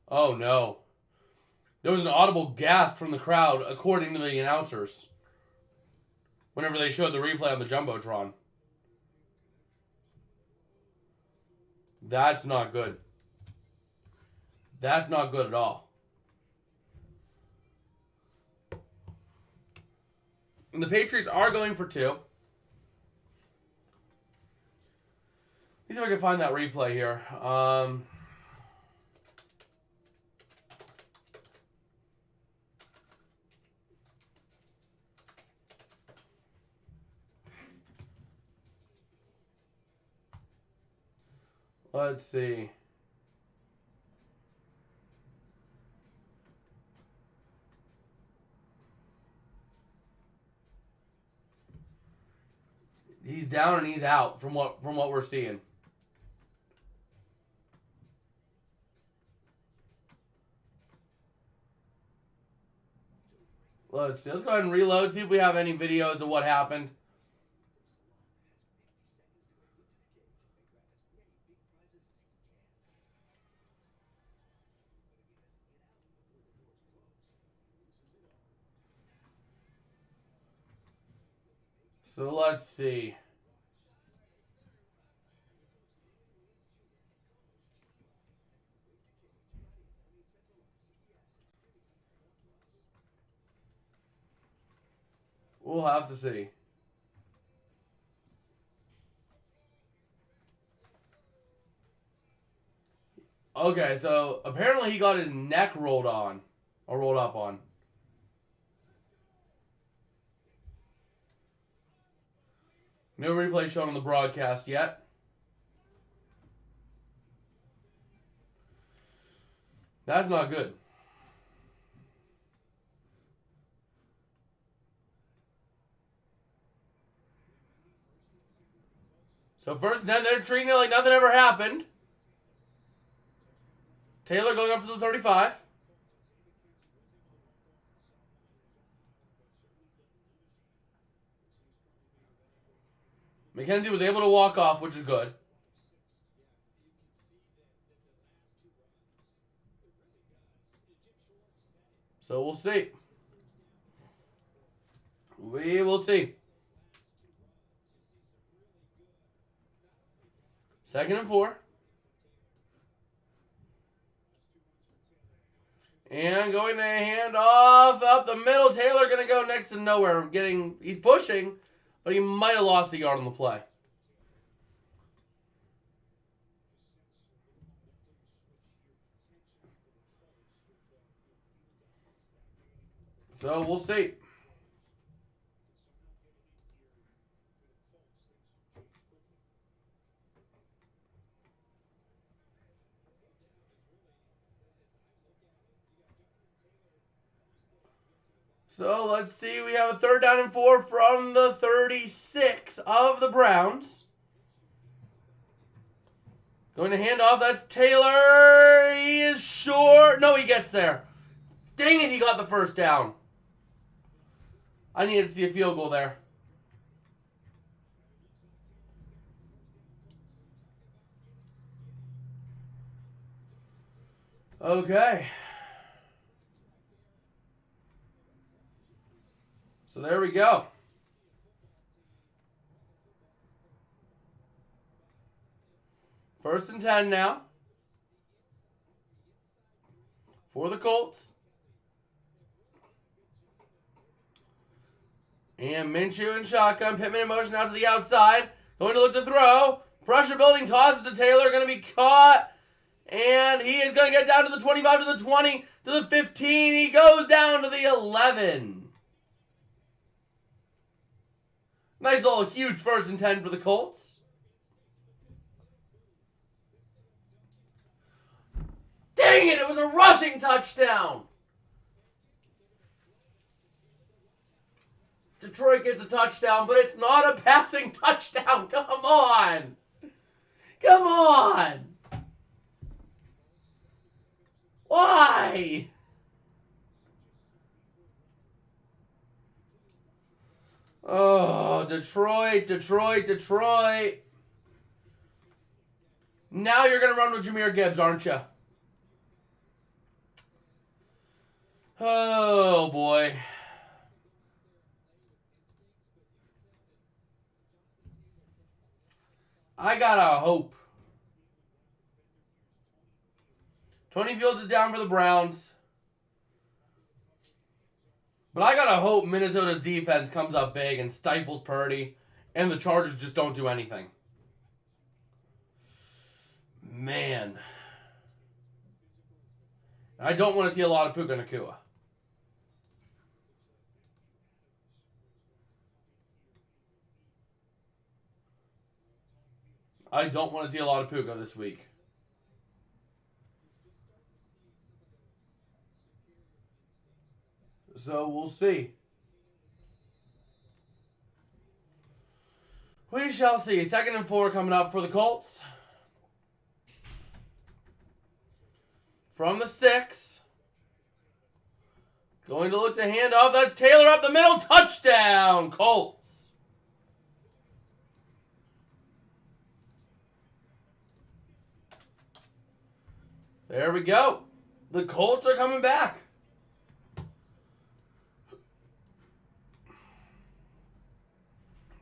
Oh, no. There was an audible gasp from the crowd, according to the announcers, whenever they showed the replay on the Jumbotron. That's not good. That's not good at all. And the Patriots are going for 2. Let me see if I can find that replay here. Let's see. He's down and he's out from what we're seeing. Let's see. Let's go ahead and reload, see if we have any videos of what happened. So let's see. We'll have to see. Okay, so apparently he got his neck rolled on. Or rolled up on. No replay shown on the broadcast yet. That's not good. So 1st and 10, they're treating it like nothing ever happened. Taylor going up to the 35. McKenzie was able to walk off, which is good. So we'll see. We will see. 2nd and 4. And going to hand off up the middle. Taylor going to go next to nowhere. He's pushing, but he might have lost a yard on the play. So we'll see. So let's see. We have a 3rd down and 4 from the 36 of the Browns. Going to hand off. That's Taylor. He is short. No, he gets there. Dang it, he got the 1st down. I needed to see a field goal there. Okay. So there we go. First and 10 now. for the Colts. And Minshew in shotgun. Pittman in motion out to the outside. Going to look to throw. Pressure building. Tosses to Taylor. Going to be caught. And he is going to get down to the 25, to the 20, to the 15. He goes down to the 11. Nice little huge 1st and 10 for the Colts. Dang it, it was a rushing touchdown. Detroit gets a touchdown, but it's not a passing touchdown. Come on. Come on. Why? Oh, Detroit. Now you're going to run with Jahmyr Gibbs, aren't you? Oh, boy. I gotta hope. Tony Fields is down for the Browns. But I gotta hope Minnesota's defense comes up big and stifles Purdy, and the Chargers just don't do anything. Man. I don't want to see a lot of Puka Nacua. I don't want to see a lot of Puka this week. So we'll see. We shall see. 2nd and 4 coming up for the Colts. From the 6. Going to look to hand off. That's Taylor up the middle. Touchdown, Colts. There we go. The Colts are coming back.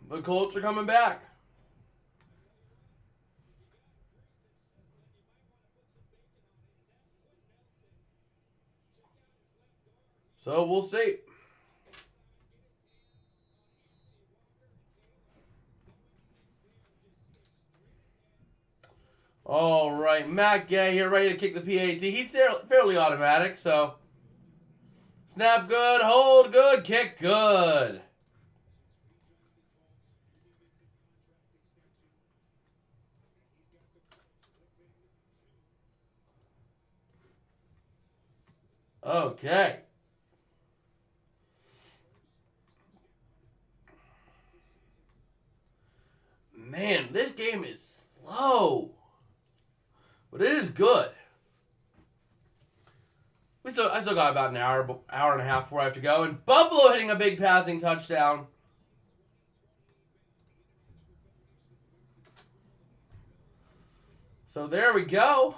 The Colts are coming back. So we'll see. All right, Matt Gay here, ready to kick the PAT. He's fairly automatic, so snap good, hold good, kick good. Okay. Man, this game is slow. But it is good. I still got about an hour and a half before I have to go. And Buffalo hitting a big passing touchdown. So there we go.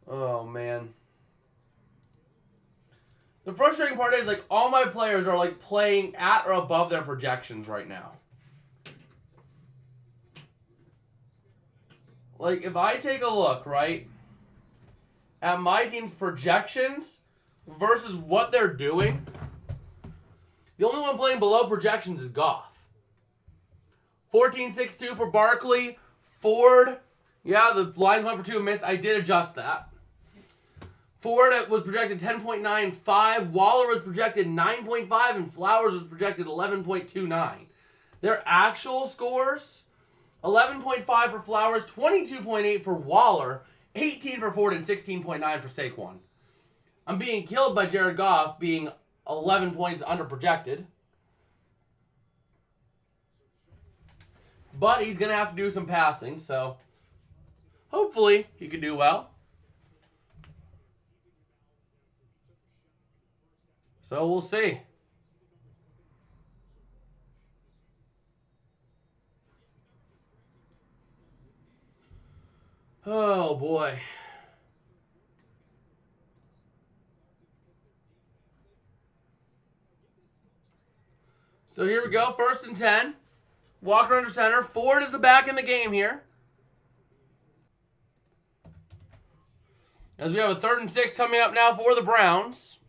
Oh, man. The frustrating part is, like, all my players are, like, playing at or above their projections right now. Like, if I take a look, right, at my team's projections versus what they're doing, the only one playing below projections is Goff. 14.62 for Barkley. Ford, yeah, the lines went for 2 and missed. I did adjust that. Ford was projected 10.95. Waller was projected 9.5. And Flowers was projected 11.29. Their actual scores, 11.5 for Flowers, 22.8 for Waller, 18 for Ford, and 16.9 for Saquon. I'm being killed by Jared Goff being 11 points under projected. But he's going to have to do some passing, so hopefully he can do well. So we'll see. Oh, boy. So here we go. 1st and 10. Walker under center. Ford is the back in the game here. As we have a 3rd and 6 coming up now for the Browns.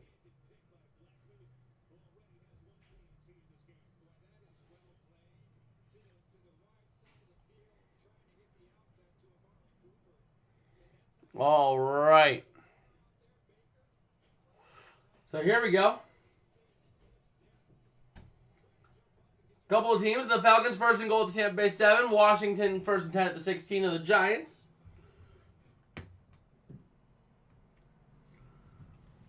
All right. So here we go. Couple of teams. The Falcons 1st and goal at the Tampa Bay 7. Washington 1st and 10 at the 16 of the Giants.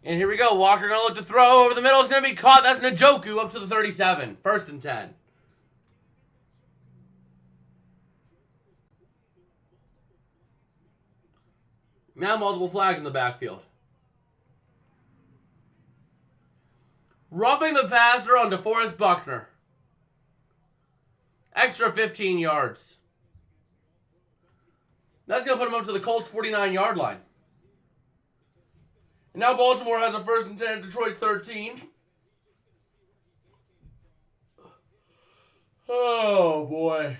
And here we go. Walker going to look to throw over the middle. It's going to be caught. That's Njoku up to the 37. 1st and 10. Now multiple flags in the backfield. Roughing the passer on DeForest Buckner. Extra 15 yards. That's going to put him up to the Colts' 49-yard line. And now Baltimore has a 1st and 10 at Detroit's 13. Oh, boy.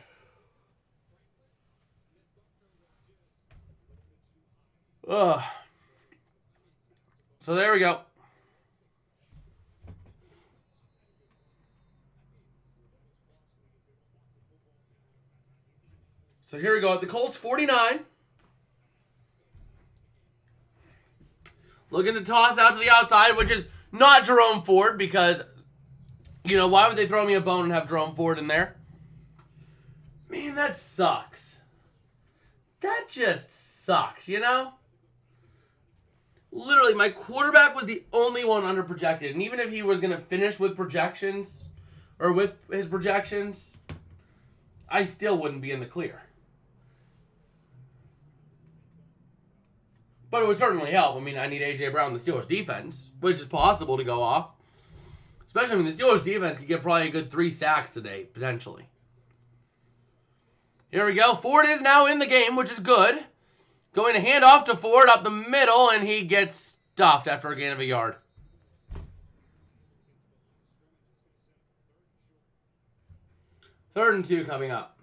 Ugh. So there we go. So here we go. At the Colts 49. Looking to toss out to the outside, which is not Jerome Ford because, you know, why would they throw me a bone and have Jerome Ford in there? Man, that sucks. That just sucks, you know? Literally, my quarterback was the only one under projected. And even if he was going to finish with projections, or with his projections, I still wouldn't be in the clear. But it would certainly help. I mean, I need A.J. Brown, the Steelers' defense, which is possible to go off. Especially, I mean, the Steelers' defense could get probably a good 3 sacks today, potentially. Here we go. Ford is now in the game, which is good. Going to hand off to Ford up the middle, and he gets stuffed after a gain of a yard. Third and 2 coming up.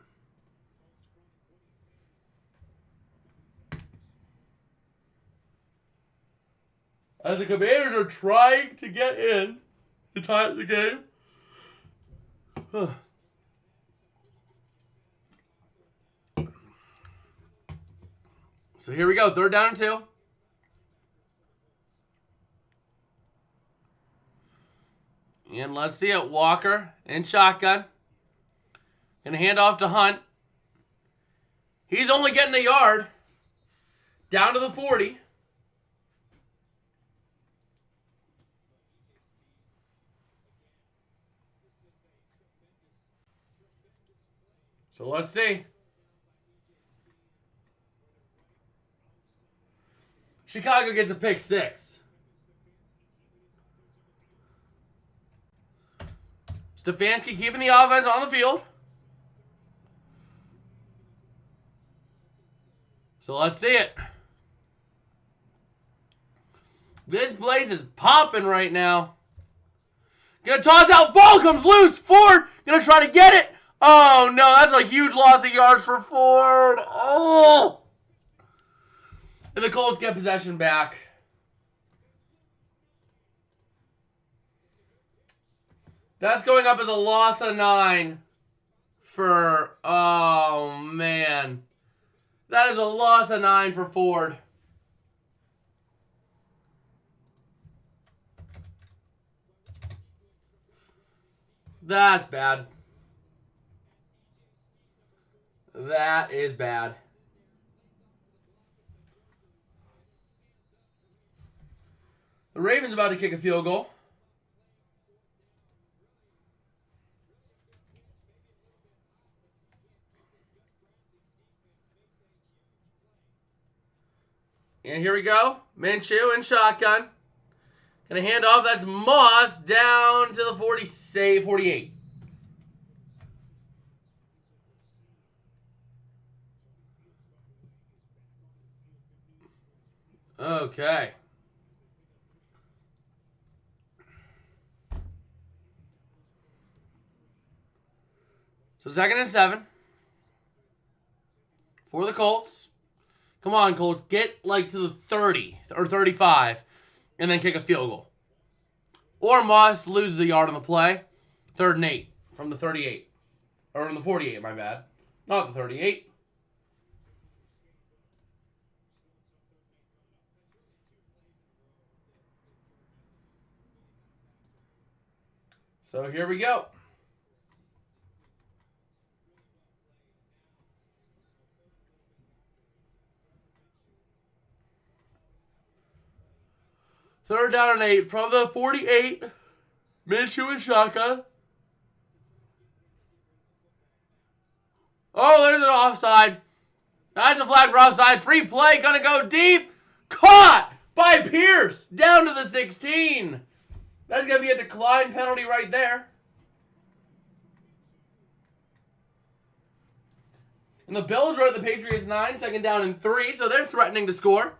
As the Commanders are trying to get in to tie the game. So here we go. 3rd down and 2. And let's see it. Walker in shotgun. Gonna hand off to Hunt. He's only getting a yard. Down to the 40. So let's see. Chicago gets a pick 6. Stefanski keeping the offense on the field. So let's see it. This place is popping right now. Gonna toss out. Ball comes loose. Ford gonna try to get it. Oh, no, that's a huge loss of yards for Ford. Oh. And the Colts get possession back. That's going up as a loss of 9 for, oh, man. That is a loss of 9 for Ford. That's bad. That is bad. The Ravens about to kick a field goal. And here we go. Minshew in shotgun. Gonna hand off. That's Moss down to the 48. Okay. So 2nd and 7 for the Colts. Come on, Colts. Get like to the 30 or 35 and then kick a field goal. Or Moss loses a yard on the play. 3rd and 8 from the 38. Or from the 48, my bad. Not the 38. So here we go. Third down and 8 from the 48. Minshew and shotgun. Oh, there's an offside. That's a flag for offside. Free play. Gonna go deep. Caught by Pierce. Down to the 16. That's going to be a decline penalty right there. And the Bills are at the Patriots 9. 2nd down and 3. So they're threatening to score.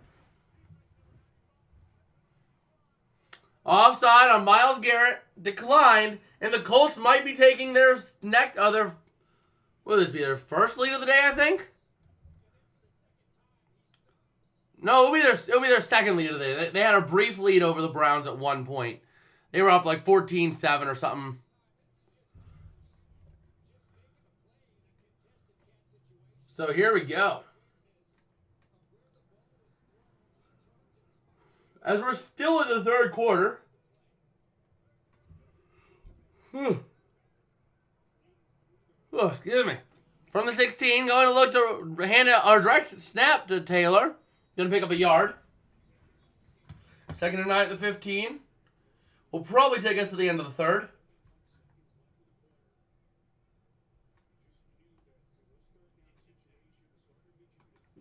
Offside on Myles Garrett. Declined. And the Colts might be taking their will this be their first lead of the day, I think? No, it'll be their second lead of the day. They had a brief lead over the Browns at one point. They were up like 14-7 or something. So here we go. As we're still in the 3rd quarter. Oh, excuse me. From the 16, going to look to hand a direct snap to Taylor. Going to pick up a yard. 2nd and 9 at the 15. Will probably take us to the end of the 3rd.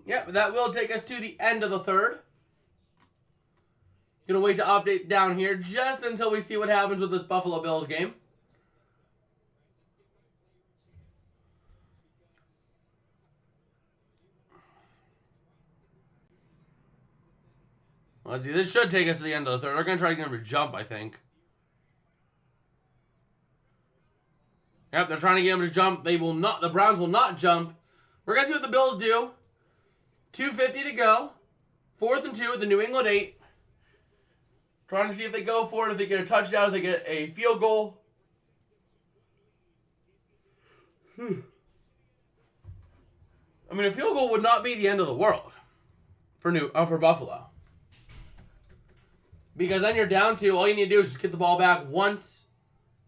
Yep, that will take us to the end of the 3rd. Gonna wait to update down here just until we see what happens with this Buffalo Bills game. Let's see, this should take us to the end of the 3rd. They're going to try to get him to jump, I think. Yep, they're trying to get him to jump. They will not. The Browns will not jump. We're going to see what the Bills do. 2:50 to go. 4th and 2 at the New England 8. Trying to see if they go for it, if they get a touchdown, if they get a field goal. I mean, a field goal would not be the end of the world for Buffalo. Because then you're down to, all you need to do is just get the ball back once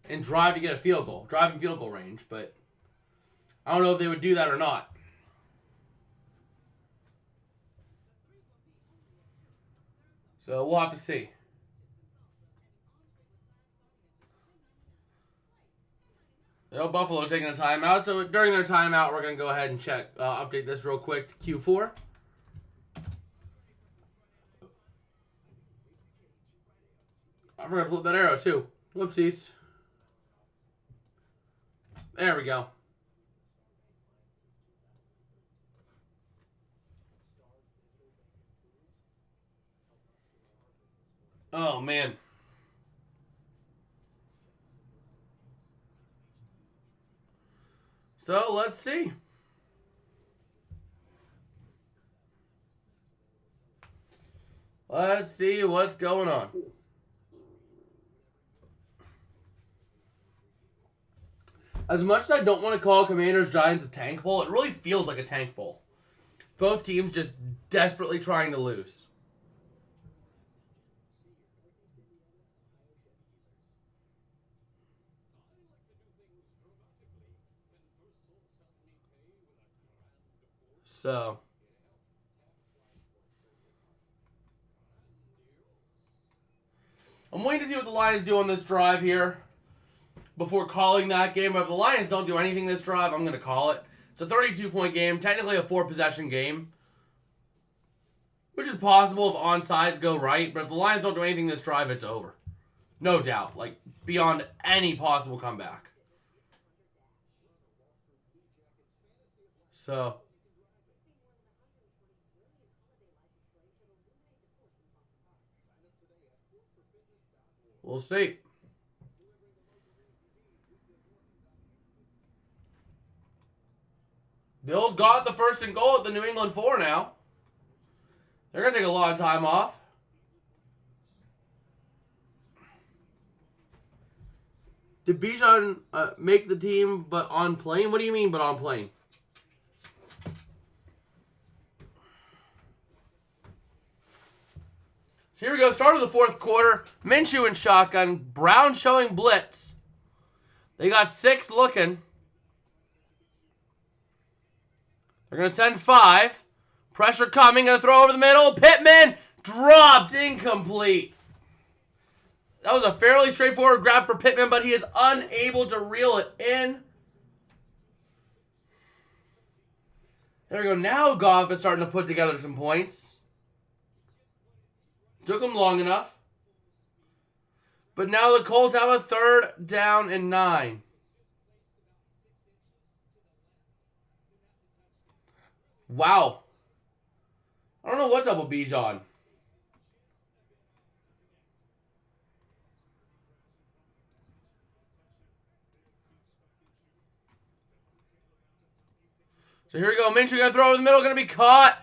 and drive to get a field goal. Drive in field goal range, but I don't know if they would do that or not. So we'll have to see. Buffalo taking a timeout. So during their timeout, we're going to go ahead and update this real quick to Q4. I forgot to flip that arrow too. Whoopsies. There we go. Oh, man. So, let's see. Let's see what's going on. As much as I don't want to call Commanders-Giants a tank bowl, it really feels like a tank bowl. Both teams just desperately trying to lose. So, I'm waiting to see what the Lions do on this drive here before calling that game. But if the Lions don't do anything this drive, I'm going to call it. It's a 32-point game, technically a 4-possession game, which is possible if onsides go right. But if the Lions don't do anything this drive, it's over. No doubt. Like, beyond any possible comeback. So, we'll see. Bills got the 1st and goal at the New England 4 now. They're going to take a lot of time off. Did Bijan make the team but on plane? What do you mean but on plane? So here we go. Start of the fourth quarter. Minshew in shotgun. Brown showing blitz. They got 6 looking. They're going to send 5. Pressure coming. Going to throw over the middle. Pittman dropped. Incomplete. That was a fairly straightforward grab for Pittman, but he is unable to reel it in. There we go. Now Goff is starting to put together some points. Took him long enough. But now the Colts have a 3rd down and 9. Wow. I don't know what's up with Bijan. So here we go. Minshew going to throw over the middle. Going to be caught.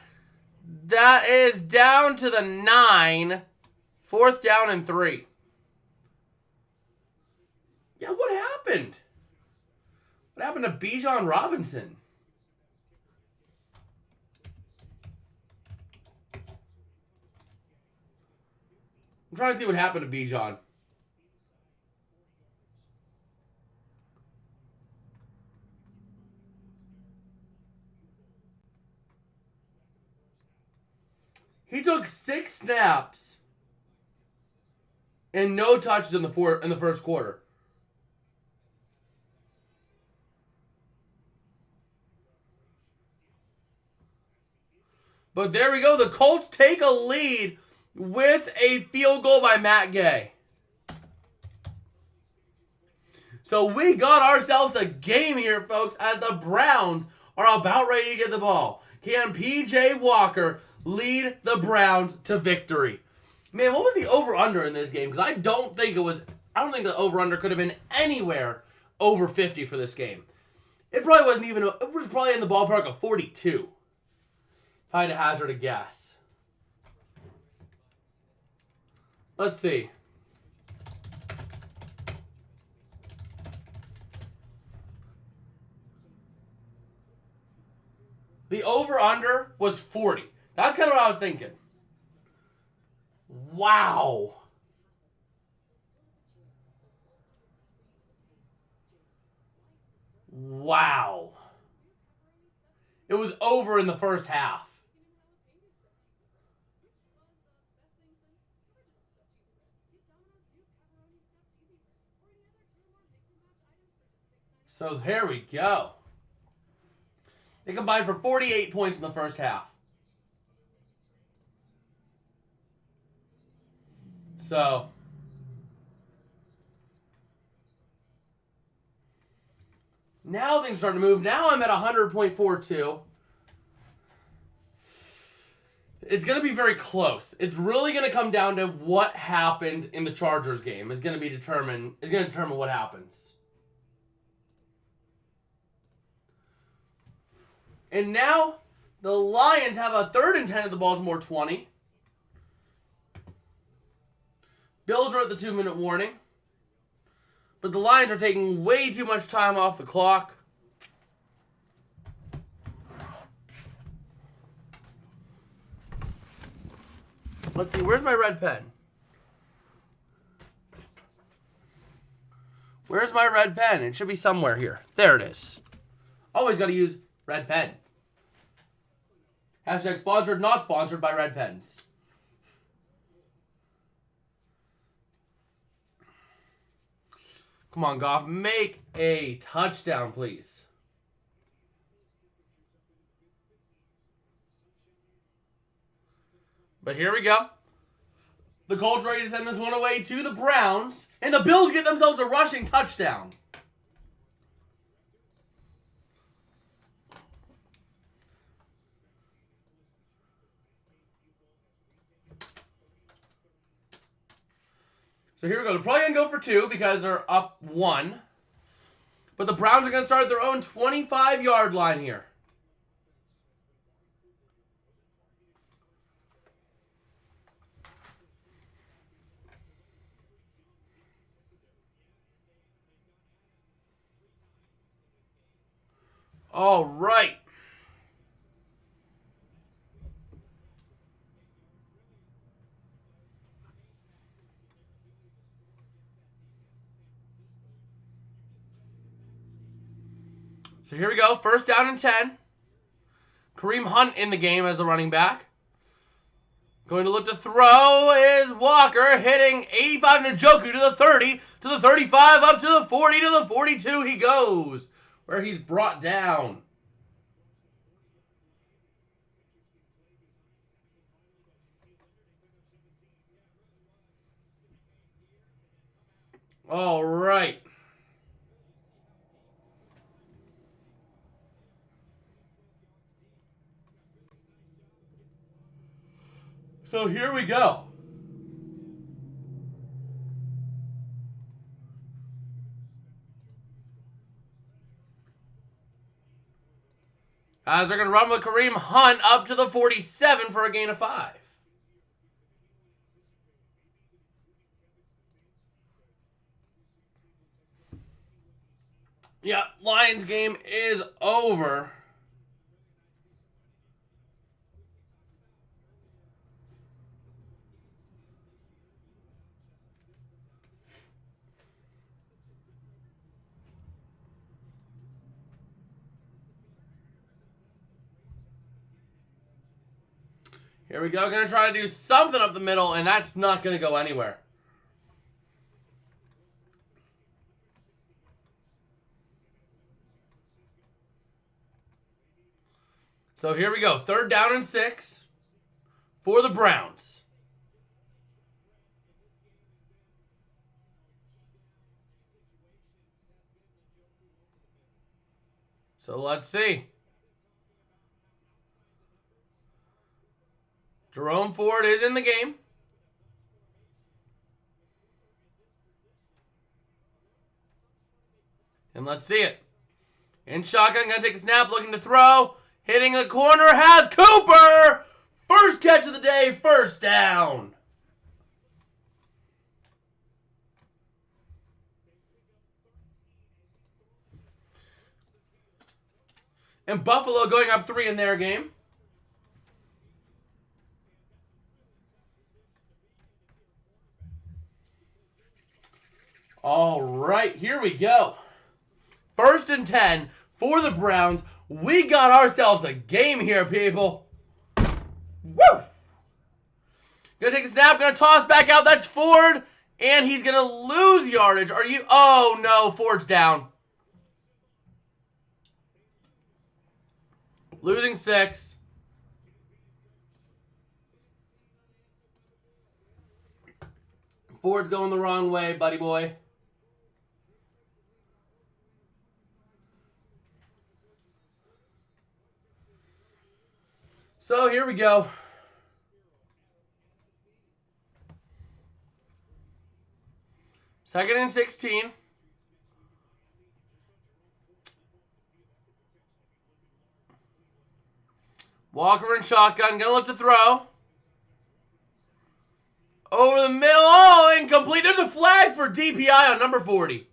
That is down to the 9. 4th down and 3. Yeah, what happened? What happened to Bijan Robinson? I'm trying to see what happened to Bijan. He took 6 snaps and no touches in the first quarter. But there we go. The Colts take a lead with a field goal by Matt Gay. So we got ourselves a game here, folks, as the Browns are about ready to get the ball. Can P.J. Walker lead the Browns to victory? Man, what was the over-under in this game? Because I don't think the over-under could have been anywhere over 50 for this game. It probably wasn't even, it was probably in the ballpark of 42. If I had to hazard a guess. Let's see. The over-under was 40. That's kind of what I was thinking. Wow. Wow. It was over in the first half. So there we go. They combined for 48 points in the first half. So now things are starting to move. Now I'm at 100.42. It's going to be very close. It's really going to come down to what happens in the Chargers game. It's going to determine what happens. And now the Lions have a 3rd and 10 at the Baltimore 20. Bills are at the 2-minute warning. But the Lions are taking way too much time off the clock. Let's see, where's my red pen? Where's my red pen? It should be somewhere here. There it is. Always got to use red pen. Hashtag sponsored, not sponsored by Red Pens. Come on, Goff. Make a touchdown, please. But here we go. The Colts ready to send this one away to the Browns. And the Bills get themselves a rushing touchdown. So here we go. They're probably going to go for 2 because they're up 1. But the Browns are going to start at their own 25-yard line here. All right. So here we go. First down and 10. Kareem Hunt in the game as the running back. Going to look to throw is Walker, hitting 85 Njoku to the 30, to the 35, up to the 40, to the 42 he goes, where he's brought down. All right. So here we go. As they're going to run with Kareem Hunt up to the 47 for a gain of 5. Yeah, Lions game is over. Here we go. Going to try to do something up the middle, and that's not going to go anywhere. So here we go. Third down and 6 for the Browns. So let's see. Jerome Ford is in the game. And let's see it. In shotgun, going to take a snap, looking to throw. Hitting a corner, has Cooper! First catch of the day, first down. And Buffalo going up 3 in their game. All right, here we go. First and 10 for the Browns. We got ourselves a game here, people. Woo! Gonna take a snap, gonna toss back out. That's Ford, and he's gonna lose yardage. Are you? Oh no, Ford's down. Losing 6. Ford's going the wrong way, buddy boy. So here we go. Second and 16. Walker in shotgun. Gonna look to throw. Over the middle. Oh, incomplete. There's a flag for DPI on number 40.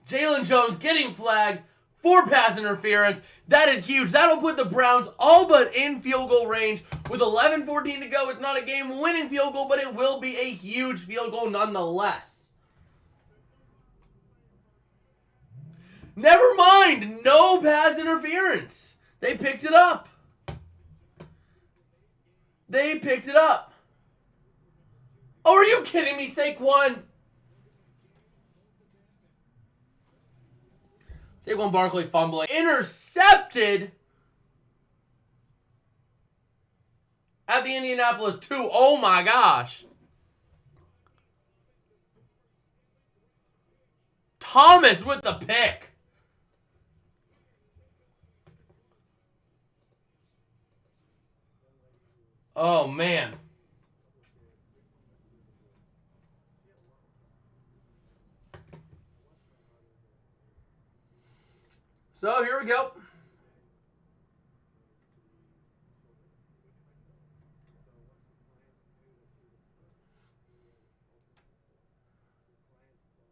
Jalen Jones getting flagged for pass interference. That is huge. That'll put the Browns all but in field goal range. With 11-14 to go, it's not a game-winning field goal, but it will be a huge field goal nonetheless. Never mind. No pass interference. They picked it up. They picked it up. Oh, are you kidding me, Saquon? Saquon Barkley fumbling. Intercepted at the Indianapolis 2. Oh my gosh. Thomas with the pick. Oh man. So here we go.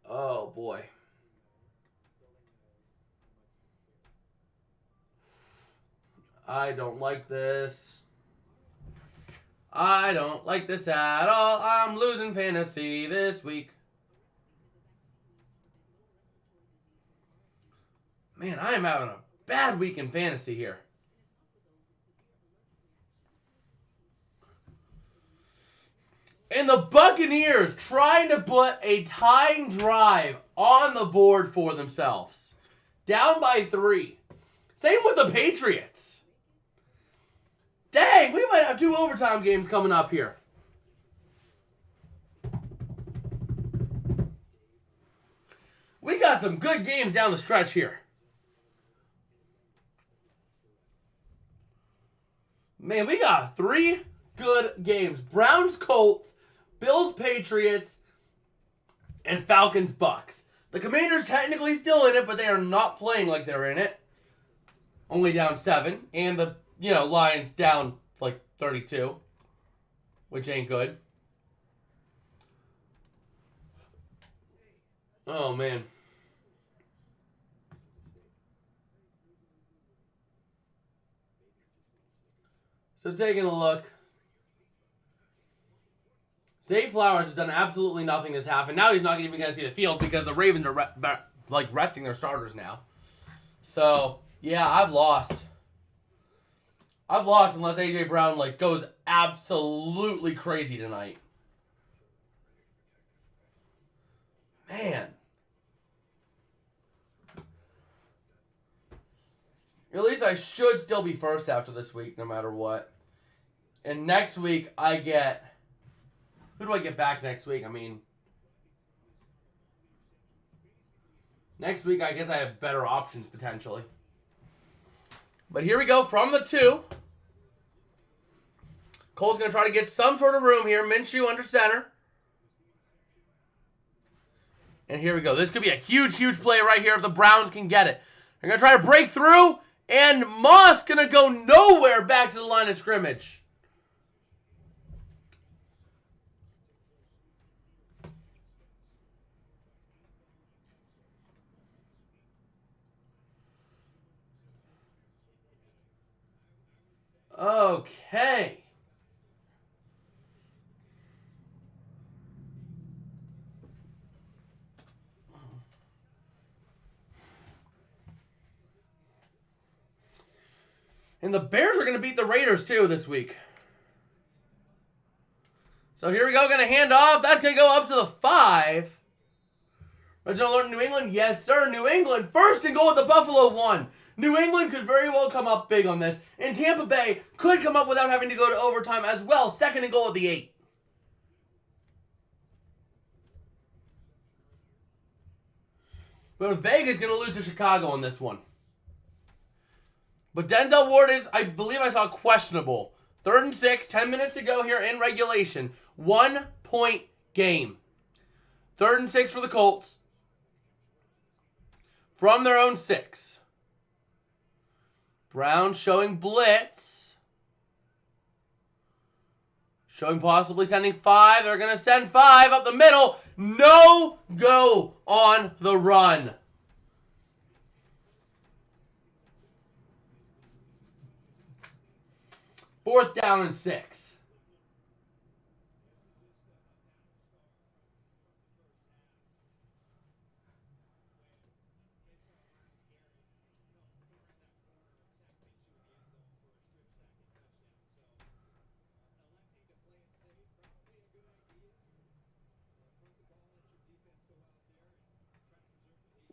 Oh boy. I don't like this. I don't like this at all. I'm losing fantasy this week. Man, I am having a bad week in fantasy here. And the Buccaneers trying to put a tying drive on the board for themselves. Down by 3. Same with the Patriots. Dang, we might have 2 overtime games coming up here. We got some good games down the stretch here. Man, we got 3 good games. Browns, Colts, Bills, Patriots, and Falcons, Bucks. The Commanders technically still in it, but they are not playing like they're in it. Only down 7. And the, Lions down like 32, which ain't good. Oh, man. So taking a look. Zay Flowers has done absolutely nothing this half, and now he's not even going to see the field because the Ravens are resting their starters now. So, yeah, I've lost. I've lost unless A.J. Brown goes absolutely crazy tonight. Man. At least I should still be first after this week, no matter what. And next week, I get... Who do I get back next week? Next week, I guess I have better options, potentially. But here we go from the 2. Cole's going to try to get some sort of room here. Minshew under center. And here we go. This could be a huge, huge play right here if the Browns can get it. They're going to try to break through. And Moss going to go nowhere back to the line of scrimmage. Okay. And the Bears are going to beat the Raiders, too, this week. So here we go. Going to hand off. That's going to go up to the 5. Redzone alert in New England. Yes, sir. New England. First and goal at the Buffalo 1. New England could very well come up big on this. And Tampa Bay could come up without having to go to overtime as well. Second and goal at the 8. But Vegas going to lose to Chicago on this one. But Denzel Ward is, I believe I saw, questionable. 3rd and 6, 10 minutes to go here in regulation. 1-point game. 3rd and 6 for the Colts. From their own 6. Browns showing blitz. Showing possibly sending 5. They're going to send 5 up the middle. No go on the run. Fourth down and 6.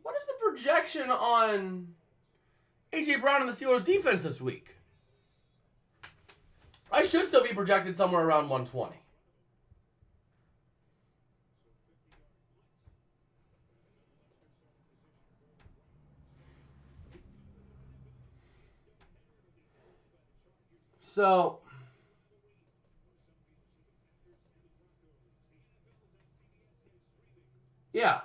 What is the projection on A.J. Brown and the Steelers defense this week? I should still be projected somewhere around 120. So, yeah.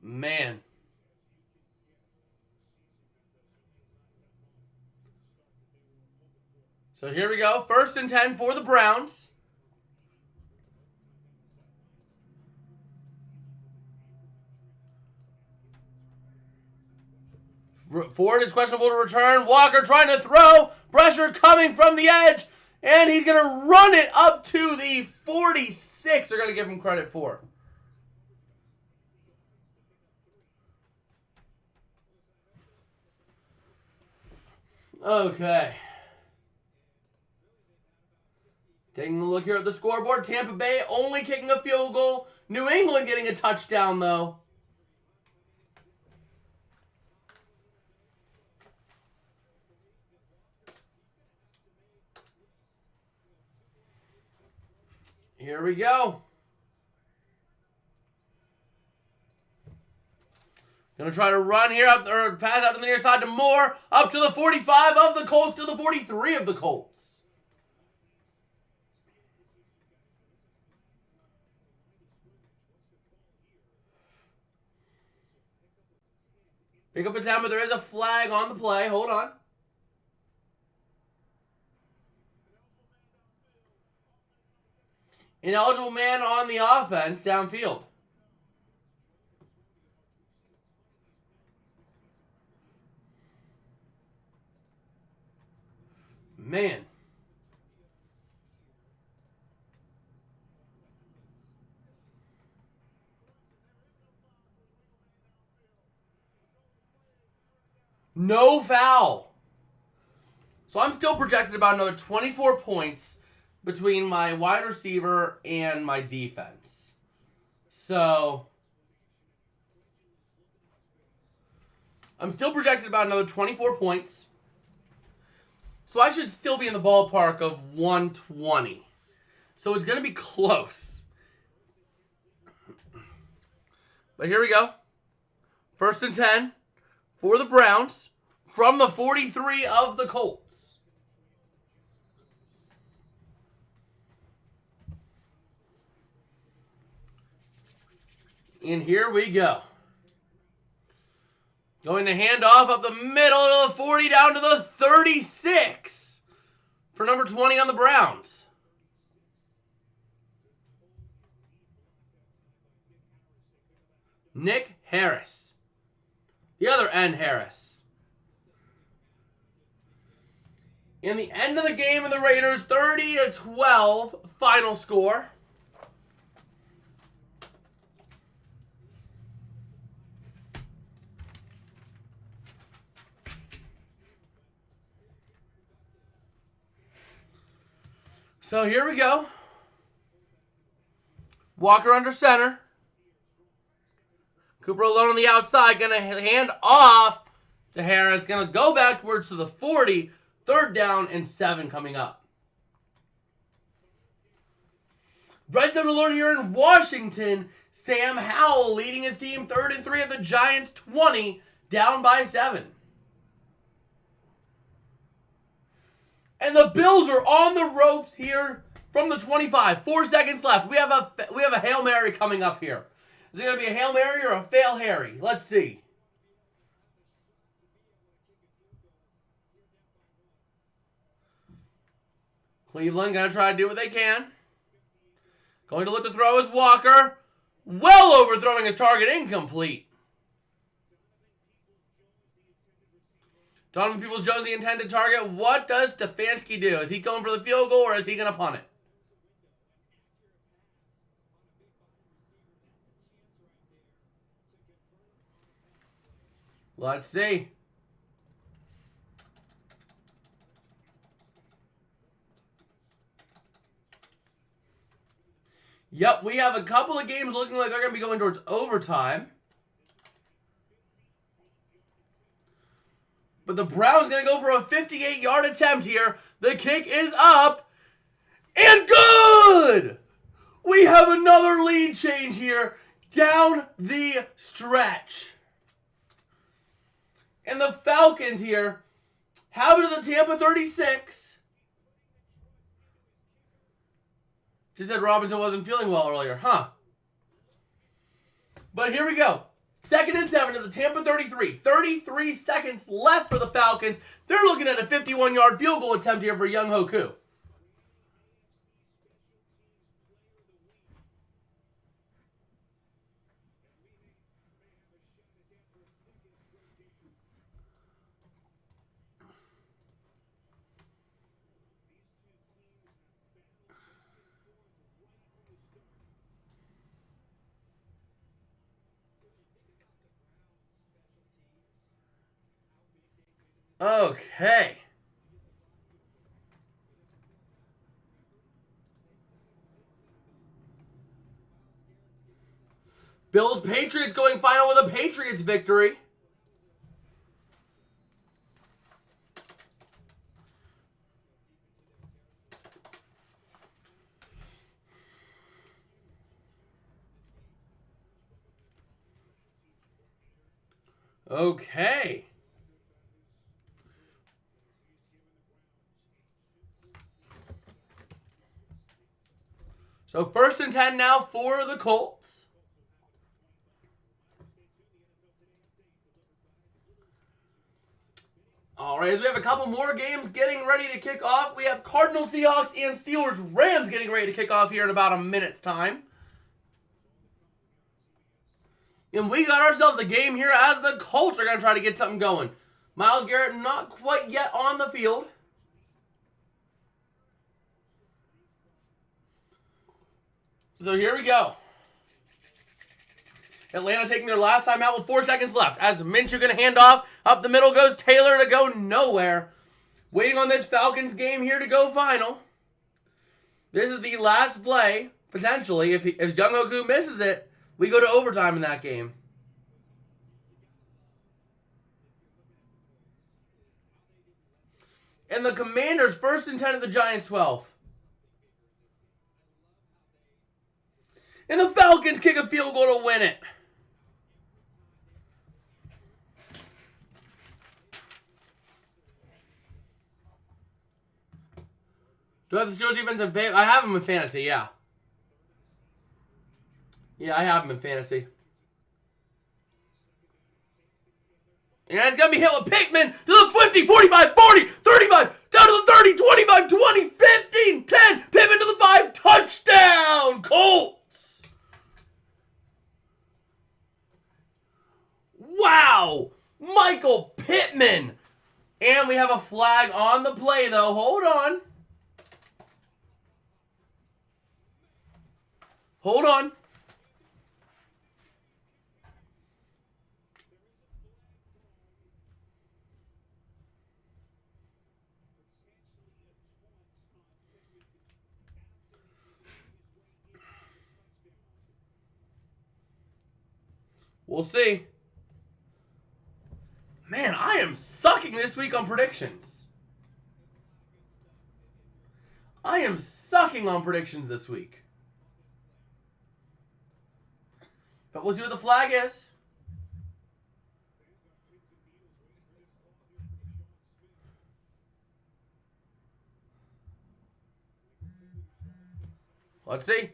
Man. So here we go. 1st and 10 for the Browns. Ford is questionable to return. Walker trying to throw. Pressure coming from the edge. And he's going to run it up to the 46. They're going to give him credit for. Okay. Taking a look here at the scoreboard. Tampa Bay only kicking a field goal. New England getting a touchdown, though. Here we go. Gonna try to run here up or pass out to the near side to Moore. Up to the 45 of the Colts to the 43 of the Colts. Pick up a 10, but there is a flag on the play. Hold on. Ineligible man on the offense downfield. Man. No foul. So I'm still projected about another 24 points between my wide receiver and my defense. So I'm still projected about another 24 points. So I should still be in the ballpark of 120. So it's going to be close. But here we go. 1st and 10 for the Browns from the 43 of the Colts. And here we go. Going to hand off up the middle of the 40 down to the 36 for number 20 on the Browns. Nick Harris. The other N. Harris. In the end of the game of the Raiders, 30-12 final score. So here we go. Walker under center. Cooper alone on the outside. Going to hand off to Harris. Going to go backwards to the 40. 3rd down and 7 coming up. Red zone alert here in Washington. Sam Howell leading his team 3rd and 3 at the Giants 20. Down by 7. And the Bills are on the ropes here from the 25. 4 seconds left. We have a Hail Mary coming up here. Is it going to be a Hail Mary or a Fail Harry? Let's see. Cleveland going to try to do what they can. Going to look to throw is Walker. Well overthrowing his target. Incomplete. Donovan Peoples-Jones, the intended target. What does Stefanski do? Is he going for the field goal or is he going to punt it? Let's see. Yep, we have a couple of games looking like they're going to be going towards overtime. But the Browns going to go for a 58-yard attempt here. The kick is up. And good! We have another lead change here down the stretch. And the Falcons here have it at the Tampa 36. Just said Robinson wasn't feeling well earlier, huh? But here we go. 2nd and 7 at the Tampa 33. 33 seconds left for the Falcons. They're looking at a 51-yard field goal attempt here for Young Hoku. Okay. Bills Patriots going final with a Patriots victory. Okay. So 1st and 10 now for the Colts. All right, as we have a couple more games getting ready to kick off. We have Cardinals, Seahawks, and Steelers, Rams getting ready to kick off here in about a minute's time. And we got ourselves a game here as the Colts are going to try to get something going. Myles Garrett not quite yet on the field. So here we go. Atlanta taking their last time out with 4 seconds left. As Minshew going to hand off. Up the middle goes Taylor to go nowhere. Waiting on this Falcons game here to go final. This is the last play, potentially. If Young Hoku misses it, we go to overtime in that game. And the Commanders, 1st and 10 at the Giants' 12. And the Falcons kick a field goal to win it. Do I have the Steelers defense in fantasy? I have them in fantasy, yeah. Yeah, I have them in fantasy. And it's going to be hit with Pickman to the 50, 45, 40, 35, down to the 30, 25, 20, 15, 10. Pittman to the 5. Touchdown, Colts. Wow. Michael Pittman. And we have a flag on the play, though. Hold on. Hold on. We'll see. Man, I am sucking this week on predictions. I am sucking on predictions this week. But we'll see what the flag is. Let's see.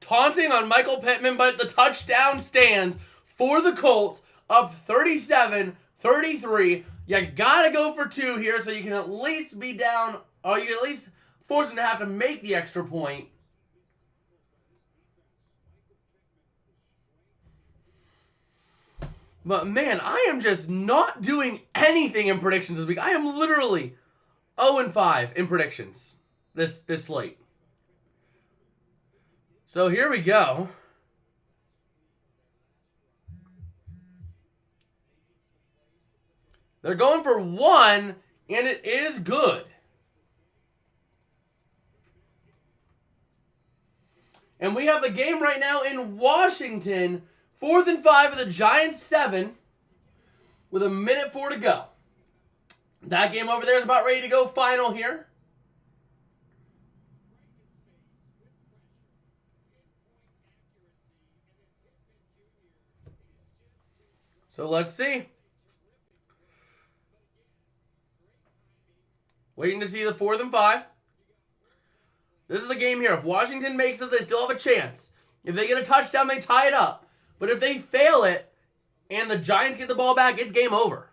Taunting on Michael Pittman, but the touchdown stands for the Colts, up 37-33. You gotta go for 2 here, so you can at least be down, or you can at least force them to have to make the extra point. But man, I am just not doing anything in predictions this week. I am literally 0-5 in predictions this slate. So here we go. They're going for 1, and it is good. And we have a game right now in Washington, 4th and 5 of the Giants' 7, with 1:04 to go. That game over there is about ready to go final here. So let's see. Waiting to see the 4th and 5. This is the game here. If Washington makes this, they still have a chance. If they get a touchdown, they tie it up. But if they fail it and the Giants get the ball back, it's game over.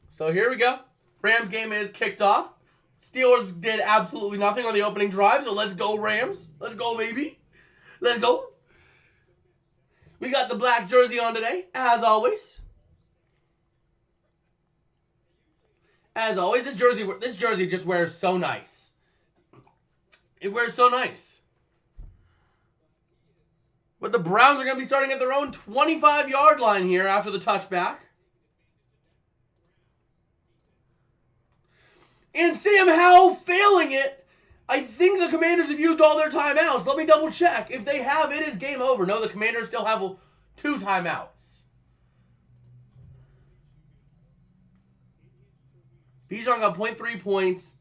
So here we go. Rams game is kicked off. Steelers did absolutely nothing on the opening drive, so let's go Rams. Let's go, baby. Let's go. We got the black jersey on today, as always. As always, this jersey just wears so nice. It wears so nice. But the Browns are going to be starting at their own 25-yard line here after the touchback. And Sam Howell failing it. I think the Commanders have used all their timeouts. Let me double check. If they have, it is game over. No, the Commanders still have 2 timeouts. Bijan got 0.3 points.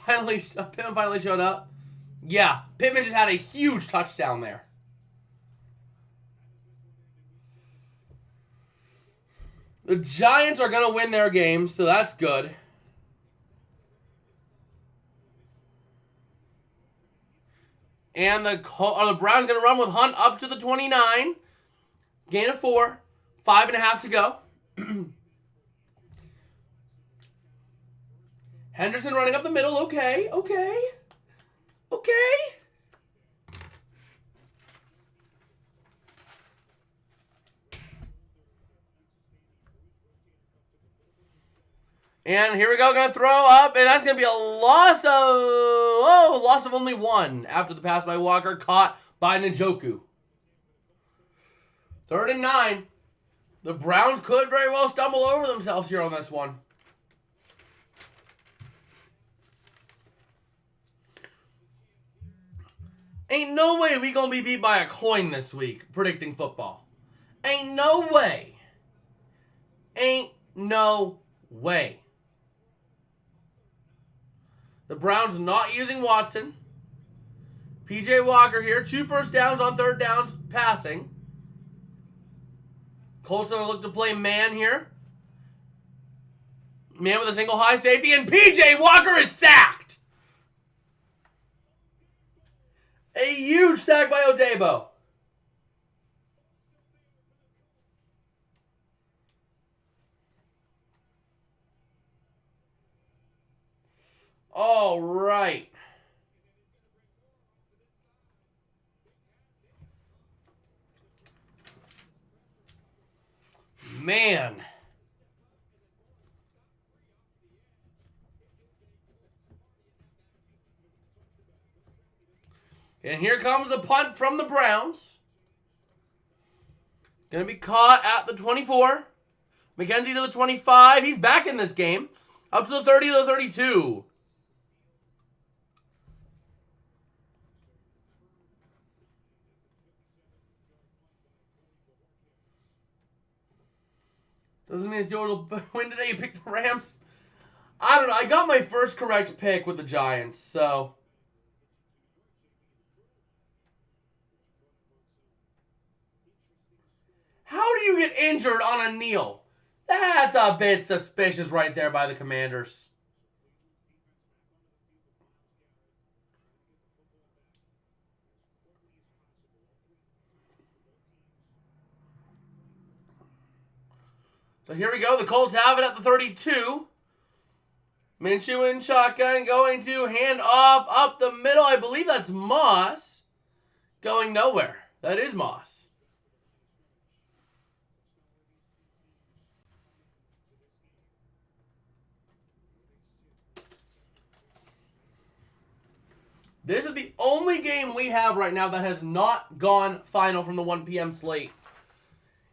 Pittman finally showed up. Yeah, Pittman just had a huge touchdown there. The Giants are going to win their game, so that's good. And the Browns going to run with Hunt up to the 29. Gain of 4. 5.5 to go. Henderson running up the middle. Okay. And here we go, going to throw up, and that's going to be a loss of only 1 after the pass by Walker, caught by Njoku. 3rd and 9. The Browns could very well stumble over themselves here on this one. Ain't no way we going to be beat by a coin this week predicting football. Ain't no way. Ain't no way. The Browns not using Watson. P.J. Walker here. 2 first downs on 3rd downs passing. Colts are going to look to play man here. Man with a single high safety. And P.J. Walker is sacked. A huge sack by Odebo. All right. Man. And here comes the punt from the Browns. Going to be caught at the 24. McKenzie to the 25. He's back in this game. Up to the 30 to the 32. Doesn't mean it's yours will win today. You picked the Rams. I don't know. I got my first correct pick with the Giants, so. How do you get injured on a kneel? That's a bit suspicious right there by the Commanders. So here we go. The Colts have it at the 32. Minshew in shotgun, going to hand off up the middle. I believe that's Moss. Going nowhere. That is Moss. This is the only game we have right now that has not gone final from the 1 p.m. slate.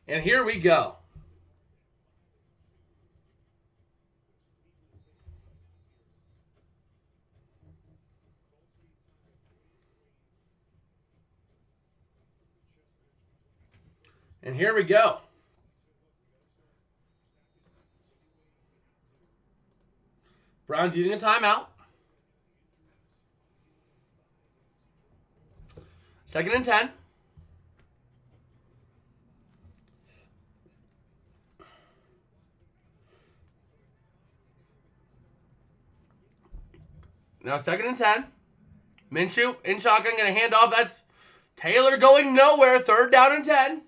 And here we go. And here we go. Browns using a timeout. 2nd and 10. Now 2nd and 10. Minshew in shotgun, going to hand off. That's Taylor going nowhere. 3rd down and 10.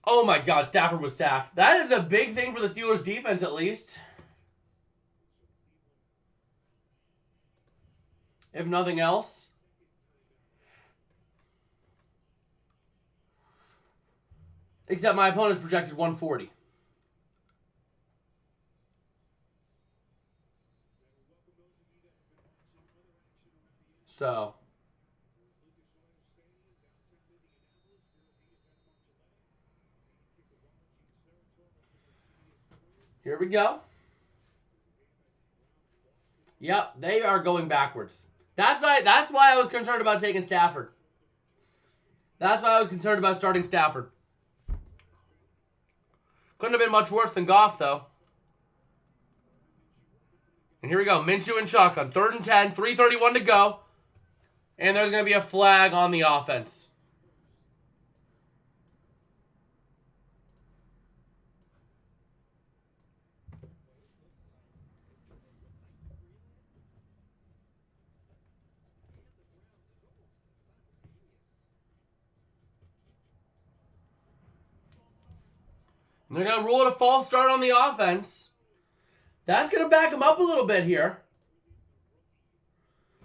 Oh my God, Stafford was sacked. That is a big thing for the Steelers defense at least. If nothing else. Except my opponent's projected 140. So here we go. Yep, they are going backwards. That's why I was concerned about taking Stafford. That's why I was concerned about starting Stafford. Couldn't have been much worse than Goff, though. And here we go. Minshew and shotgun. 3rd and 10. 3:31 to go. And there's going to be a flag on the offense. And they're going to rule it a false start on the offense. That's going to back them up a little bit here.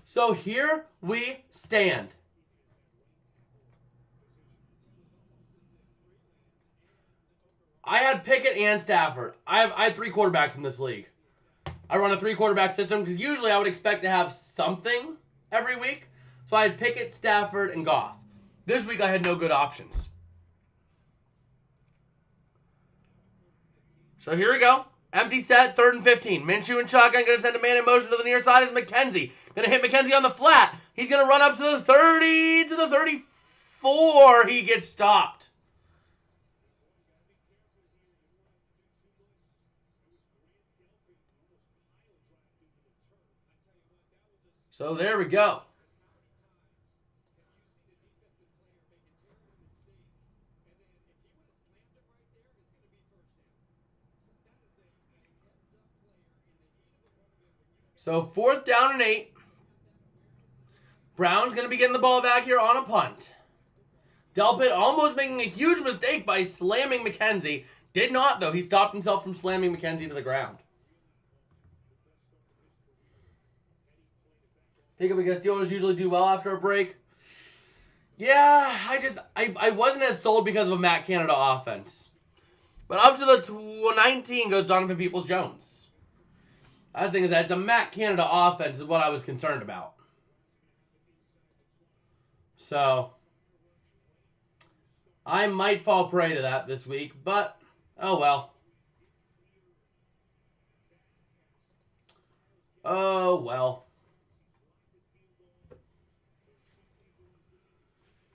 So here we stand. I had Pickett and Stafford. I had 3 quarterbacks in this league. I run a 3-quarterback system because usually I would expect to have something every week. So I had Pickett, Stafford, and Goff. This week I had no good options. So here we go. Empty set, 3rd and 15. Minshew and shotgun going to send a man in motion to the near side. Is McKenzie. Going to hit McKenzie on the flat. He's going to run up to the 30, to the 34. He gets stopped. So there we go. So 4th down and 8. Brown's going to be getting the ball back here on a punt. Delpit almost making a huge mistake by slamming McKenzie. Did not, though. He stopped himself from slamming McKenzie to the ground. Think because Steelers usually do well after a break. Yeah, I wasn't as sold because of a Matt Canada offense. But up to the 19 goes Donovan Peoples-Jones. I was thinking that it's a Matt Canada offense is what I was concerned about. So, I might fall prey to that this week, but oh well. Oh well.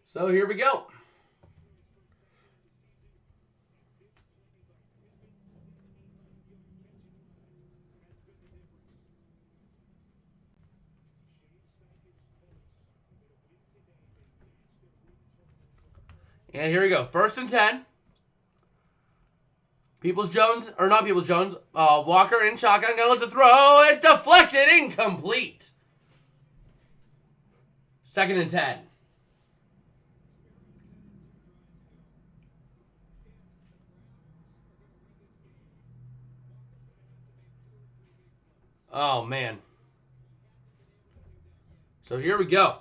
So here we go. And here we go. 1st and 10. Peoples-Jones, or not Peoples-Jones, Walker in shotgun, gonna look to throw. It's deflected, incomplete. 2nd and 10. Oh, man. So here we go.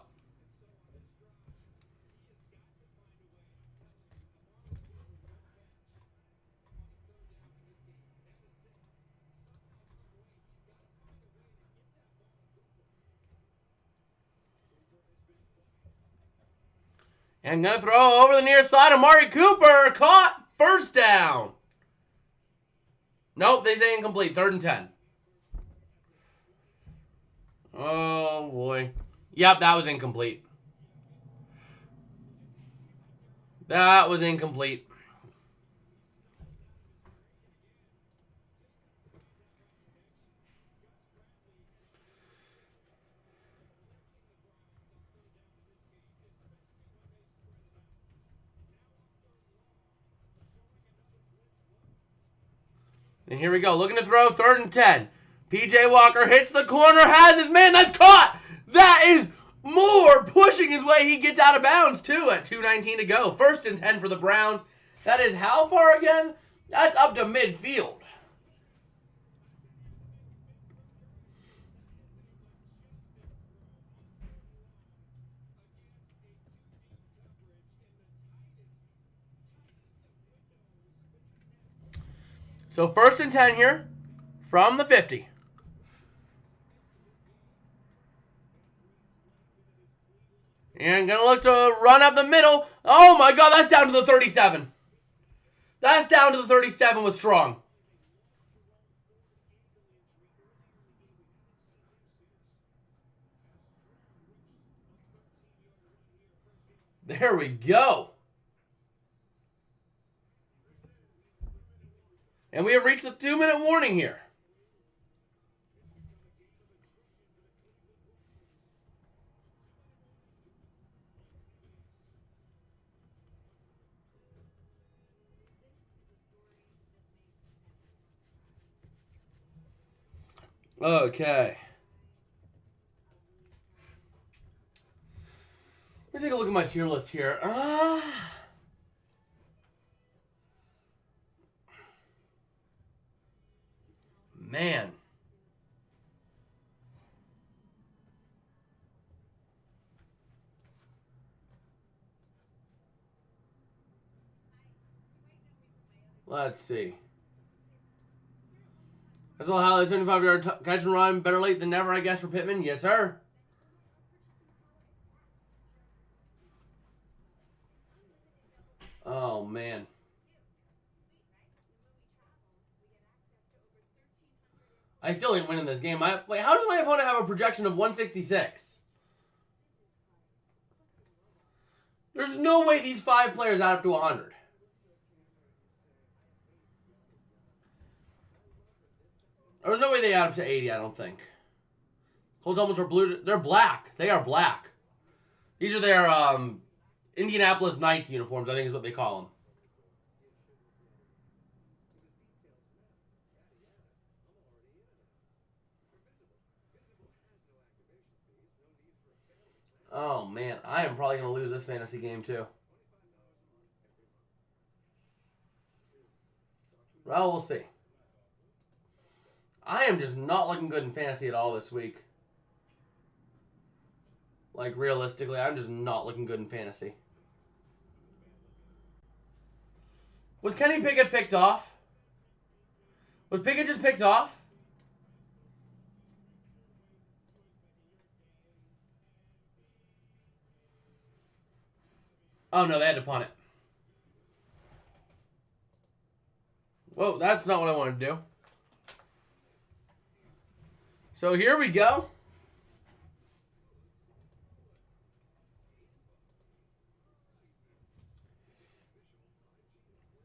And going to throw over the near side. Amari Cooper caught. 1st down. Nope, they say incomplete. 3rd and 10. Oh, boy. Yep, that was incomplete. That was incomplete. And here we go. Looking to throw. 3rd and 10. P.J. Walker hits the corner. Has his man. That's caught. That is Moore pushing his way. He gets out of bounds, too, at 2:19 to go. 1st and 10 for the Browns. That is how far again? That's up to midfield. So 1st and 10 here from the 50. And gonna look to run up the middle. Oh my god, that's down to the 37. That's down to the 37 with Strong. There we go. And we have reached the 2-minute warning here. Okay. Let me take a look at my tier list here. Man. Let's see. That's all highlights. 75-yard catch and run. Better late than never, I guess, for Pittman. Yes, sir. Oh, man. I still ain't winning this game. Wait, how does my opponent have a projection of 166? There's no way these 5 players add up to 100. There's no way they add up to 80, I don't think. Colts helmets are blue. They're black. They are black. These are their Indianapolis Knights uniforms, I think is what they call them. Oh, man. I am probably going to lose this fantasy game, too. Well, we'll see. I am just not looking good in fantasy at all this week. Like, realistically, I'm just not looking good in fantasy. Was Kenny Pickett picked off? Was Pickett just picked off? Oh, no, they had to punt it. Whoa, that's not what I wanted to do. So here we go.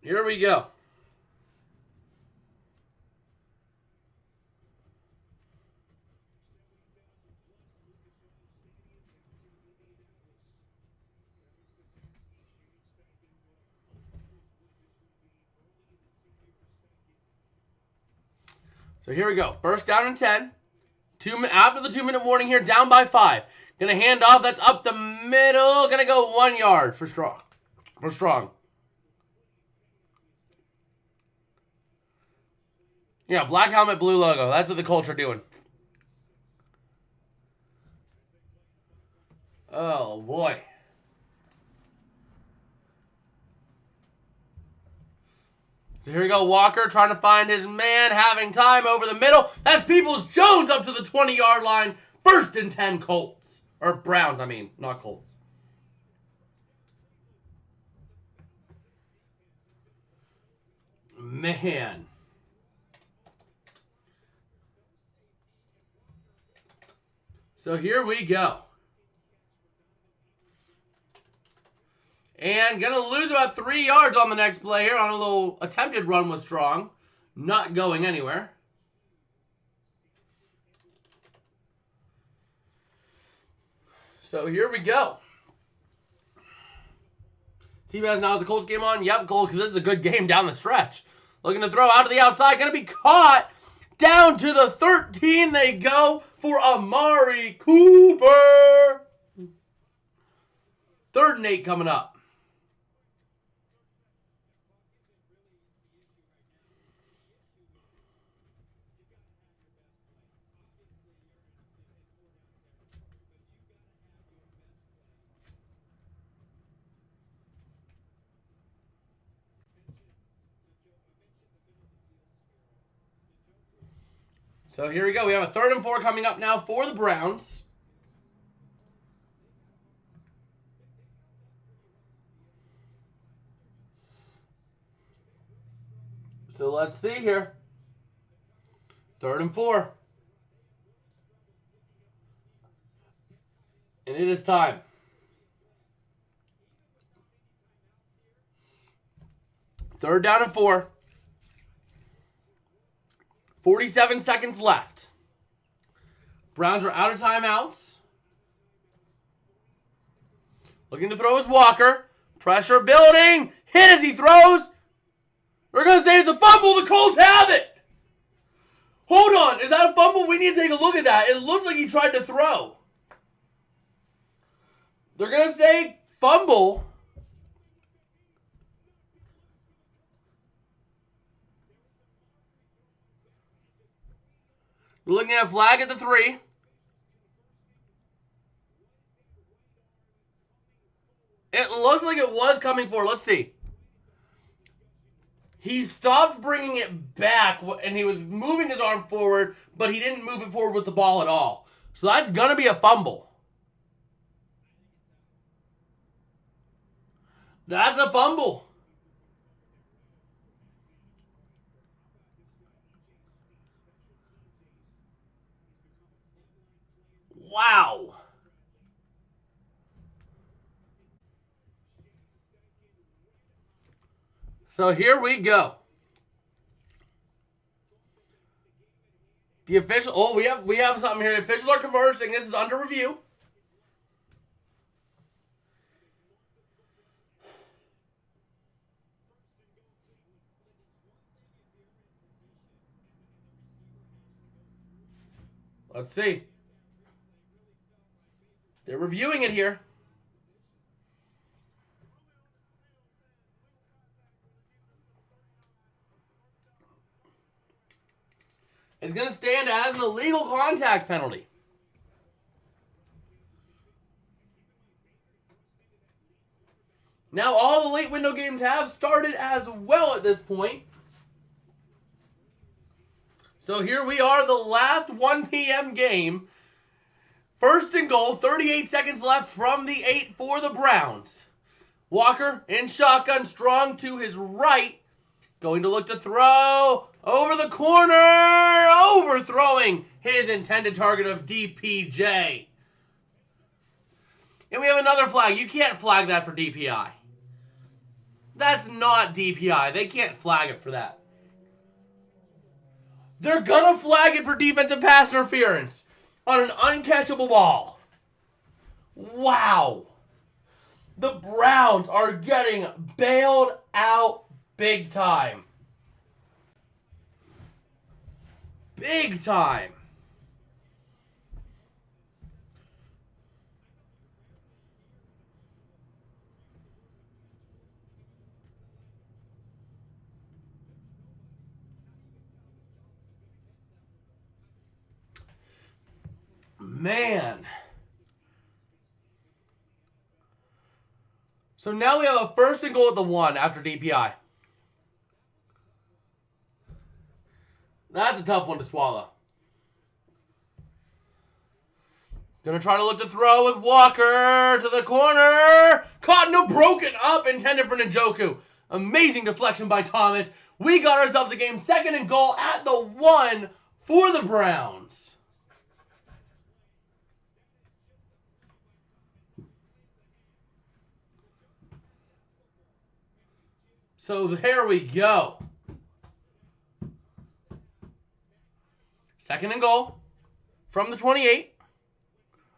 Here we go. So here we go. First down and 10. After the 2-minute warning here, down by 5. Gonna hand off. That's up the middle. Gonna go 1 yard for Strong. Yeah, black helmet, blue logo. That's what the Colts are doing. Oh, boy. So here we go. Walker trying to find his man, having time over the middle. That's Peoples-Jones up to the 20-yard line. 1st and 10 Colts. Or Browns, I mean, not Colts. Man. So here we go. And going to lose about 3 yards on the next play here on a little attempted run with Strong. Not going anywhere. So here we go. Seabass now has the Colts game on. Yep, Colts, because this is a good game down the stretch. Looking to throw out to the outside. Going to be caught. Down to the 13 they go for Amari Cooper. 3rd and 8 coming up. So here we go. We have a 3rd and 4 coming up now for the Browns. So let's see here. 3rd and 4. And it is time. Third down and 4. 47 seconds left. Browns are out of timeouts. Looking to throw his Walker. Pressure building. Hit as he throws. We're going to say it's a fumble. The Colts have it. Hold on. Is that a fumble? We need to take a look at that. It looks like he tried to throw. They're going to say fumble. We're looking at a flag at the 3. It looks like it was coming forward. Let's see. He stopped bringing it back, and he was moving his arm forward, but he didn't move it forward with the ball at all. So that's going to be a fumble. That's a fumble. Wow. So here we go. The official. Oh, we have something here. The officials are conversing. This is under review. Let's see. They're reviewing it here. It's going to stand as an illegal contact penalty. Now, all the late window games have started as well at this point. So here we are, the last 1 p.m. game. 1st and goal, 38 seconds left from the 8 for the Browns. Walker in shotgun, strong to his right. Going to look to throw over the corner, overthrowing his intended target of DPJ. And we have another flag. You can't flag that for DPI. That's not DPI. They can't flag it for that. They're going to flag it for defensive pass interference on an uncatchable ball. Wow. The Browns are getting bailed out big time. Big time. Man. So now we have a 1st and goal at the 1 after DPI. That's a tough one to swallow. Gonna try to look to throw with Walker to the corner. Caught, no, broken up, intended for Njoku. Amazing deflection by Thomas. We got ourselves a game. 2nd and goal at the 1 for the Browns. So there we go. 2nd and goal from the 28.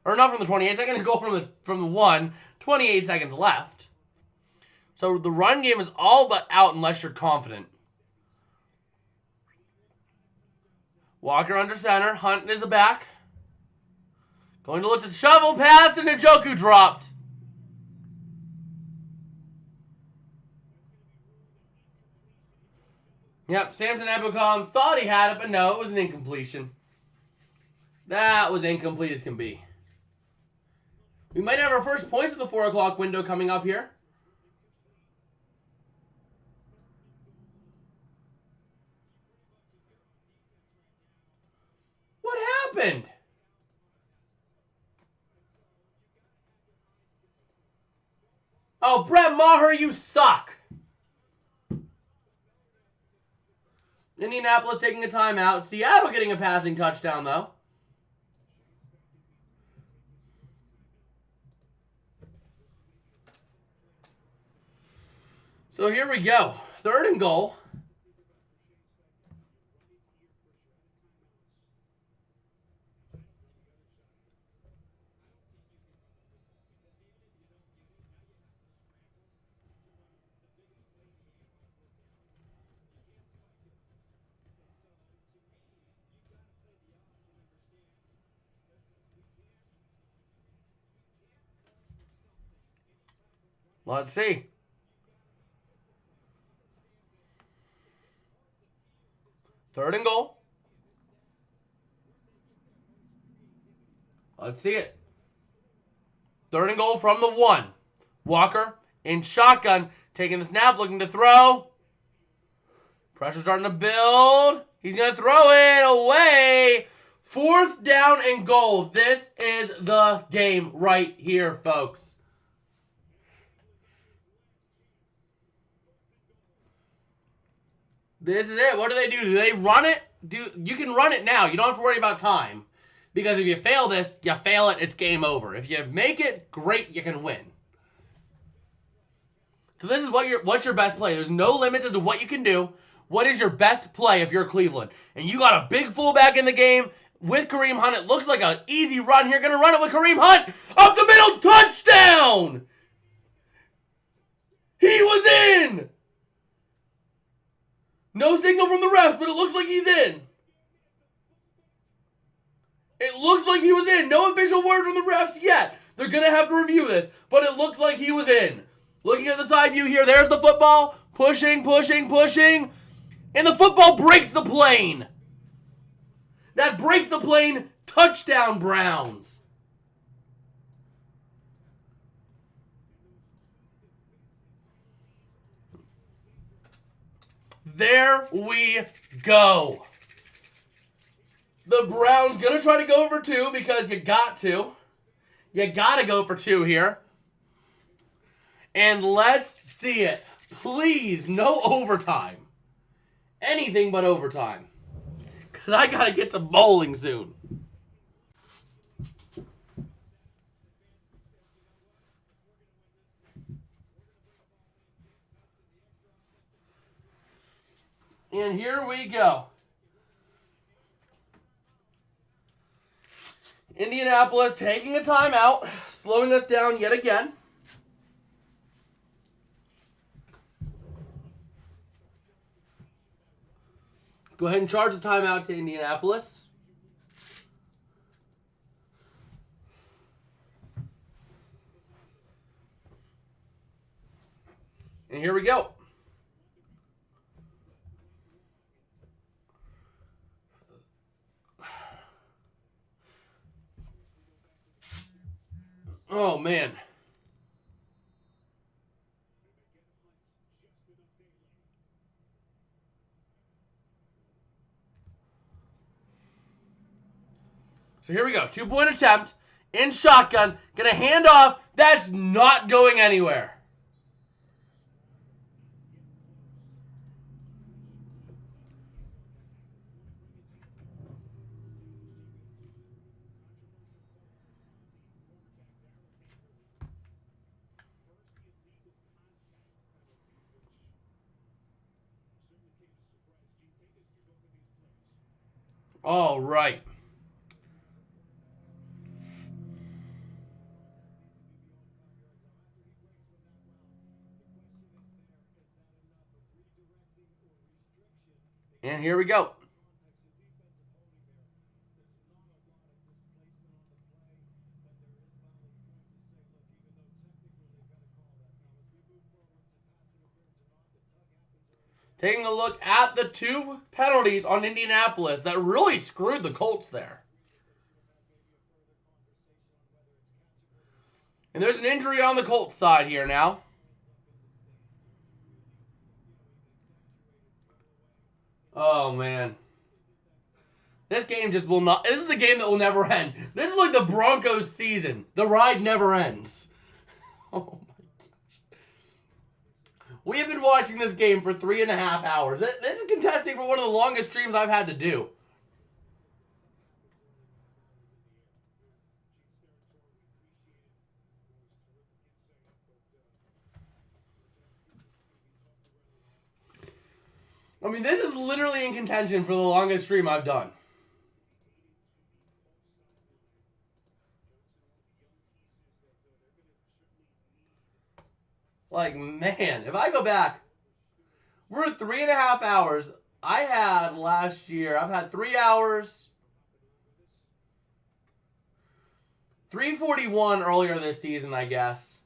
Or not from the 28. 2nd and goal from the 1. 28 seconds left. So the run game is all but out unless you're confident. Walker under center. Hunt is the back. Going to look to the shovel pass, and Njoku dropped. Yep, Samson Ebukam thought he had it, but no, it was an incompletion. That was incomplete as can be. We might have our first points of the 4 o'clock window coming up here. What happened? Oh, Brett Maher, you suck. Indianapolis taking a timeout. Seattle getting a passing touchdown, though. So here we go. 3rd and goal. Let's see. Third and goal. Let's see it. 3rd and goal from the 1. Walker in shotgun, taking the snap, looking to throw. Pressure starting to build. He's going to throw it away. 4th down and goal. This is the game right here, folks. This is it. What do? Do they run it? You can run it now. You don't have to worry about time. Because if you fail this, you fail it, it's game over. If you make it, great, you can win. So this is what's your best play. There's no limits as to what you can do. What is your best play if you're Cleveland? And you got a big fullback in the game with Kareem Hunt. It looks like an easy run here. Going to run it with Kareem Hunt. Up the middle, touchdown! He was in! No signal from the refs, but it looks like he's in. It looks like he was in. No official word from the refs yet. They're going to have to review this, but it looks like he was in. Looking at the side view here, there's the football. Pushing, pushing, pushing. And the football breaks the plane. That breaks the plane. Touchdown, Browns. There we go. The Browns going to try to go for 2 because you got to. You got to go for 2 here. And let's see it. Please, no overtime. Anything but overtime. Because I got to get to bowling soon. And here we go. Indianapolis taking a timeout, slowing us down yet again. Go ahead and charge the timeout to Indianapolis. And here we go. Oh, man. So here we go. 2-point attempt in shotgun. Gonna hand off. That's not going anywhere. All right. And here we go. Taking a look at the 2 penalties on Indianapolis that really screwed the Colts there. And there's an injury on the Colts side here now. Oh, man. This game just will not... This is the game that will never end. This is like the Broncos season. The ride never ends. Oh, my gosh. We have been watching this game for 3.5 hours. This is contesting for one of the longest streams I've had to do. I mean, this is literally in contention for the longest stream I've done. Like, man, if I go back, we're at 3.5 hours. I had last year, I've had 3 hours. 3:41 earlier this season, I guess.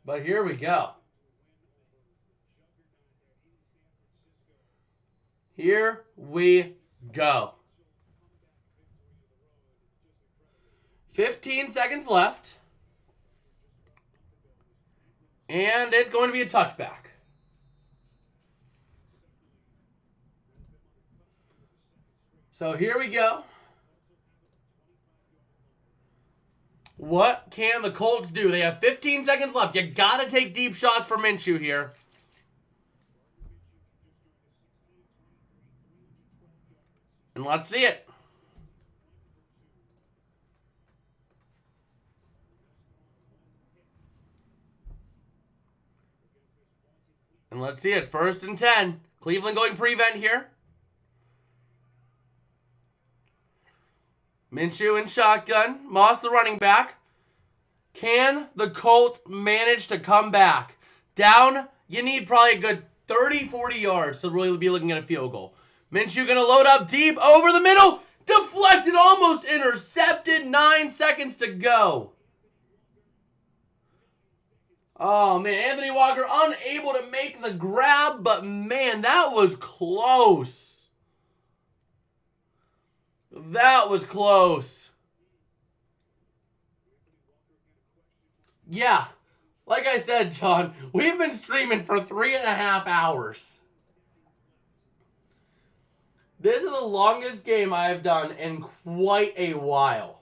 But here we go. Here we go. 15 seconds left. And it's going to be a touchback. So here we go. What can the Colts do? They have 15 seconds left. You got to take deep shots for Minshew here. And let's see it. And let's see it. 1st and 10. Cleveland going prevent here. Minshew in shotgun. Moss the running back. Can the Colts manage to come back? Down, you need probably a good 30, 40 yards to really be looking at a field goal. Minshew going to load up deep over the middle. Deflected, almost intercepted. 9 seconds to go. Oh, man, Anthony Walker unable to make the grab, but, man, that was close. That was close. Yeah, like I said, John, we've been streaming for 3.5 hours. This is the longest game I have done in quite a while.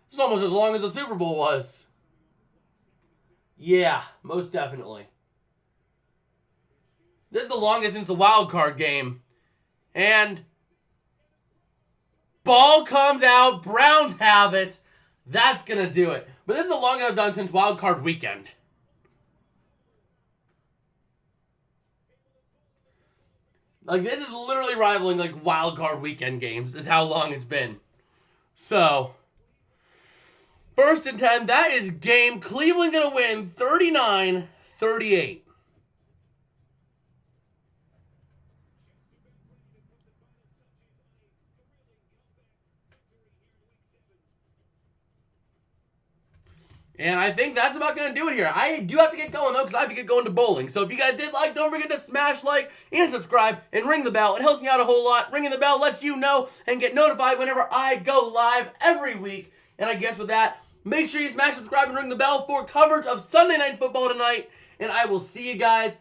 It's almost as long as the Super Bowl was. Yeah, most definitely. This is the longest since the wild card game. And ball comes out. Browns have it. That's going to do it. But this is the longest I've done since wild card weekend. Like, this is literally rivaling, like, wild card weekend games is how long it's been. So, 1st and 10, that is game. Cleveland going to win 39-38. And I think that's about going to do it here. I do have to get going, though, because I have to get going to bowling. So if you guys did like, don't forget to smash like and subscribe and ring the bell. It helps me out a whole lot. Ringing the bell lets you know and get notified whenever I go live every week. And I guess with that, make sure you smash subscribe and ring the bell for coverage of Sunday Night Football tonight. And I will see you guys